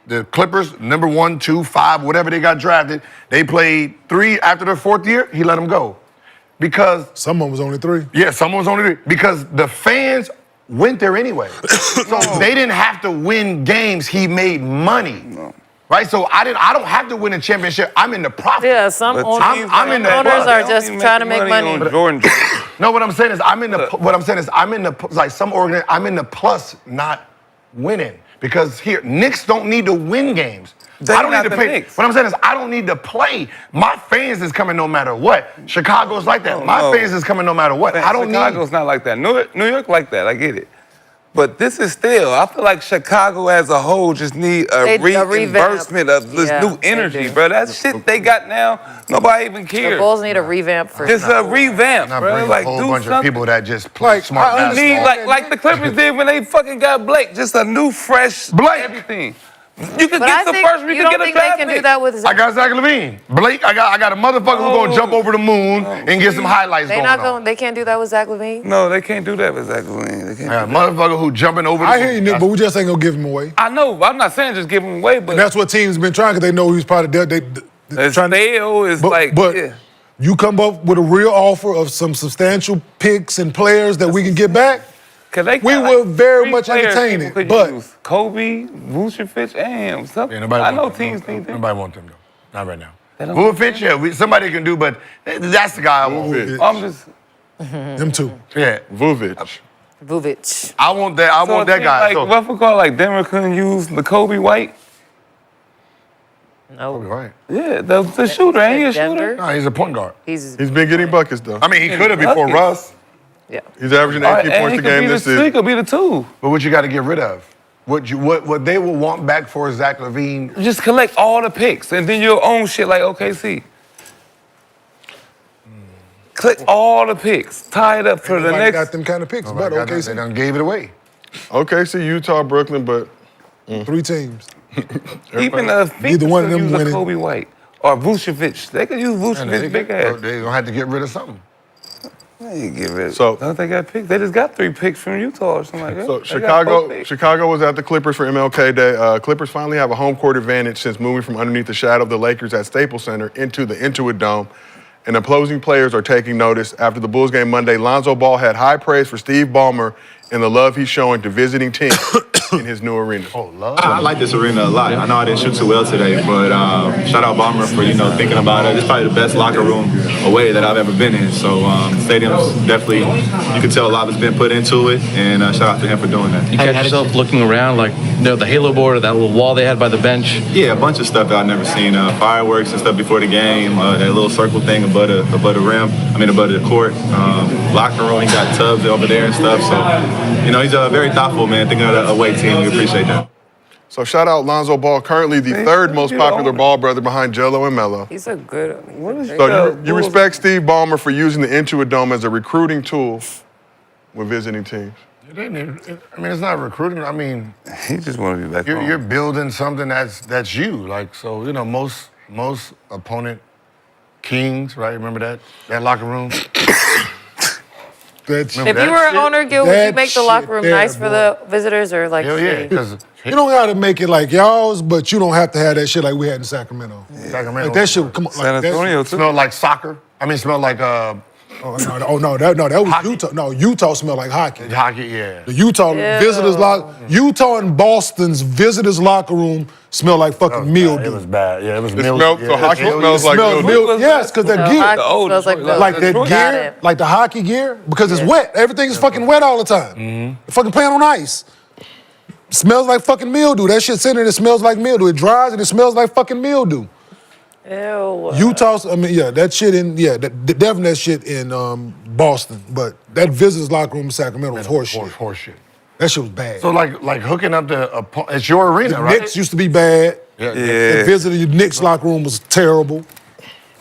the Clippers, number 1, 2, 5, whatever they got drafted, they played 3 after their 4th year, he let them go. Because someone was only 3. Yeah, someone was only 3. Because the fans went there anyway. So they didn't have to win games, he made money. No. Right? So I don't have to win a championship. I'm in the profit. Yeah, some owners, owners are just trying to make money. No, what I'm saying is I'm in the like some I'm in the plus, not winning. Because here, Knicks don't need to win games. I don't need to play. What I'm saying is I don't need to play. My fans is coming no matter what. Chicago's like that. My fans is coming no matter what. I don't Chicago's not like that. New York like that. I get it. But this is still, I feel like Chicago as a whole just need a reimbursement of this new energy, bro. That shit they got now, nobody even cares. The Bulls need a revamp for Just a revamp, bro. Like, a whole bunch of people that just play smart basketball. Like the Clippers did when they fucking got Blake. Just a new, fresh everything. You could get the first, you could get a draft pick. Do that with I got Zach Lavine. Blake, I got a motherfucker who's gonna jump over the moon and get some highlights They can't do that with Zach Lavine? No, they can't do that with Zach Lavine. They can't motherfucker who jumping over the moon. I hear you, Nick, but we just ain't gonna give him away. I know. I'm not saying just give him away, but... And that's what teams been trying, because they know he's probably there. But you come up with a real offer of some substantial picks and players that we can get back, we will very much entertain it. But Kobe, Vucevic, and something. I know teams need that. Nobody want them though. Not right now. Vucevic, somebody can do, but that's the guy I want. I'm just them two. Yeah, Vucevic. I want that. I want that guy. Like what we call Denver couldn't use the Kobe White. No. Kobe White. Yeah, the shooter. Ain't he a shooter? No, he's a point guard. He's been getting buckets though. I mean, he could have before Russ. Yeah. He's averaging 18 points a game this season. He could be the 2. But what you got to get rid of? What they will want back for Zach Lavine? Just collect all the picks, and then you'll own shit like OKC. Collect all the picks. Tie it up for the next. Got them kind of picks, but OKC. They done gave it away. OKC, Utah, Brooklyn, but 3 teams. Even the Phoenix Neither one of them use winning. Kobe White or Vucevic. They could use Vucevic big ass. They gonna have to get rid of something. They get rid of. So don't they got picks? They just got 3 picks from Utah or something like that. So They got 4 picks. Chicago was at the Clippers for MLK Day. Clippers finally have a home court advantage since moving from underneath the shadow of the Lakers at Staples Center into the Intuit Dome. And opposing players are taking notice. After the Bulls game Monday, Lonzo Ball had high praise for Steve Ballmer and the love he's showing to visiting teams in his new arena. Oh, love. I like this arena a lot. I know I didn't shoot too well today, but shout out Ballmer for thinking about it. It's probably the best locker room away that I've ever been in. So stadium's definitely, you can tell a lot has been put into it, and shout out to him for doing that. You catch yourself looking around like the halo board or that little wall they had by the bench? Yeah, a bunch of stuff that I've never seen. Fireworks and stuff before the game, that little circle thing above the court. Locker room, he got tubs over there and stuff. So, he's very thoughtful, man, thinking of the away team. We appreciate that. So shout out Lonzo Ball, currently the 3rd most popular ball brother behind Jello and Melo. He's a good. So you respect Steve Ballmer for using the Intuit Dome as a recruiting tool when visiting teams. I mean, it's not recruiting. I mean, he just want to be back home. You're building something that's you. Like, so, most opponent kings, right? Remember that locker room? If you were an owner, Gil, would you make the locker room nice for the visitors or like? Hell yeah, because you don't got to make it like y'all's, but you don't have to have that shit like we had in Sacramento. Sacramento. Like that shit, come on. San Antonio too. Smelled like soccer. I mean, smelled like that was hockey. Utah. No, Utah smelled like hockey. Hockey, yeah. The Utah visitors Utah and Boston's visitors locker room smelled like fucking mildew. It was bad. Yeah, it was mildew. So hockey smells like mildew. Yes, because that gear. Smells like mildew. Like that gear, like the hockey gear, because it's wet. Everything is fucking wet all the time. They're fucking playing on ice. Smells like fucking mildew. That shit sitting there, it smells like mildew. It dries and it smells like fucking mildew. Ew. Utah's, I mean, yeah, that shit in, definitely that shit in Boston, but that visitors locker room in Sacramento was horseshit. Horseshit. That shit was bad. So like hooking up it's your arena, the right? Knicks used to be bad. Yeah. The visitor Knicks locker room was terrible.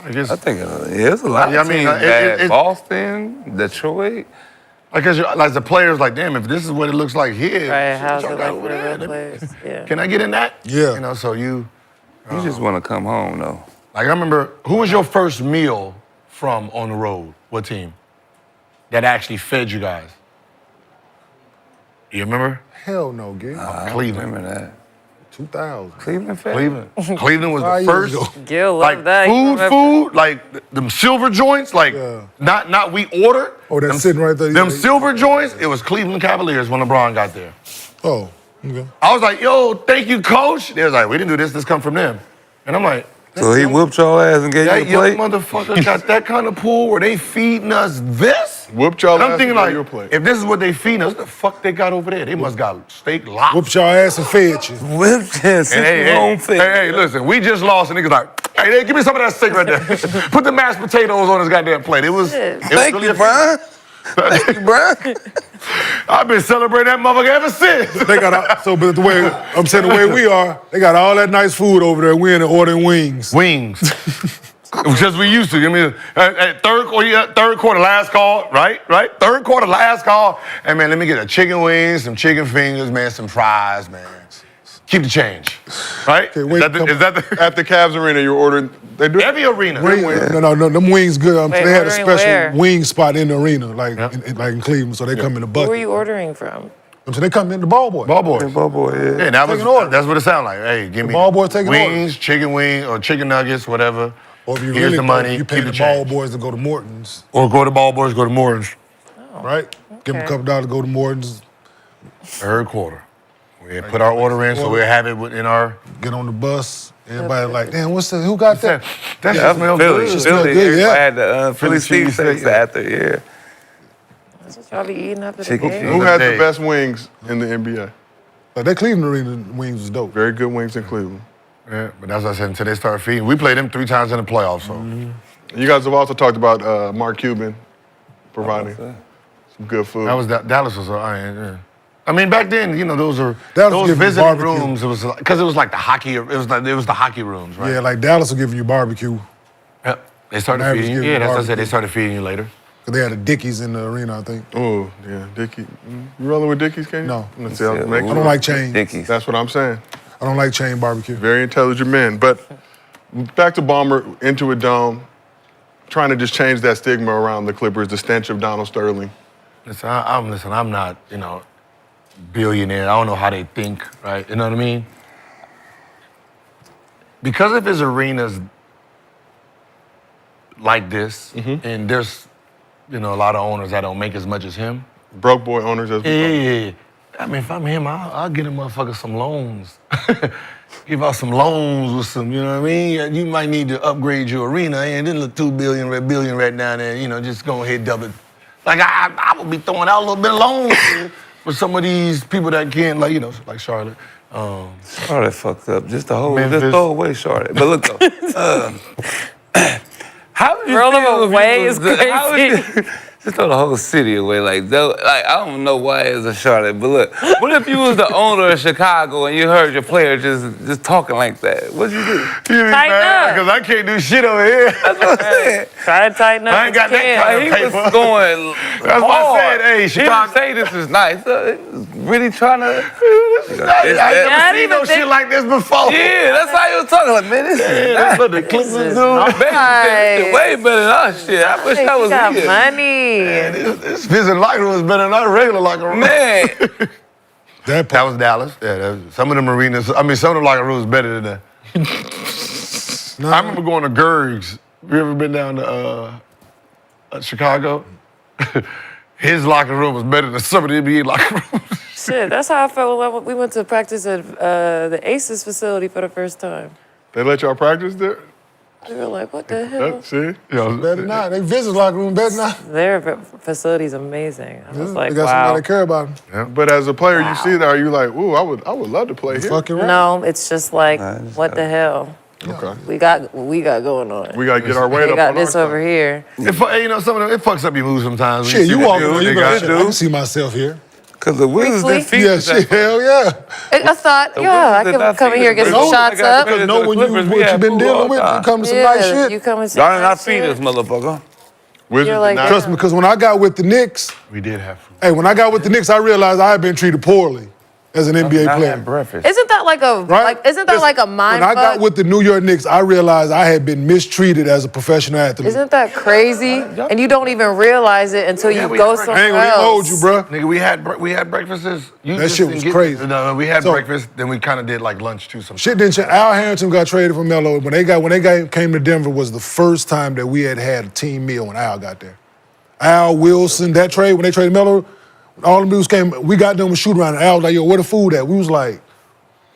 I guess. I think it's a lot of teams bad. Boston, Detroit. Like, as the players, like, damn, if this is what it looks like here, Right, how's y'all it got like over for the there, real players? Yeah. Can I get in that? Yeah. You know, so you You just want to come home, though. like, I remember, who was your first meal from on the road? What team? That actually fed you guys? You remember? Hell no, Gil. Cleveland. Remember that? 2000. Cleveland fed? Cleveland. Cleveland was 5 the years first. ago. Gil Like loved that. He remember- food, like them silver joints, like not we ordered. Oh, that's them, sitting right there. Them silver joints, it was Cleveland Cavaliers when LeBron got there. Oh, okay. I was like, yo, thank you, coach. They was like, we didn't do this, this come from them. And I'm like, So he whooped your ass and gave that you a young plate? motherfucker got that kind of pool where they feeding us this? Whooped y'all And I'm ass thinking and gave like, you a plate. if this is what they feeding us, what the fuck they got over there? They must got steak lobster. Whooped your ass and fed you. Whipped and Hey, listen, we just lost, and niggas like, hey, give me some of that steak right there. Put the mashed potatoes on this goddamn plate. It was. Thank you, Brian. Thank you, Brian. I've been celebrating that motherfucker ever since. They got but the way I'm saying the way we are, they got all that nice food over there. We in there ordering wings. Wings. Because we used to. I mean, at third quarter, last call, right? Third quarter, last call. Hey, man, let me get a chicken wings, some chicken fingers, man, some fries, man. Keep the change, right? Okay, wait, is that the At the Cavs arena, you're ordering. They do every arena? No, them wings good. Wait, they had a ordering special where? wing spot in the arena, like in Cleveland, so they come in the Who bucket. were you ordering from? So they come in the ball boy. Ball boys. Ball boy, yeah. Yeah, that was, Taking orders. that's what it sounded like. Hey, give me ball boys taking wings, chicken wing, or chicken nuggets, whatever. Or if you Here's really the money, you pay keep the the ball change. boys to go to Morton's, Or go to ball boys, go to Morton's. right? Give them a Okay. couple dollars to go to Morton's, Third quarter. We had put our order in, so we'll have it in our. get on the bus. Everybody like, damn, who got that? That shit Yeah, smells Philly. good. smell Philly. good, yeah. I had the Philly Philly cheesesteaks cheesesteak, after, yeah. That's what y'all be eating after the Chicken game? Who had the Hey. best wings in the NBA? That Cleveland arena wings was dope. Very good wings in Cleveland. Yeah, but that's what I said, until they start feeding. We played them 3 times in the playoffs, so. You guys have also talked about Mark Cuban providing some good food. That was Dallas was, yeah. I mean, back then, you know, those Dallas was giving you visiting barbecue. rooms. It was because it was like the hockey. It was the hockey rooms, right? Yeah, like Dallas will give you barbecue. Yep. They started Mavericks feeding you. give you Yeah, that's what I said. barbecue. They started feeding you later. Cause they had a Dickies in the arena, I think. Oh, yeah, Dickie. You rolling with Dickies, Kenyon? No. Let's see, I'll make I don't like chain. Dickies. That's what I'm saying. I don't like chain barbecue. Very intelligent men. But back to Bomber, Intuit Dome, trying to just change that stigma around the Clippers, the stench of Donald Sterling. Listen, I'm not, you know, billionaire. I don't know how they think, right? You know what I mean? Because of his arenas like this, and there's, you know, a lot of owners that don't make as much as him. Broke boy owners as we call them. Yeah. I mean, if I'm him, I'll get a motherfucker some loans. Give out some loans with some, you know what I mean? You might need to upgrade your arena, and then look $2 billion right now, and you know, just go ahead double it. Like I would be throwing out a little bit of loans for some of these people that can't, like, you know, like Charlotte. Charlotte fucked up. Just throw away Charlotte. But look though, how would you Throw them feel if away you is was- how would crazy. just throw the whole city away like that. Like I don't know why it's a Charlotte, but look, what if you was the owner of Chicago and you heard your player just talking like that? What'd you do? Tighten up. Because I can't do shit over here. That's what I'm saying. Try to tighten up. I ain't got what you that can. kind He of was paper. going That's why I said, hey, He Chicago. didn't say this is nice. He was really trying to. I ain't I never seen didn't no even think- shit like this before. Yeah, that's how you was talking. Like, man, this is That's nice. what the Clippers is do. not Baby, this shit way better than our shit. I wish Hey, I you was got here. money. This visiting locker room is better than our regular locker room. Man, That was Dallas. Yeah, some of them arenas, some of them locker rooms better than that. I remember going to Gerg's. You ever been down to Chicago? His locker room was better than some of the NBA locker rooms. Shit, that's how I felt when we went to practice at the Aces facility for the first time. They let y'all practice there? We were like, what the hell? See? Better not. They visit locker room better not. Their facility's amazing. I was like, They got wow. somebody that care about them. But as a player, you see that, are you like, ooh, I would love to play here? Fucking right. No, it's just like, what the hell? Okay. We got what we got going on. We got to get our weight They up got on this our over here. Some of them, it fucks up your mood sometimes. Shit, you walk around, you got go, I can see myself here. Because the Wizards didn't feed Yeah, us shit, that. hell yeah. I thought, I could come in here and get some shots up. Because know when what you've been dealing with, you come to some nice shit. You come and Y'all did not feed us, motherfucker. Wizards You're did like, not- Trust me, because when I got with the Knicks, We did have food. hey, when I got with the Knicks, I realized I had been treated poorly as an NBA player. Breakfast. Isn't that like a isn't that like a mind When I got fuck? with the New York Knicks, I realized I had been mistreated as a professional athlete. Isn't that crazy? And you don't even realize it until you go I somewhere ain't gonna even hold you, else. bro. Nigga, we had breakfasts. That shit was crazy. No, we had So- breakfast, then we kind of did like lunch too sometimes. Shit didn't change. Al Harrington got traded from Melo. When they came to Denver was the first time that we had a team meal when Al got there. Al, Wilson, that trade, when they traded Melo, all them dudes came, we got them with shoot around, and Al was like, yo, where the food at? We was like,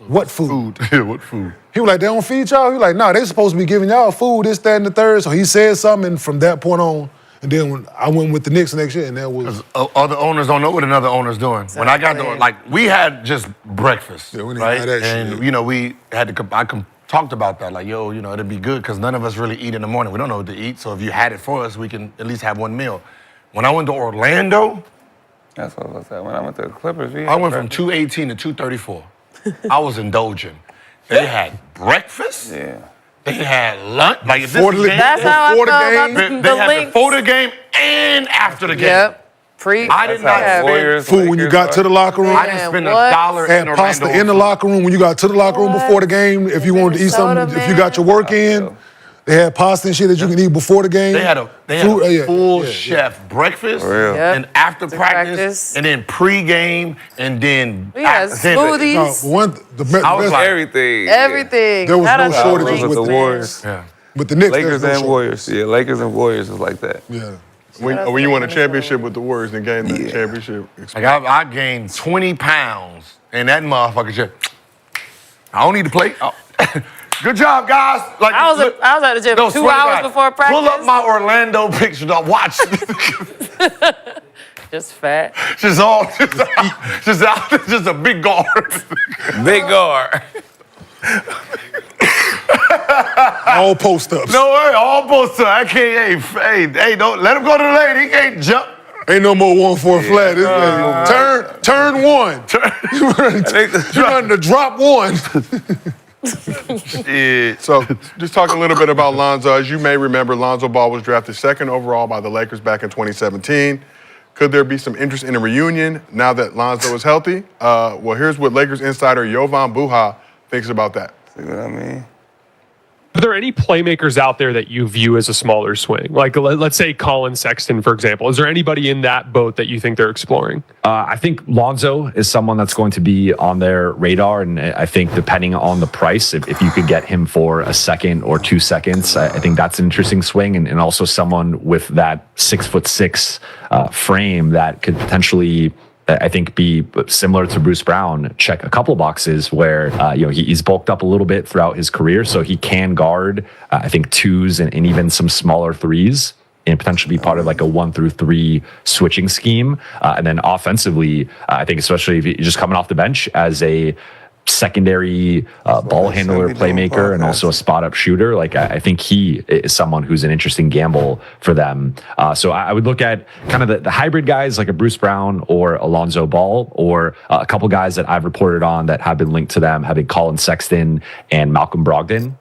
what food? Yeah, what food? He was like, they don't feed y'all? He was like, nah, they supposed to be giving y'all food, this, that, and the third. So he said something, and from that point on, and then when I went with the Knicks next year, and that was... Other owners don't know what another owner's doing. When I got there, like, we had just breakfast, Yeah, we didn't right? have that and, shit. you know, we had to, talked about that, like, yo, you know, it'd be good, because none of us really eat in the morning. We don't know what to eat, so if you had it for us, we can at least have one meal. When I went to Orlando, That's what I was saying. When I went to the Clippers, I went from 218 to 234. I was indulging. They had breakfast. Yeah. They had lunch. Like if Before this the- game, That's how I Before the felt about game, they had links. before the game and after the game. Yep. Pre. I did not Yeah. spend food when you got to the locker room. I didn't spend what? $1 in Had Orlando. pasta in the locker room when you got to the locker room before the game. If you wanted to eat Minnesota, something, if you got your work in, they had pasta and shit that you can eat before the game. They had a Fruit, full yeah. chef breakfast real. Yep. and after To practice, practice. and then pre-game and then We had then- smoothies. No, one, the I was best, like- Everything. Everything. There was Shout no out to shortages Links, with the the man. Warriors. Yeah. with the Knicks. Lakers there's and no Warriors. Yeah, Lakers and Warriors is like that. shortage. Yeah. When you won a championship with the Warriors and gained the championship. Like I gained 20 pounds, and that motherfucker just, I don't need to play. Oh. Good job, guys. Like I was at the gym 2 swear to hours God. before practice. Pull up my Orlando picture. Dog. Watch. Just fat. just a big guard. Big guard. All post ups. No way, all posted. I can't. Hey, don't let him go to the lane. He can't jump. Ain't no more 1-4 flat. Turn one. You running to drop one. Yeah. So just talk a little bit about Lonzo. As you may remember, Lonzo Ball was drafted second overall by the Lakers back in 2017. Could there be some interest in a reunion now that Lonzo is healthy? Well, here's what Lakers insider Jovan Buha thinks about that. See what I mean? Are there any playmakers out there that you view as a smaller swing? Like, let's say Colin Sexton, for example. Is there anybody in that boat that you think they're exploring? I think Lonzo is someone that's going to be on their radar. And I think depending on the price, if you could get him for a second or 2 seconds, I think that's an interesting swing. And also someone with that 6'6" frame that could potentially, I think, be similar to Bruce Brown, check a couple of boxes where he's bulked up a little bit throughout his career, so he can guard I think 2s and even some smaller 3s, and potentially be part of like a 1 through 3 switching scheme. And then offensively, I think especially if you're just coming off the bench as a secondary ball handler, playmaker, and also a spot-up shooter. Like I think he is someone who's an interesting gamble for them. So I would look at kind of the hybrid guys like a Bruce Brown or Alonzo Ball, or a couple guys that I've reported on that have been linked to them, having Colin Sexton and Malcolm Brogdon.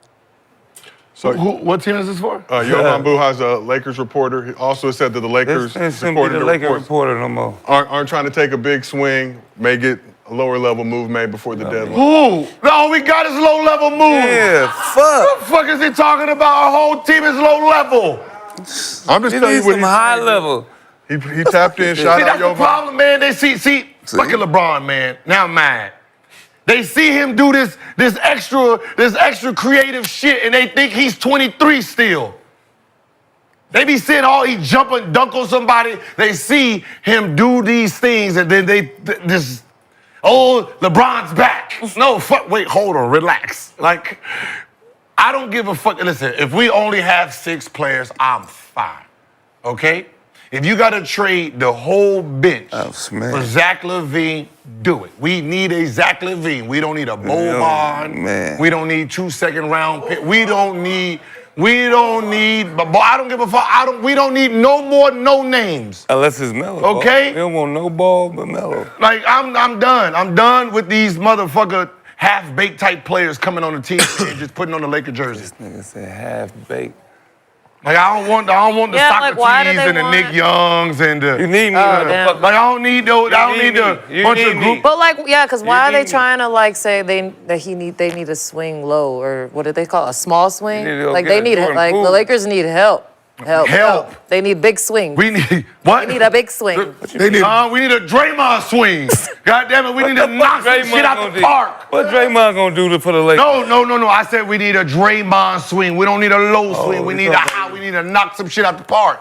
So what team is this for? Jovan Buha is a Lakers reporter. He also said that the Lakers This shouldn't be the Lakers reporter no more. aren't trying to take a big swing, may get a lower level move made before the deadline. Who? All we got is low level move. Yeah, What the fuck is he talking about? Our whole team is low level. I'm just He telling you needs what some he's high level. He tapped in, See, shot out that's the Jovan. problem, man. They see, fucking LeBron, man. Now I'm mad. They see him do this extra creative shit, and they think he's 23 still. They be seeing he jump and dunk on somebody. They see him do these things, and then LeBron's back. No, fuck, wait, hold on, relax. Like, I don't give a fuck. Listen, if we only have 6 players, I'm fine, okay? If you got to trade the whole bench smash. for Zach Lavine, do it. We need a Zach Lavine. We don't need a Boban. Man. We don't need 2 second-round pick. We don't need. But I don't give a fuck. We don't need no more no names. Unless it's Melo. Okay? We don't want no ball but Melo. Like I'm done. I'm done with these motherfucker half-baked type players coming on the team and just putting on the Laker jersey. This nigga said half-baked. Like I don't want the Socrates and the Nick Youngs and the. You need me. Like I don't need those. I don't need the bunch of group. But like, yeah, because why are they trying to like say they need a swing low, or what do they call it, a small swing? Like they need Jordan like Poole. the Lakers need help. They need big swing. We need what? They need a big swing. We need a Draymond swing. God damn it, we need to knock some shit out the park. What Draymond gonna do for the Lakers? No. I said we need a Draymond swing. We don't need a low swing. We need a high. We need to knock some shit out the park.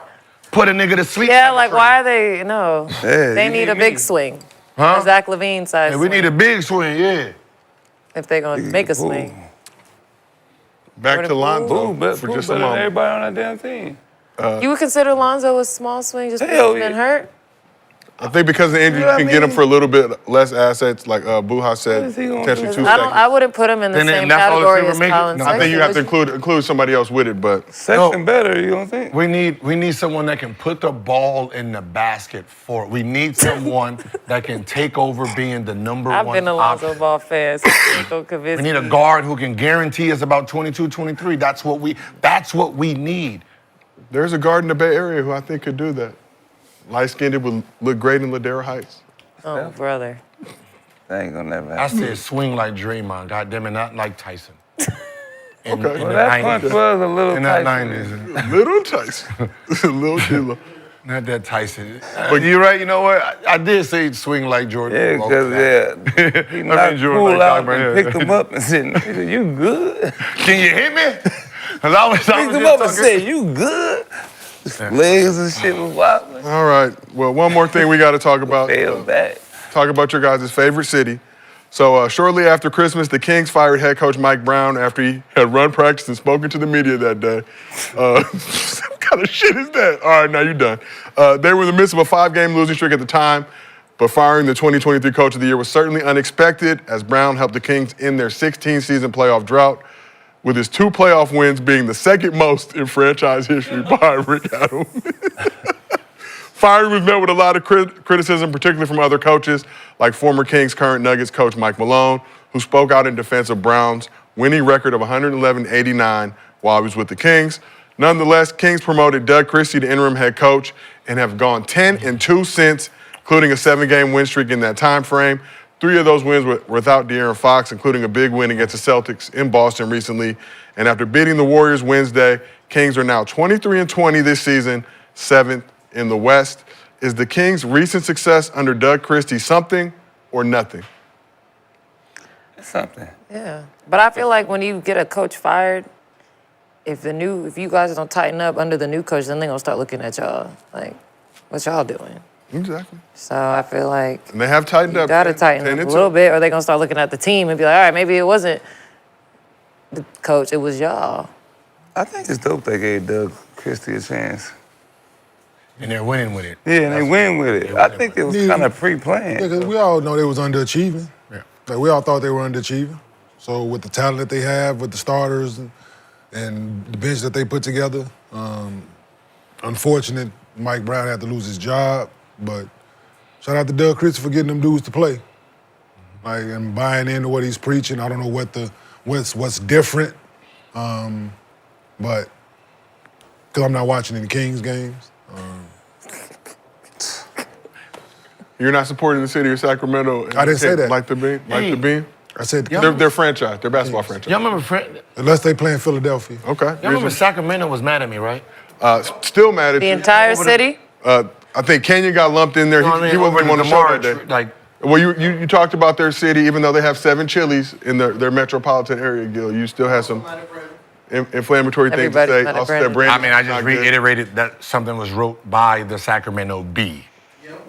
Put a nigga to sleep. Yeah, like why are they no? Yeah, they need a big swing. Huh? A Zach Lavine size. Yeah, we need a big swing. Yeah. If they're gonna make a swing. Back to Lonzo Poole for better just a than moment. everybody on that damn team. You would consider Lonzo a small swing just because Hell he's been yeah. hurt? I think because of the injury, you can get him for a little bit less assets, like Buha said, is he gonna potentially do? 2 seconds. I wouldn't put him in the And then same that's all the category silver as make it? Colin No, I think you have to Sexton. include somebody else with it, but Sexton better, you don't think? We need someone that can put the ball in the basket for it. We need someone that can take over being the number I've one been a Lonzo option. Ball fan, so don't convince We need me. a guard who can guarantee us about 22, 23. That's what we need. there's a guard in the Bay Area who I think could do that. Light-skinned would look great in Ladera Heights. Oh, brother. That ain't gonna never I happen. said swing like Draymond, goddamn it, not like Tyson. In Okay. the Well, that punch 90s. was a little In that tight. 90s. Little Tyson. Little killer. Not that Tyson. But you're right, you know what? I did say swing like Jordan. Yeah, because, he knocked Poole out and picked him up and said, nigga, you good? Can you hit me? Because I was Picked him up and said, you good? Legs and shit was wobbling. All right. Well, one more thing we got to talk about. Fell back. Talk about your guys' favorite city. So shortly after Christmas, the Kings fired head coach Mike Brown after he had run practice and spoken to the media that day. What kind of shit is that? All right, now you're done. They were in the midst of a 5-game losing streak at the time, but firing the 2023 Coach of the Year was certainly unexpected as Brown helped the Kings end their 16-season playoff drought, with his 2 playoff wins being the second most in franchise history behind Rick Adams. Firing was met with a lot of criticism, particularly from other coaches, like former Kings current Nuggets coach Mike Malone, who spoke out in defense of Brown's winning record of 111-89 while he was with the Kings. Nonetheless, Kings promoted Doug Christie to interim head coach and have gone 10-2 since, including a 7-game win streak in that time frame. 3 of those wins were without De'Aaron Fox, including a big win against the Celtics in Boston recently. And after beating the Warriors Wednesday, Kings are now 23-20 this season, 7th in the West. Is the Kings' recent success under Doug Christie something or nothing? It's something. Yeah. But I feel like when you get a coach fired, if you guys don't tighten up under the new coach, then they're gonna start looking at y'all like, what y'all doing? Exactly. So I feel like And they have tightened you up. gotta tighten up a little bit, or they're gonna start looking at the team and be like, all right, maybe it wasn't the coach, it was y'all. I think it's dope they gave Doug Christie a chance. And they're winning with it. Yeah, and they win with it. I think it was kind of pre-planned. Yeah, because we all know they was underachieving. Yeah. Like we all thought they were underachieving. So with the talent that they have, with the starters and the bench that they put together, unfortunate Mike Brown had to lose his job, but shout out to Doug Christie for getting them dudes to play. Like and buying into what he's preaching. I don't know what's different, but because I'm not watching any Kings games. You're not supporting the city of Sacramento. I didn't say that. Like the Bean? Like the Bean? I said They're franchise. They're basketball franchise. Y'all remember unless they play in Philadelphia. Okay. Y'all remember Sacramento was mad at me, right? Still mad at The you. entire city? I think Kenyon got lumped in there. No, I mean, He wasn't over on the the show that day. march, like. Well, you talked about their city, even though they have 7 Chili's in their metropolitan area, Gil. You still have some inflammatory things to Everybody's say. mad at Also, that Brandon. I brand mean, I is just not good. reiterated that something was wrote by the Sacramento Bee.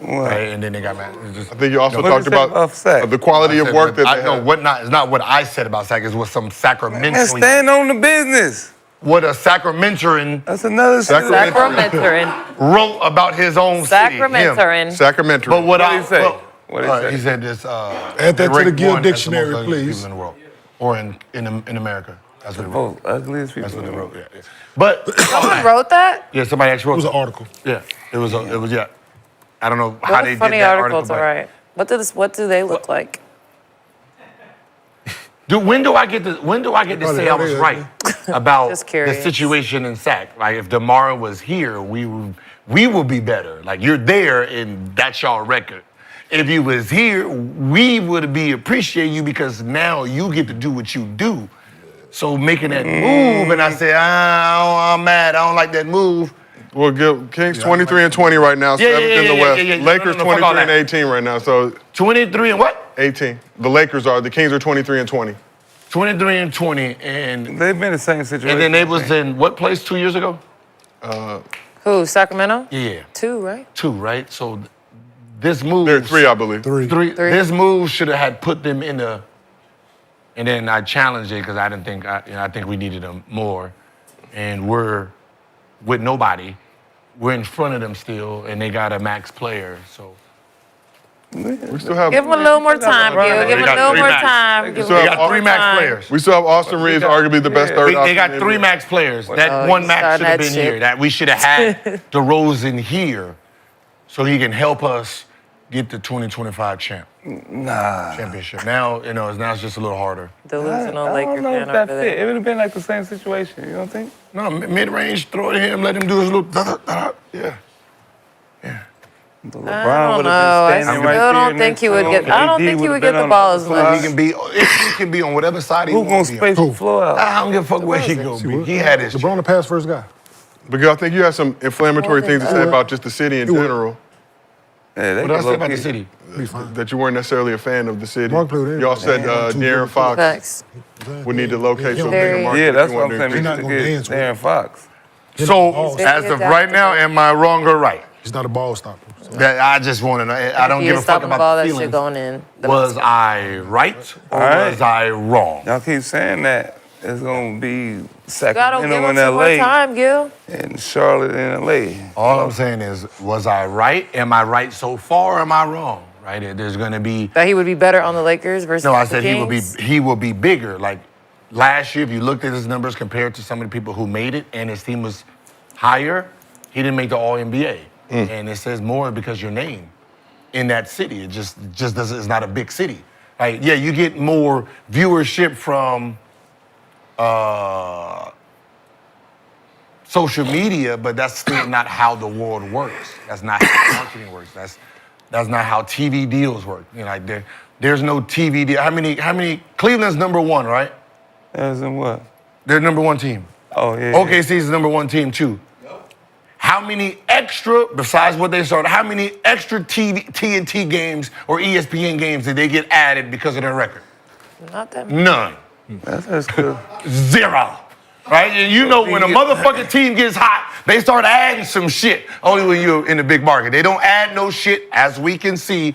Right, and then they got mad. It's just- I think you also What talked you say about about Sac? the quality of work that they I know have. what not. It's not what I said about Sac. It's what some Sacramento. Man, stand on the business. what a Sacramentoran That's another Sacramentoran. wrote about his own city. him. Sacramentoran. Sacramento. But what What'd he say? Well, What'd he say? he said this. Add that to the ranked Gill one as the most dictionary, ugly please. people in the world, or in America. That's what he wrote. Oh, ugliest people. That's what they wrote. Yeah. But Someone wrote that? yeah, somebody actually wrote. It was an article. Yeah, it was. It was. Yeah. I don't know how What they a did funny that article to but- write. What do they look like? When do I get to say I was right about Just the curious. situation in Sac? Like if DeMar was here, we will be better. Like you're there, and that's y'all record. If you was here, we would be appreciate you because now you get to do what you do. So making that move, and I say I'm mad. I don't like that move. Well, Kings 23-20 right now, Yeah, 7th in the West. yeah. Lakers No, fuck all 23-18 right now. So 23 and what? 18. The Lakers are. The Kings are 23-20. 23-20, and They've been in the same situation. and then they was in what place 2 years ago? Who? Sacramento? Yeah, 2, right? 2, right? So this move. They're 3, I believe. Three. This move should have had put them in the. And then I challenged it because I didn't think I think we needed them more, and we're with nobody. We're in front of them still, and they got a max player. So We still have. Give them a little more time, Gil. Give them a got little three more max. time. They Give still them they have a little got 3 more max time. players. We still have Austin Reeves, arguably the best third They option got in 3 NBA. max players. That Oh, one you max starting should have that been shit. here. That we should have had DeRozan here, so he can help us get the 2025 championship. Now it's just a little harder. Delusional I Laker don't know fan if that over fit. It there. would have been like the same situation. You don't think? No, mid-range, throw it to him, let him do his little yeah. I don't know. I still don't think he would get. I don't think he would get the ball as He much. can be on whatever side he Who gonna wants to be on. space the floor out? I don't give a fuck where he go. Be. He had his. LeBron the pass first guy. Because I think you have some inflammatory things to say about just the city in general. Yeah, What did I say about the city? That you weren't necessarily a fan of the city. Mark played with Y'all said De'Aaron Fox Facts. would need to locate some Very- bigger market. Yeah, if that's you what I'm wanted saying. to We He's need not to gonna get dance with Darren Fox. So as of right now, am I wrong or right? He's not a ball stopper. So. That I just want to know. I don't If he give a was fuck stopping the about ball, the that shit feelings. going in. Was I right or Alright. was I wrong? Y'all keep saying that. It's gonna be You gotta give Sacramento him in some more LA time, Gil. and Charlotte in LA. All I'm saying is, was I right? Am I right so far? Or am I wrong? Right? There's gonna be. That he would be better on the Lakers versus No, I the said Kings. he will be bigger. Like last year, if you looked at his numbers compared to some of the people who made it, and his team was higher, he didn't make the All NBA. And it says more because your name in that city. It just doesn't. It's not a big city. Like yeah, you get more viewership from social media, but that's still not how the world works. That's not how marketing works. That's not how TV deals work. You know, like there's no TV deal. How many? Cleveland's number 1, right? As in what? They're number 1 team. Oh yeah. OKC's the number 1 team too. How many extra, besides what they started, how many extra TNT games or ESPN games did they get added because of their record? Not that many. None. That's cool. 0. Right? And you know when a motherfucking team gets hot, they start adding some shit. Only when you're in the big market. They don't add no shit, as we can see,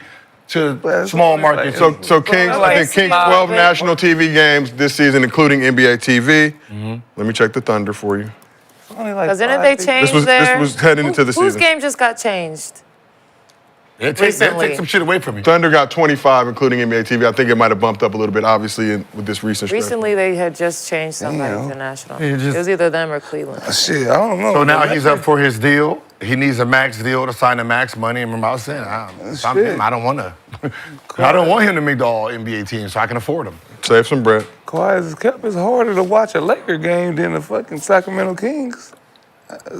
to small markets. So Kings, I think Kings 12 national TV games this season, including NBA TV. Let me check the Thunder for you. Because didn't they change This their... was heading into the Whose season. game just got changed? They'll recently? take some shit away from you. Thunder got 25, including NBA TV. I think it might have bumped up a little bit, obviously, with this recent stretch. Recently, they had just changed somebody Damn. to national. Yeah, just- It was either them or Cleveland. Shit, I don't know. So now he's up for his deal. He needs a max deal to sign the max money. And remember, I was saying, if I'm him, I don't want to. I don't want him to make the All NBA team, so I can afford him. Save some bread. Quiet as kept. It's harder to watch a Laker game than the fucking Sacramento Kings.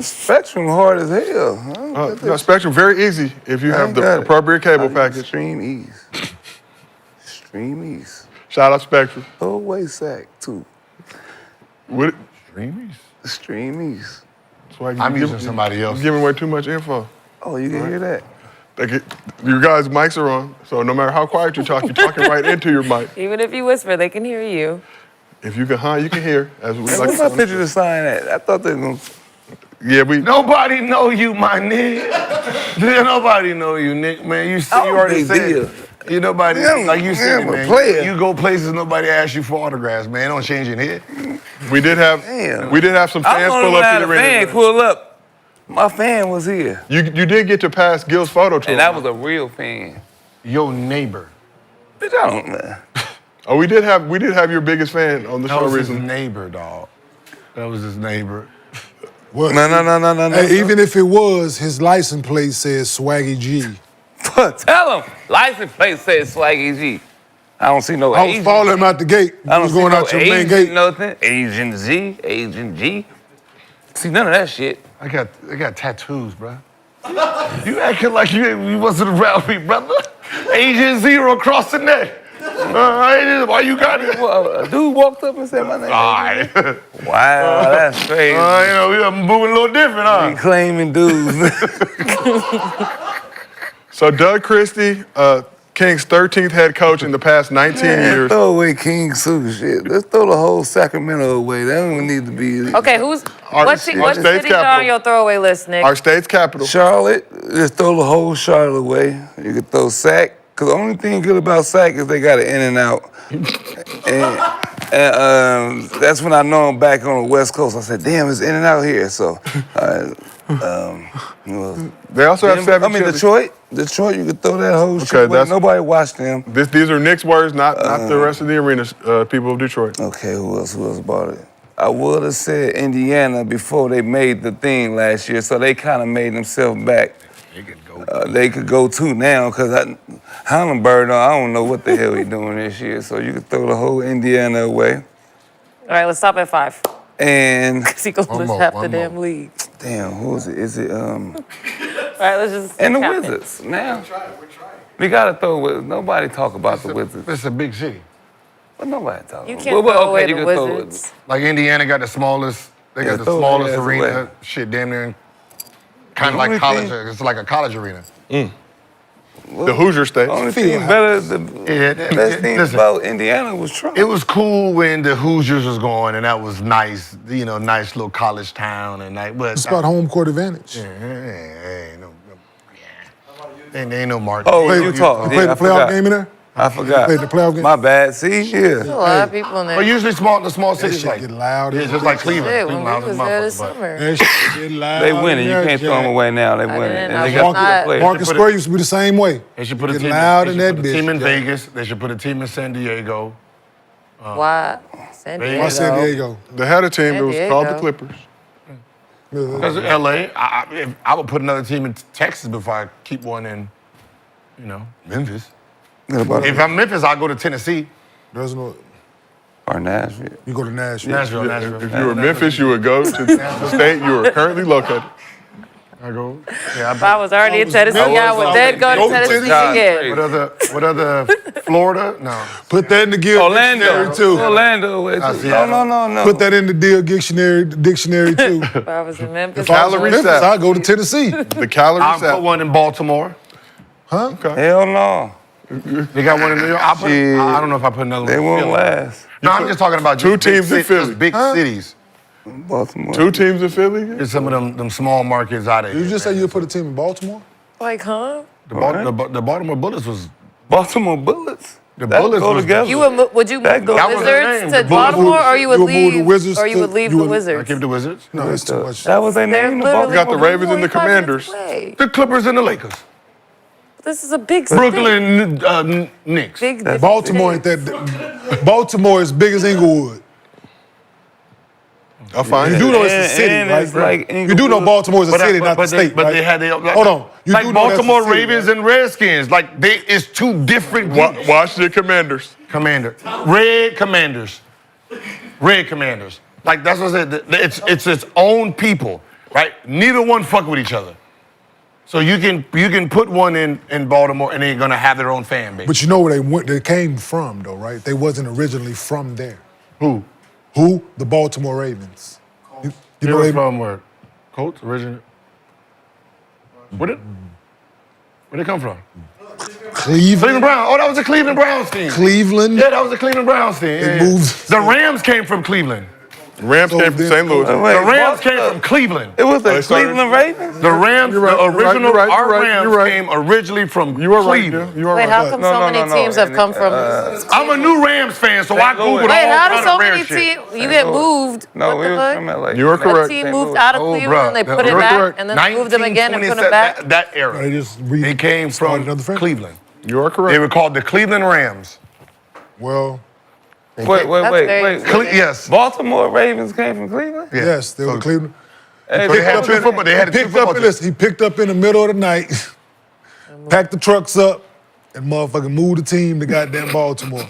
Spectrum hard as hell. No, Spectrum, very easy if you have the appropriate cable package. Stream East. Stream East. Shout out Spectrum. Oh, way sack, too. What? Stream East. That's why I'm using somebody else. You're giving away too much info. Oh, you can hear that? You guys' mics are on, so no matter how quiet you talk, you're talking right into your mic. Even if you whisper, they can hear you. If you can, you can hear. As we Hey, like what's my picture to sign at? I thought they were going to... Yeah, Nobody know you, my nigga. Nobody know you, Nick, man. You see, you already said. You nobody, like you said, I'm a man. player. You go places nobody asks you for autographs, man. Don't change in here. We did have some fans I'm pull the up to the fan arena. pull up. My fan was here. You did get to pass Gil's photo tour. And that was a real fan. Your neighbor. Bitch, I don't know. Oh, we did have your biggest fan on the That show was his recently. neighbor, dog. That was his neighbor. What? No. Hey, even if it was, his license plate says Swaggy G. Tell him. License plate says Swaggy G. I don't see no I was Asian. following him out the gate. I don't was see going no out your main Asian gate. nothing. Asian Z, Asian G. See none of that shit. I got tattoos, bro. You acting like you wasn't around me, brother. Asian zero across the neck. Why you got it? A dude walked up and said my name. All right. Wow, that's crazy. We are moving a little different, huh? We claiming dudes. So Doug Christie, King's 13th head coach in the past 19 years. Throw away King Sue shit. Let's throw the whole Sacramento away. That don't need to be. Okay, what state's cities are on your throwaway list, Nick? Our state's capital. Charlotte. Just throw the whole Charlotte away. You could throw Sac. Because the only thing good about Sac is they got it in and out. and that's when I know I'm back on the West Coast. I said, damn, it's in and out here. So, they also have 7 Detroit. Detroit, you could throw that whole shit away. that's- Nobody watched them. These are Nick's words, not the rest of the arena people of Detroit. Okay, who else bought it? I would have said Indiana before they made the thing last year, so they kind of made themselves back. They could go too now, because Hallenberg, I don't know what the hell he's doing this year, so you could throw the whole Indiana away. All right, let's stop at 5. And Because he goes list half the damn league. damn, who is it? Is it All right, let's just and the cap it. Wizards now? We gotta throw Wizards. Nobody talk about the Wizards. It's a big city. But nobody talk. You can't throw away the Wizards. Like Indiana got the smallest. They got the throw smallest their ass arena. away. Shit, damn near. Kind of only like college. thing- It's like a college arena. The Hoosier State. The only thing better, the best thing listen. about Indiana was Trump. It was cool when the Hoosiers was going, and that was nice. You know, nice little college town, and like. But It's about home court advantage. ain't no market. Oh, Play- you talk. You played the playoff game in there? I forgot. Played the playoff game? My bad. See, yeah. There's a lot of people in there. But usually the small That cities shit like get loud. yeah, just like Cleveland. Shit, when Cleveland we was loud there as this motherfucker, summer. That shit get loud. They winning. You in there, can't throw them Jack. away now. They winning. didn't. And I they was got not- good players. Marcus Square used to be the same way. They should put a Get team. loud They in should that put a team bitch, in Jack. Vegas. They should put a team in San Diego. Why? San Diego. Why San Diego? They had a team. San It was called the Diego. Clippers. Because LA, I would put another team in Texas before I keep one in, Memphis. If I'm Memphis, I'll go to Tennessee. There's no. Or Nashville. You go to Nashville. Nashville. If you were Memphis, you would go to the state you are currently located. I go. Yeah, If I was already in Tennessee, I would then go to Tennessee again. What other? Florida? No. Put that in the Gill Orlando. dictionary too. Orlando. Wait, no. Put that in the Deal dictionary too. If I was in Memphis, If I was in Calorie Memphis, sap. I'd go to Tennessee. The calorie I'll sap. put one in Baltimore. Huh? Hell no. They got one in New York. I don't know if I put another one They in won't Philly. last. No, I'm just talking about Two just big teams in cities, Philly. just big cities. Baltimore. 2 teams in Philly? There's some of them small markets out of here. You just say you'd put a team in Baltimore? like, huh? The Baltimore Bullets was Baltimore Bullets. the That Bullets go was together. Would you That move the goes- That was their Wizards name, to the Bullets. Baltimore, or you would You would move the leave, Wizards or you to- would leave you the would- I Wizards? keep the Wizards. No, it's too much. That was their They're name. literally got the Ravens and the 45 minutes Commanders. away. The Clippers and the Lakers. This is a big city. Brooklyn Knicks. Big different Baltimore ain't cities. that. Baltimore is big as Inglewood. I'll find You it. do know it's a city, and right? it's like you do know Baltimore is a city, not the state. But right? they had their Hold on. You like do know that's a Baltimore city, Ravens right? and Redskins. Like it's two different groups. Washington Commanders. Red Commanders. Like that's what I said. It's its own people, right? Neither one fuck with each other. So you can put one in Baltimore and they're gonna have their own fan base. But you know where they came from, though, right? They wasn't originally from there. Who? Who? The Baltimore Ravens. You They know were they from where? Colts originally. Where they come from? Cleveland Browns. Oh, that was a Cleveland Browns team. Cleveland. Yeah, that was a Cleveland Browns team. It Yeah. moved. The Rams came from Cleveland. Rams came from St. Louis. The Rams came from Cleveland. It was the Cleveland Ravens? The Rams, You're right, the you're right, original, you're right, our you're right, Rams you're right. came originally from You are right, Cleveland. yeah. You are Wait, right. how come so many teams have come from? I'm a new Rams fan, so I Googled all Wait, how do kind so of rare many shit. teams? You get moved. No, what we the was fuck? from LA. You are That correct. team moved out of Cleveland and they put it You're back, correct. and then they moved them again and put them 1927, back. that era. They just They came started from another franchise. Cleveland. You are correct. They were called the Cleveland Rams. Well, Wait. very Yes. Baltimore Ravens came from Cleveland? Yeah. yes, they were Cleveland. Hey, So they had two football. They had two Picked football up, teams. listen, he picked up in the middle of the night, packed the trucks up, and motherfucking moved the team to goddamn Baltimore.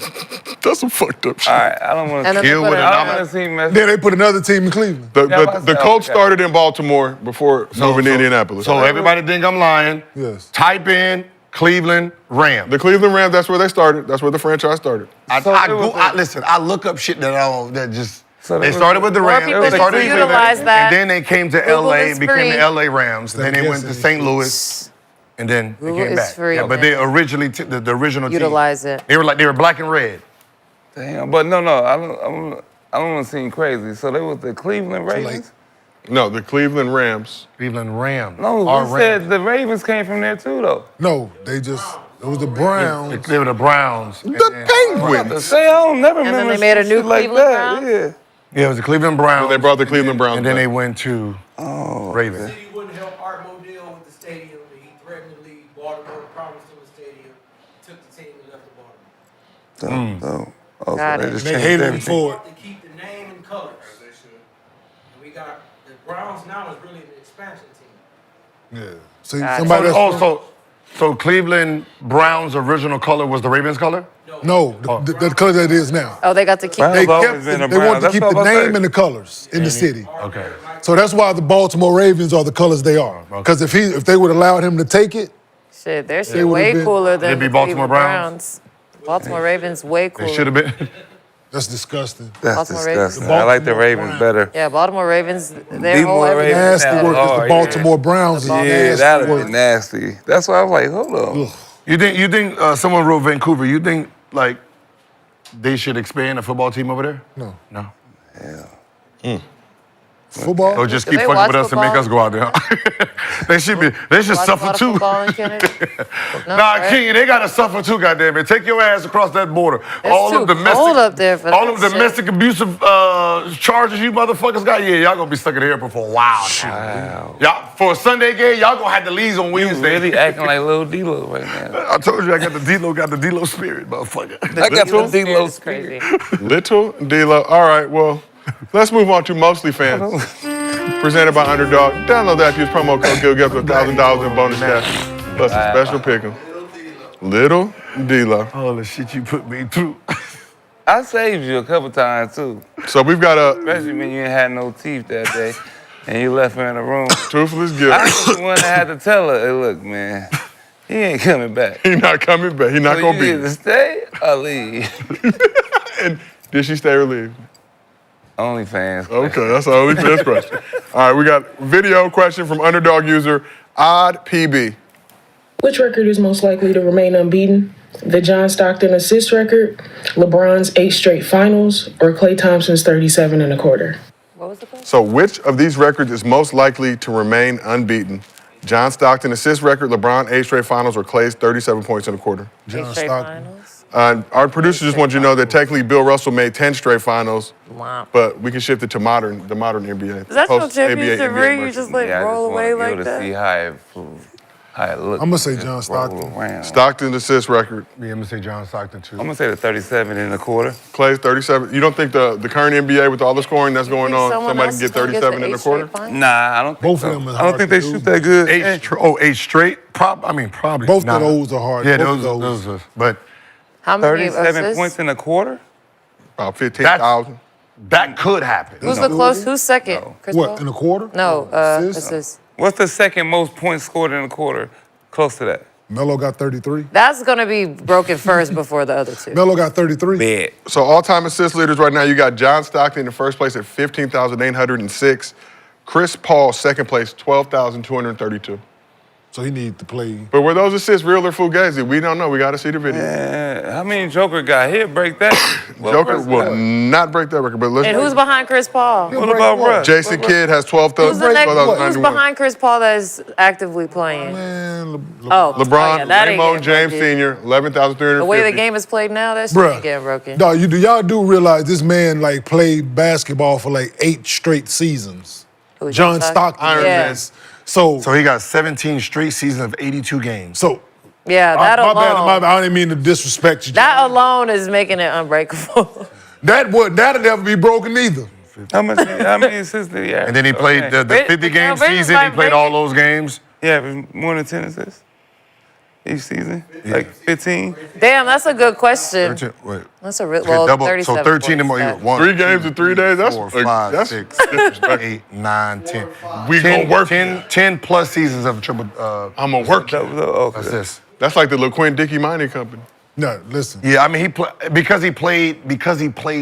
That's some fucked up shit. All right, I don't want And to then they Kill put with it a I on. don't number. want to see mess. Then they put another team in Cleveland. The Colts started in Baltimore before moving to Indianapolis. So everybody think I'm lying. Yes. Type in Cleveland Rams. The Cleveland Rams, that's where they started. That's where the franchise started. Listen, I look up shit that just. So They started with the More Rams. people They should started in Cleveland, utilize that. and then they came to Google LA is and became free. the LA Rams. Then they went to St. Louis, and then they Google came is back. free. Yeah, but they originally the original Utilize team. it. They were black and red. Damn, but no, I don't want to seem crazy. So they was the Cleveland Ravens? No, the Cleveland Rams. Cleveland Rams. No, Our who said the Ravens came from there too, though? No, it was the Browns. They were the Browns. The Penguins. Say, I don't never And then remember they made a shit new like Cleveland that. Browns? Yeah, it was the Cleveland Browns. They brought the Cleveland Browns and then back. they went to Ravens. City wouldn't help Art Modell with the stadium. He threatened to leave. Baltimore promised him a stadium. Took the team and left the Baltimore. Oh, Got so it. they just They changed hated him everything. for it. To keep the name and colors. And we got the Browns now is really an expansion team. Yeah. See, Got it. somebody that's So Cleveland Browns' original color was the Ravens color? no, the color that it is now. Oh, they got to keep Browns They always kept. been a They Browns. wanted to That's keep what the I'm name saying. and the colors in the city. Okay. So that's why the Baltimore Ravens are the colors they are. Because if they would allowed him to take it, Shit, their They shit would've way been- cooler than They'd be the Baltimore Cleveland Browns? Baltimore Ravens way cooler. They should have been. that's disgusting. That's Baltimore Ravens. disgusting. I like the Baltimore Ravens Browns. better. Yeah, Baltimore Ravens. Their The whole more everything. Ravens Nasty sound work is hard, the Baltimore Browns. Is Yeah, nasty that'd work. be nasty. That's why I was like, hold on. Ugh. You think someone wrote Vancouver? You think like they should expand a football team over there? No. No. Football? Or just Do keep they fucking watch with us and make football? us go out there. They should Watch a suffer lot of too. football in Canada? No, Nah, right? Kenyon, they gotta suffer too, goddamn it. Take your ass across that border. It's too cold up there for all that of shit. domestic abusive charges you motherfuckers got. Yeah, y'all gonna be stuck in the airport for a while. Wow. Y'all for a Sunday game, y'all gonna have to leave on You Wednesday. really acting like Lil D-Lo right now. I told you I got the D-Lo spirit, motherfucker. I got the D-Lo It's spirit. crazy. Little D-Lo. All right, well, let's move on to MostlyFans. Presented by Underdog. Download that. Use promo code Gilbert for $1,000 in bonus cash. Plus a special pick'em. Little D-Lo. All the shit you put me through. I saved you a couple times too, So we've got a especially when you ain't had no teeth that day and you left her in the room. toothless I Gilbert. was the one that had to tell her, hey, look, man, he ain't coming back. He not coming back. He not So gonna you be. either stay or leave. And did she stay or leave? OnlyFans. Okay, that's the only fans question. All right, we got video question from Underdog user Odd PB. Which record is most likely to remain unbeaten? The John Stockton assist record, LeBron's 8 straight finals, or Klay Thompson's 37 1/4? What was the question? So which of these records is most likely to remain unbeaten? John Stockton assist record, LeBron 8 straight finals, or Klay's 37 points in a quarter? John Straight Stockton. finals? Our producer just wants you to know that technically Bill Russell made 10 straight finals, Wow. but we can shift it to the modern NBA. Is that your Post ABA championship NBA ring? You merchant. just like Yeah, I roll just away want like you to that? see how it looks. I'ma say Just John roll Stockton. around. Stockton assist record. Yeah, I'm gonna say John Stockton too. I'm gonna say the 37 1/4. Klay's 37. You don't think the current NBA with all the scoring that's going on, somebody can get 37 in a quarter? Nah, I don't think Both so. of them is I don't hard think to they do. shoot that good. 8 straight? Probably. Both not. of those are hard. Yeah, Both those are. But How many 37 assists? points in a quarter? About 15,000. that could happen. Who's the close? Who's second? Chris What, Paul? in a quarter? No, Assists? assists. What's the second most points scored in a quarter? Close to that. Melo got 33. That's gonna be broken first before the other two. Melo got 33. Bad. So all-time assist leaders right now, you got John Stockton in first place at 15,806. Chris Paul second place, 12,232. So he needs to play. But were those assists real or fugazi? We don't know. We got to see the video. Yeah, how many Joker got hit? Break that. Joker will not break that record. But let's. And who's behind Chris Paul? What about Russ? Jason Kidd has 12 Who's, the next, who's 12,091. behind Chris Paul that is actively playing? LeBron, that ain't Raymond getting James broken. Sr., 11,350. The way the game is played now, that shit ain't getting broken. No, do y'all do realize this man like played basketball for like 8 straight seasons? Who, John Stockton. Iron Yeah. Man. So he got 17 straight seasons of 82 games. So Yeah, that my alone. bad, I didn't mean to disrespect you. That alone is making it unbreakable. That'll never be broken either. How many assists did he have? And then he played the 50-game season. He played all those games. Yeah, more than 10 assists each season? Like 15? Damn, that's a good question. 13, wait. That's a real well, Double, 37 so 13 points, more. that- 1, 3 games in 3 days? That's 4, 5, that's 6, 8, 9, 10. We 10, gonna work 10 plus seasons of triple. I'm gonna work. Assists. That's like the LaQuinn Dickey Mining Company. No, listen. Yeah, I mean because he played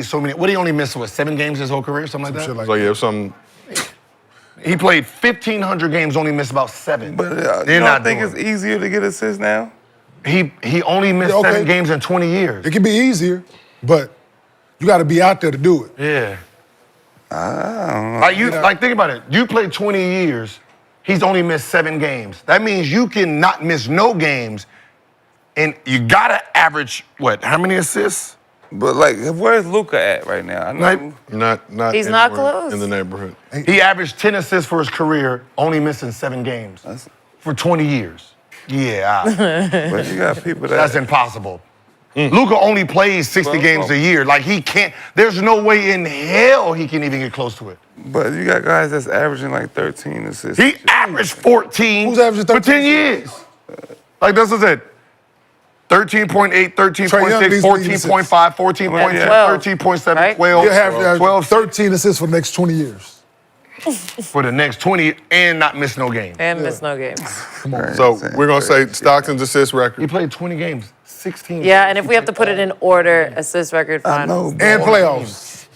so many. What did he only miss? What, 7 games his whole career, something like that? So yeah, some. He played 1,500 games, only missed about 7. But They're you not don't think doing it's easier to get assists now? He only missed Yeah, okay. 7 games in 20 years. It can be easier, but you got to be out there to do it. Yeah. I Like think about it. You played 20 years. He's only missed 7 games. That means you can not miss no games, and you gotta average what? How many assists? But like, where's Luka at right now? I know. Not. He's not anywhere close. in the neighborhood. He averaged 10 assists for his career, only missing 7 games for 20 years. Yeah, But you got people that's that. impossible. Luka only plays 60 games a year. Like he can't. There's no way in hell he can even get close to it. But you got guys that's averaging like 13 assists. He averaged 14 Who's averaging for 13 10 years. Like that's what I said. 13.8, Trae Young 13.6, leads 14.5, 14.6, Yeah. 13.7, Right? 12, You have 12 13 assists for the next 20 years. for the next 20 and not miss no game. And miss no games. Come on. So we're gonna say Stockton's assist He record. played 20 games, 16. Yeah, and if we have to put it in order, assist record I finals. know. And playoffs.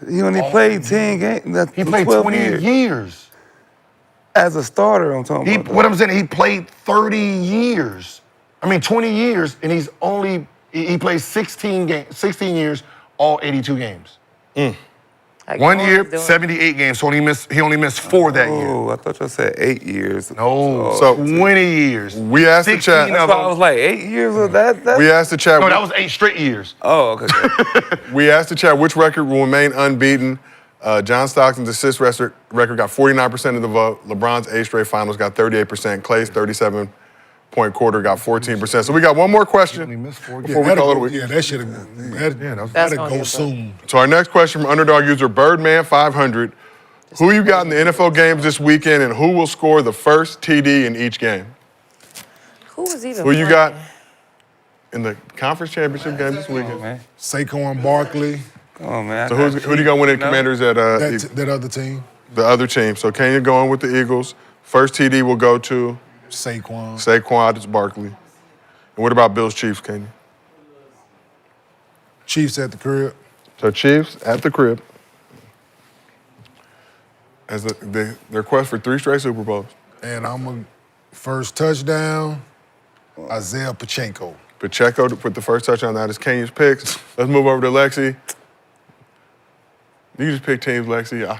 He only played 10 games. He played 12 20 years. As a starter, I'm talking about. What I'm saying, he played 30 years. I mean, 20 years, and he played 16 years, all 82 games. Like, 1 no year, one's doing- 78 games, so he only missed 4 that year. Oh, I thought you said 8 years. No, So- 20 years. We asked the 16 chat. of That's why I them. was like, 8 years of that? We asked the chat. No, that was 8 straight years. Oh, okay. We asked the chat which record will remain unbeaten. John Stockton's assist record got 49% of the vote. LeBron's 8 straight finals got 38%. Clay's 37-point quarter got 14%. So we got one more question before we call it a week. Yeah, that should That's that'll gonna go get soon. So our next question from underdog user Birdman500. Who you got in the NFL games this weekend, and who will score the first TD in each game? Who was even Who you playing? got in the conference championship game this weekend? Man. Saquon Barkley, Come on, man. So who do you got winning Commanders at that other team, the other team? So Kenyon going with the Eagles. First TD will go to Saquon. it's Barkley. And what about Bills Chiefs, Kenyon? Chiefs at the crib. So Chiefs at the crib. As their quest for 3 straight Super Bowls. And I'm a first touchdown, Isaiah Pacheco. Pacheco to put the first touchdown. That is Kenyon's picks. Let's move over to Lexie. You just pick teams, Lexie.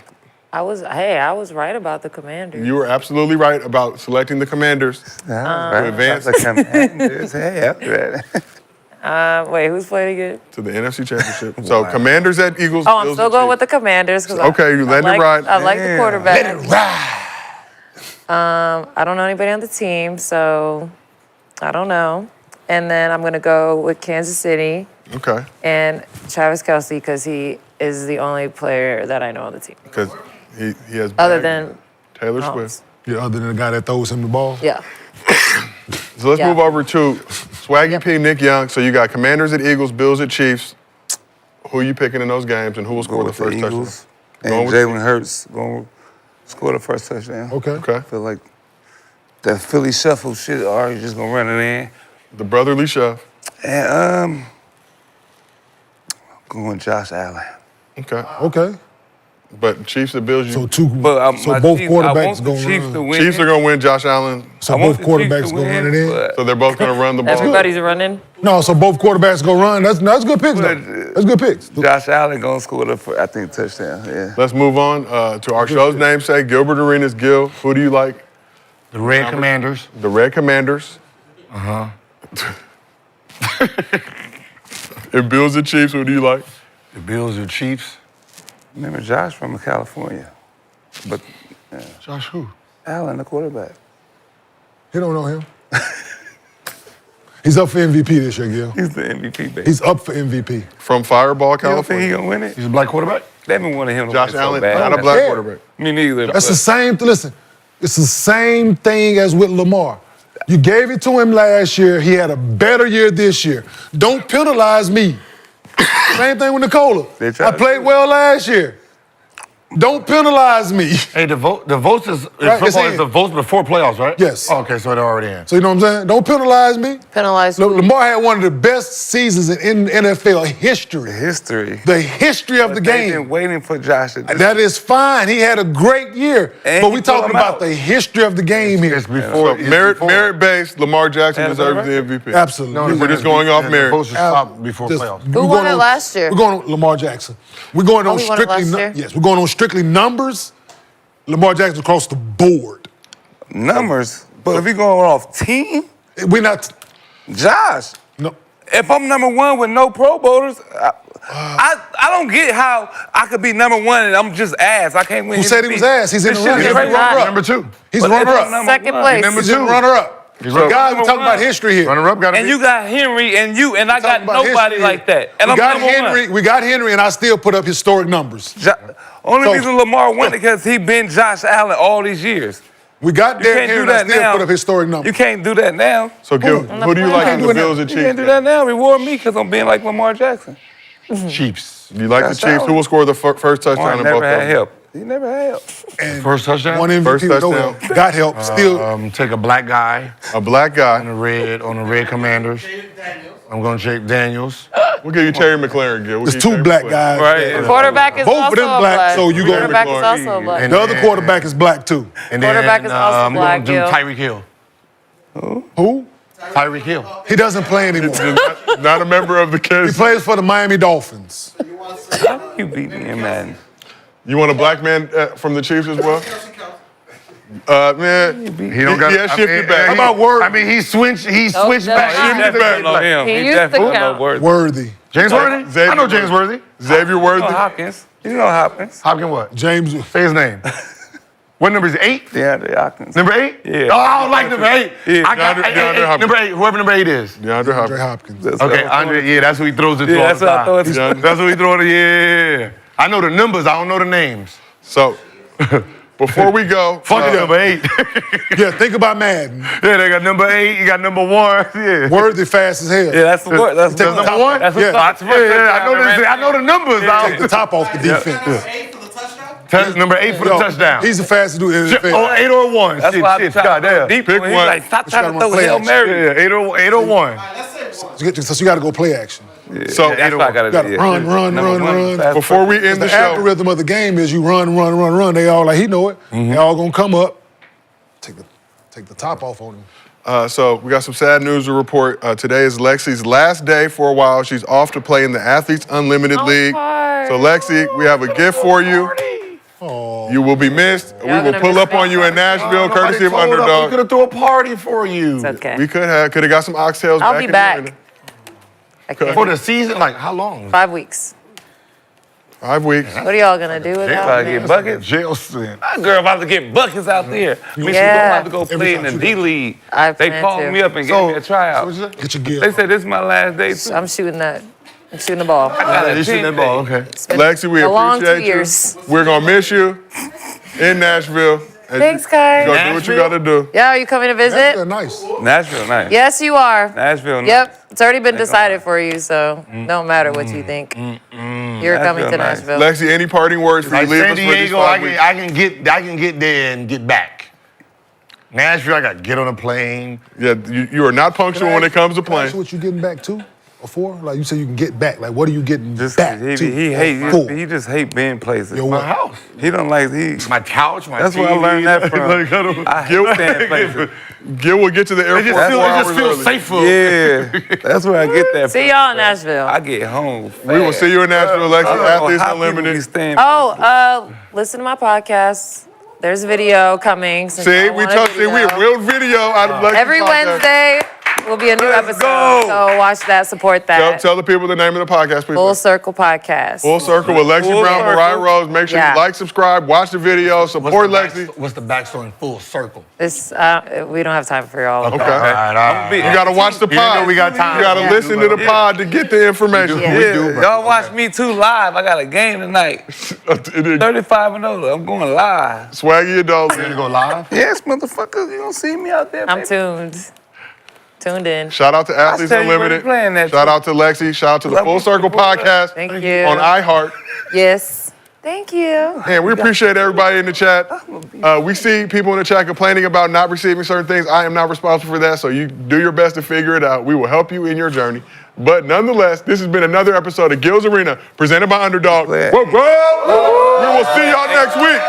I was right about the Commanders. You were absolutely right about selecting the Commanders to advance The Commanders. Hey, after that. Wait, who's playing again? to the NFC Championship. So Commanders at Eagles. Oh, I'm Bills still at going Chiefs. with the Commanders because Okay, you letting it ride. I like the quarterback. Let it ride. I don't know anybody on the team, so I don't know. And then I'm gonna go with Kansas City Okay, and Travis Kelce because he is the only player that I know on the team. because he has Other bagged than Taylor Mahomes. Swift. Yeah, other than the guy that throws him the ball. Yeah. So let's Yeah. move over to Swaggy P, Nick Young. So you got Commanders at Eagles, Bills at Chiefs. Who are you picking in those games, and who will score the with the first Eagles. touchdown? Going And with Jalen Hurts going to score the first touchdown. Okay. Okay. I feel like that Philly shuffle shit already just going to run it in. The brotherly shove. And going Josh Allen. Okay. Okay. But Chiefs and Bills, So you, two. But so my both Chiefs, I want quarterbacks the going Chiefs to to run. win. Chiefs are going to win. Josh Allen. So I both want the Chiefs quarterbacks to going to win, run it in. but- So they're both going to run the ball. Everybody's running. No, so both quarterbacks go run. That's good picks, though. That's good picks. Josh Allen gonna score I think touchdown. Yeah. Let's move on to our show's namesake, Gilbert Arenas. Gil, who do you like? The Red Commanders. The Red Commanders. And Bills and Chiefs, who do you like? The Bills and Chiefs. Remember Josh from California, but Josh who? Allen, the quarterback. He don't know him. He's up for MVP this year, Gil. He's the MVP, baby. He's up for MVP. From Fireball, You don't think California. he gonna win it? He's a black quarterback? They've been wanting him to Josh win Allen, so bad. not a black Yeah. quarterback. Me neither. That's but the same. Listen, it's the same thing as with Lamar. You gave it to him last year. He had a better year this year. Don't penalize me. Same thing with Nicola. They tried I to played do it. well last year. Don't penalize me. Hey, the votes is Right, it's football in. is the votes before playoffs, right? Yes. Oh, okay, so they're already in. So you know what I'm saying? Don't penalize me. Penalized. Lamar had one of the best seasons in NFL history. history. The history of the They've game. been waiting for Josh to do That is fine. He had a great year. And But he we pulled talking him about out. the history of the game here. It's before. So merit-based, Lamar Jackson That's deserves right. the MVP. Absolutely. We're just going off The merit. votes should stop before Just- playoffs. we're Who going won it on- last year? We're going on Lamar Jackson. We're going on he won it strictly. last year? Yes, we're going on strictly numbers. Lamar Jackson across the board. numbers. But if you're going off team, We're not. Josh. No. If I'm number one with no Pro Bowlers, I don't get how I could be number one and I'm just ass. I can't win. Who said he was ass? He's in the This shit running. is He's crazy. runner-up. Number two. He's But the if I'm runner-up. number Second one- place. Number He's the two. runner-up. He's So runner-up. guys, we're Number talking about one. history here. Runner-up got to And be. you got Henry and you, and I got Talking about nobody history like that. And we I'm got number Henry. one. We got Henry, and I still put up historic numbers. Only So- reason Lamar won it because he been Josh Allen all these years. We got You Derrick can't Henry, do and I that still now. put up historic numbers. You can't do that now. So, Gil, who do you like in the Bills and You can't Chiefs? do that now. Reward me because I'm being like Lamar Jackson. Chiefs. You like the Josh Chiefs? Allen. Who will score the first touchdown Lamar in both never of had them? help. He never had help. And First touchdown. one MVP First with no touchdown. help. Got help. Still. Take a black guy A black guy. on the red Commanders. I'm going to Jake Daniels. We'll give you Terry McLaren, Gil. We'll There's give you two Terry black McLaren. guys. Right. Quarterback is Both of also them a black, so you go Quarterback is McLaurin. also a black. And The other quarterback is black too. And then, Quarterback is also I'm black, going to do Gil. Tyreek Hill. Who? Tyreek Hill. He doesn't play anymore. Not a member of the He Kansas. plays for the Miami Dolphins. You beat me in Madden. You want a black man from the Chiefs as well? Man, He don't got. yeah, shift it back. How about Word? I mean, he switched. He Oh, switched that's back. right. Shift it back. Know him. He He used to definitely count. know Worthy. Worthy. James Worthy. Xavier I know James Worthy. Xavier You Worthy. know Hopkins. You know Hopkins. Hopkins what? James. Say his name. What number is it? 8? DeAndre Hopkins. Number 8? Yeah. Oh, I don't like number 8. Yeah. I got DeAndre Hopkins. number 8. Whoever number 8 is. DeAndre Hopkins. Andre Hopkins. That's Okay, what I'm Andre. throwing. Yeah, that's who he throws it to. Yeah, all that's the what I time. throw it to. That's who he throws it. Yeah. I know the numbers. I don't know the names. So, before we go, Fuck number 8. Yeah, think about Madden. Yeah, they got number 8. You got number 1. Yeah. Worthy fast as hell. Yeah, that's the word. That's Take the number top- 1. That's Yeah. what's I know this. I know the numbers. Take the top off the defense. Number 8 for the Yo, touchdown. He's the fastest dude in the Oh, NFL. 8 or 1. That's Shit, why I shit, try to go goddamn. deep. Pick He's one. like, stop But you trying gotta to run throw play Hail action. Mary. Yeah, 8 or 1. So you got to go play action. so That's what I gotta You got to do. run, run, Number run, one, run. fast before we end The the show, algorithm of the game is you run, run, run, run. They all like, he know it. They all gonna come up. Take the top off on him. so we got some sad news to report. Today is Lexie's last day for a while. She's off to play in the Athletes Unlimited League. So Lexie, we have a gift for you. You will be missed. We will gonna pull miss up me. on you in Nashville, courtesy of We Underdog. could have thrown a party for you. It's okay. We could have got some oxtails. I'll back be in back. here. I can't. For the season, like how long? 5 weeks. 5 weeks. What are y'all gonna do with About to that? get buckets. Jail sin. That girl about to get buckets out there. I mean, Yeah. she's about to go play in the D League. I They plan called to. me up and gave me a tryout. Get your gear. They said this is my last day too. I'm shooting that. I'm shooting the ball. You shooting that ball? Okay. Lexie, we a long 2 appreciate you. years. We're gonna miss you in Nashville. And Thanks, you guys. gotta do what you gotta do. Yeah, are you coming to They're visit? nice. Nashville, nice. Yes, you are. Nashville, nice. Yep, it's already been decided for you, so don't matter what you think. You're coming to Nashville, Nashville. Lexie, any parting words for you? Like Leave San us for these Diego, 5 weeks. I can get there and get back. Nashville, I got to get on a plane. Yeah, you are not punctual when it comes to Can I ask playing. you what you getting back to? or 4? Like you said, you can get back. Like, what are you getting Just back he, to? he just hate being places. Yo, what? house. He don't like My couch, my That's TV. where I learned that from. I hate staying places. Gil will get to the airport. It just feels safer. Yeah, that's where I get that. See from. y'all in Nashville. I get home. We will see you in Nashville, Lexie. Athletes Unlimited. Listen to my podcast. There's a video coming. See, we told you we will video out of Lexie Every podcast. Wednesday will be a new episode. So watch that, support that. Tell the people the name of the podcast, please. Full Circle Podcast. Full Circle with Lexie Brown, Mariah Rose. Make sure you like, subscribe, watch the video, support Lexie. What's the backstory in Full Circle? This we don't have time for y'all. Okay. All right. You got to watch the pod. we got time. You got to listen to the pod to get the information. Y'all watch me too live. I got a game tonight. 35 and over. I'm going live. Swaggy adults. You gonna go live? Yes, motherfuckers. You gonna see me out there, I'm baby. tuned in. Shout out to Athletes tell you where Unlimited. we playing that Shout too. out to Lexie. Shout out to the Love Full you. Circle podcast Thank you. on iHeart. Yes. Thank you. And we appreciate everybody in the chat. We see people in the chat complaining about not receiving certain things. I am not responsible for that, so you do your best to figure it out. We will help you in your journey. But nonetheless, this has been another episode of Gil's Arena, presented by Underdog. Whoa, whoa! We will see y'all next week.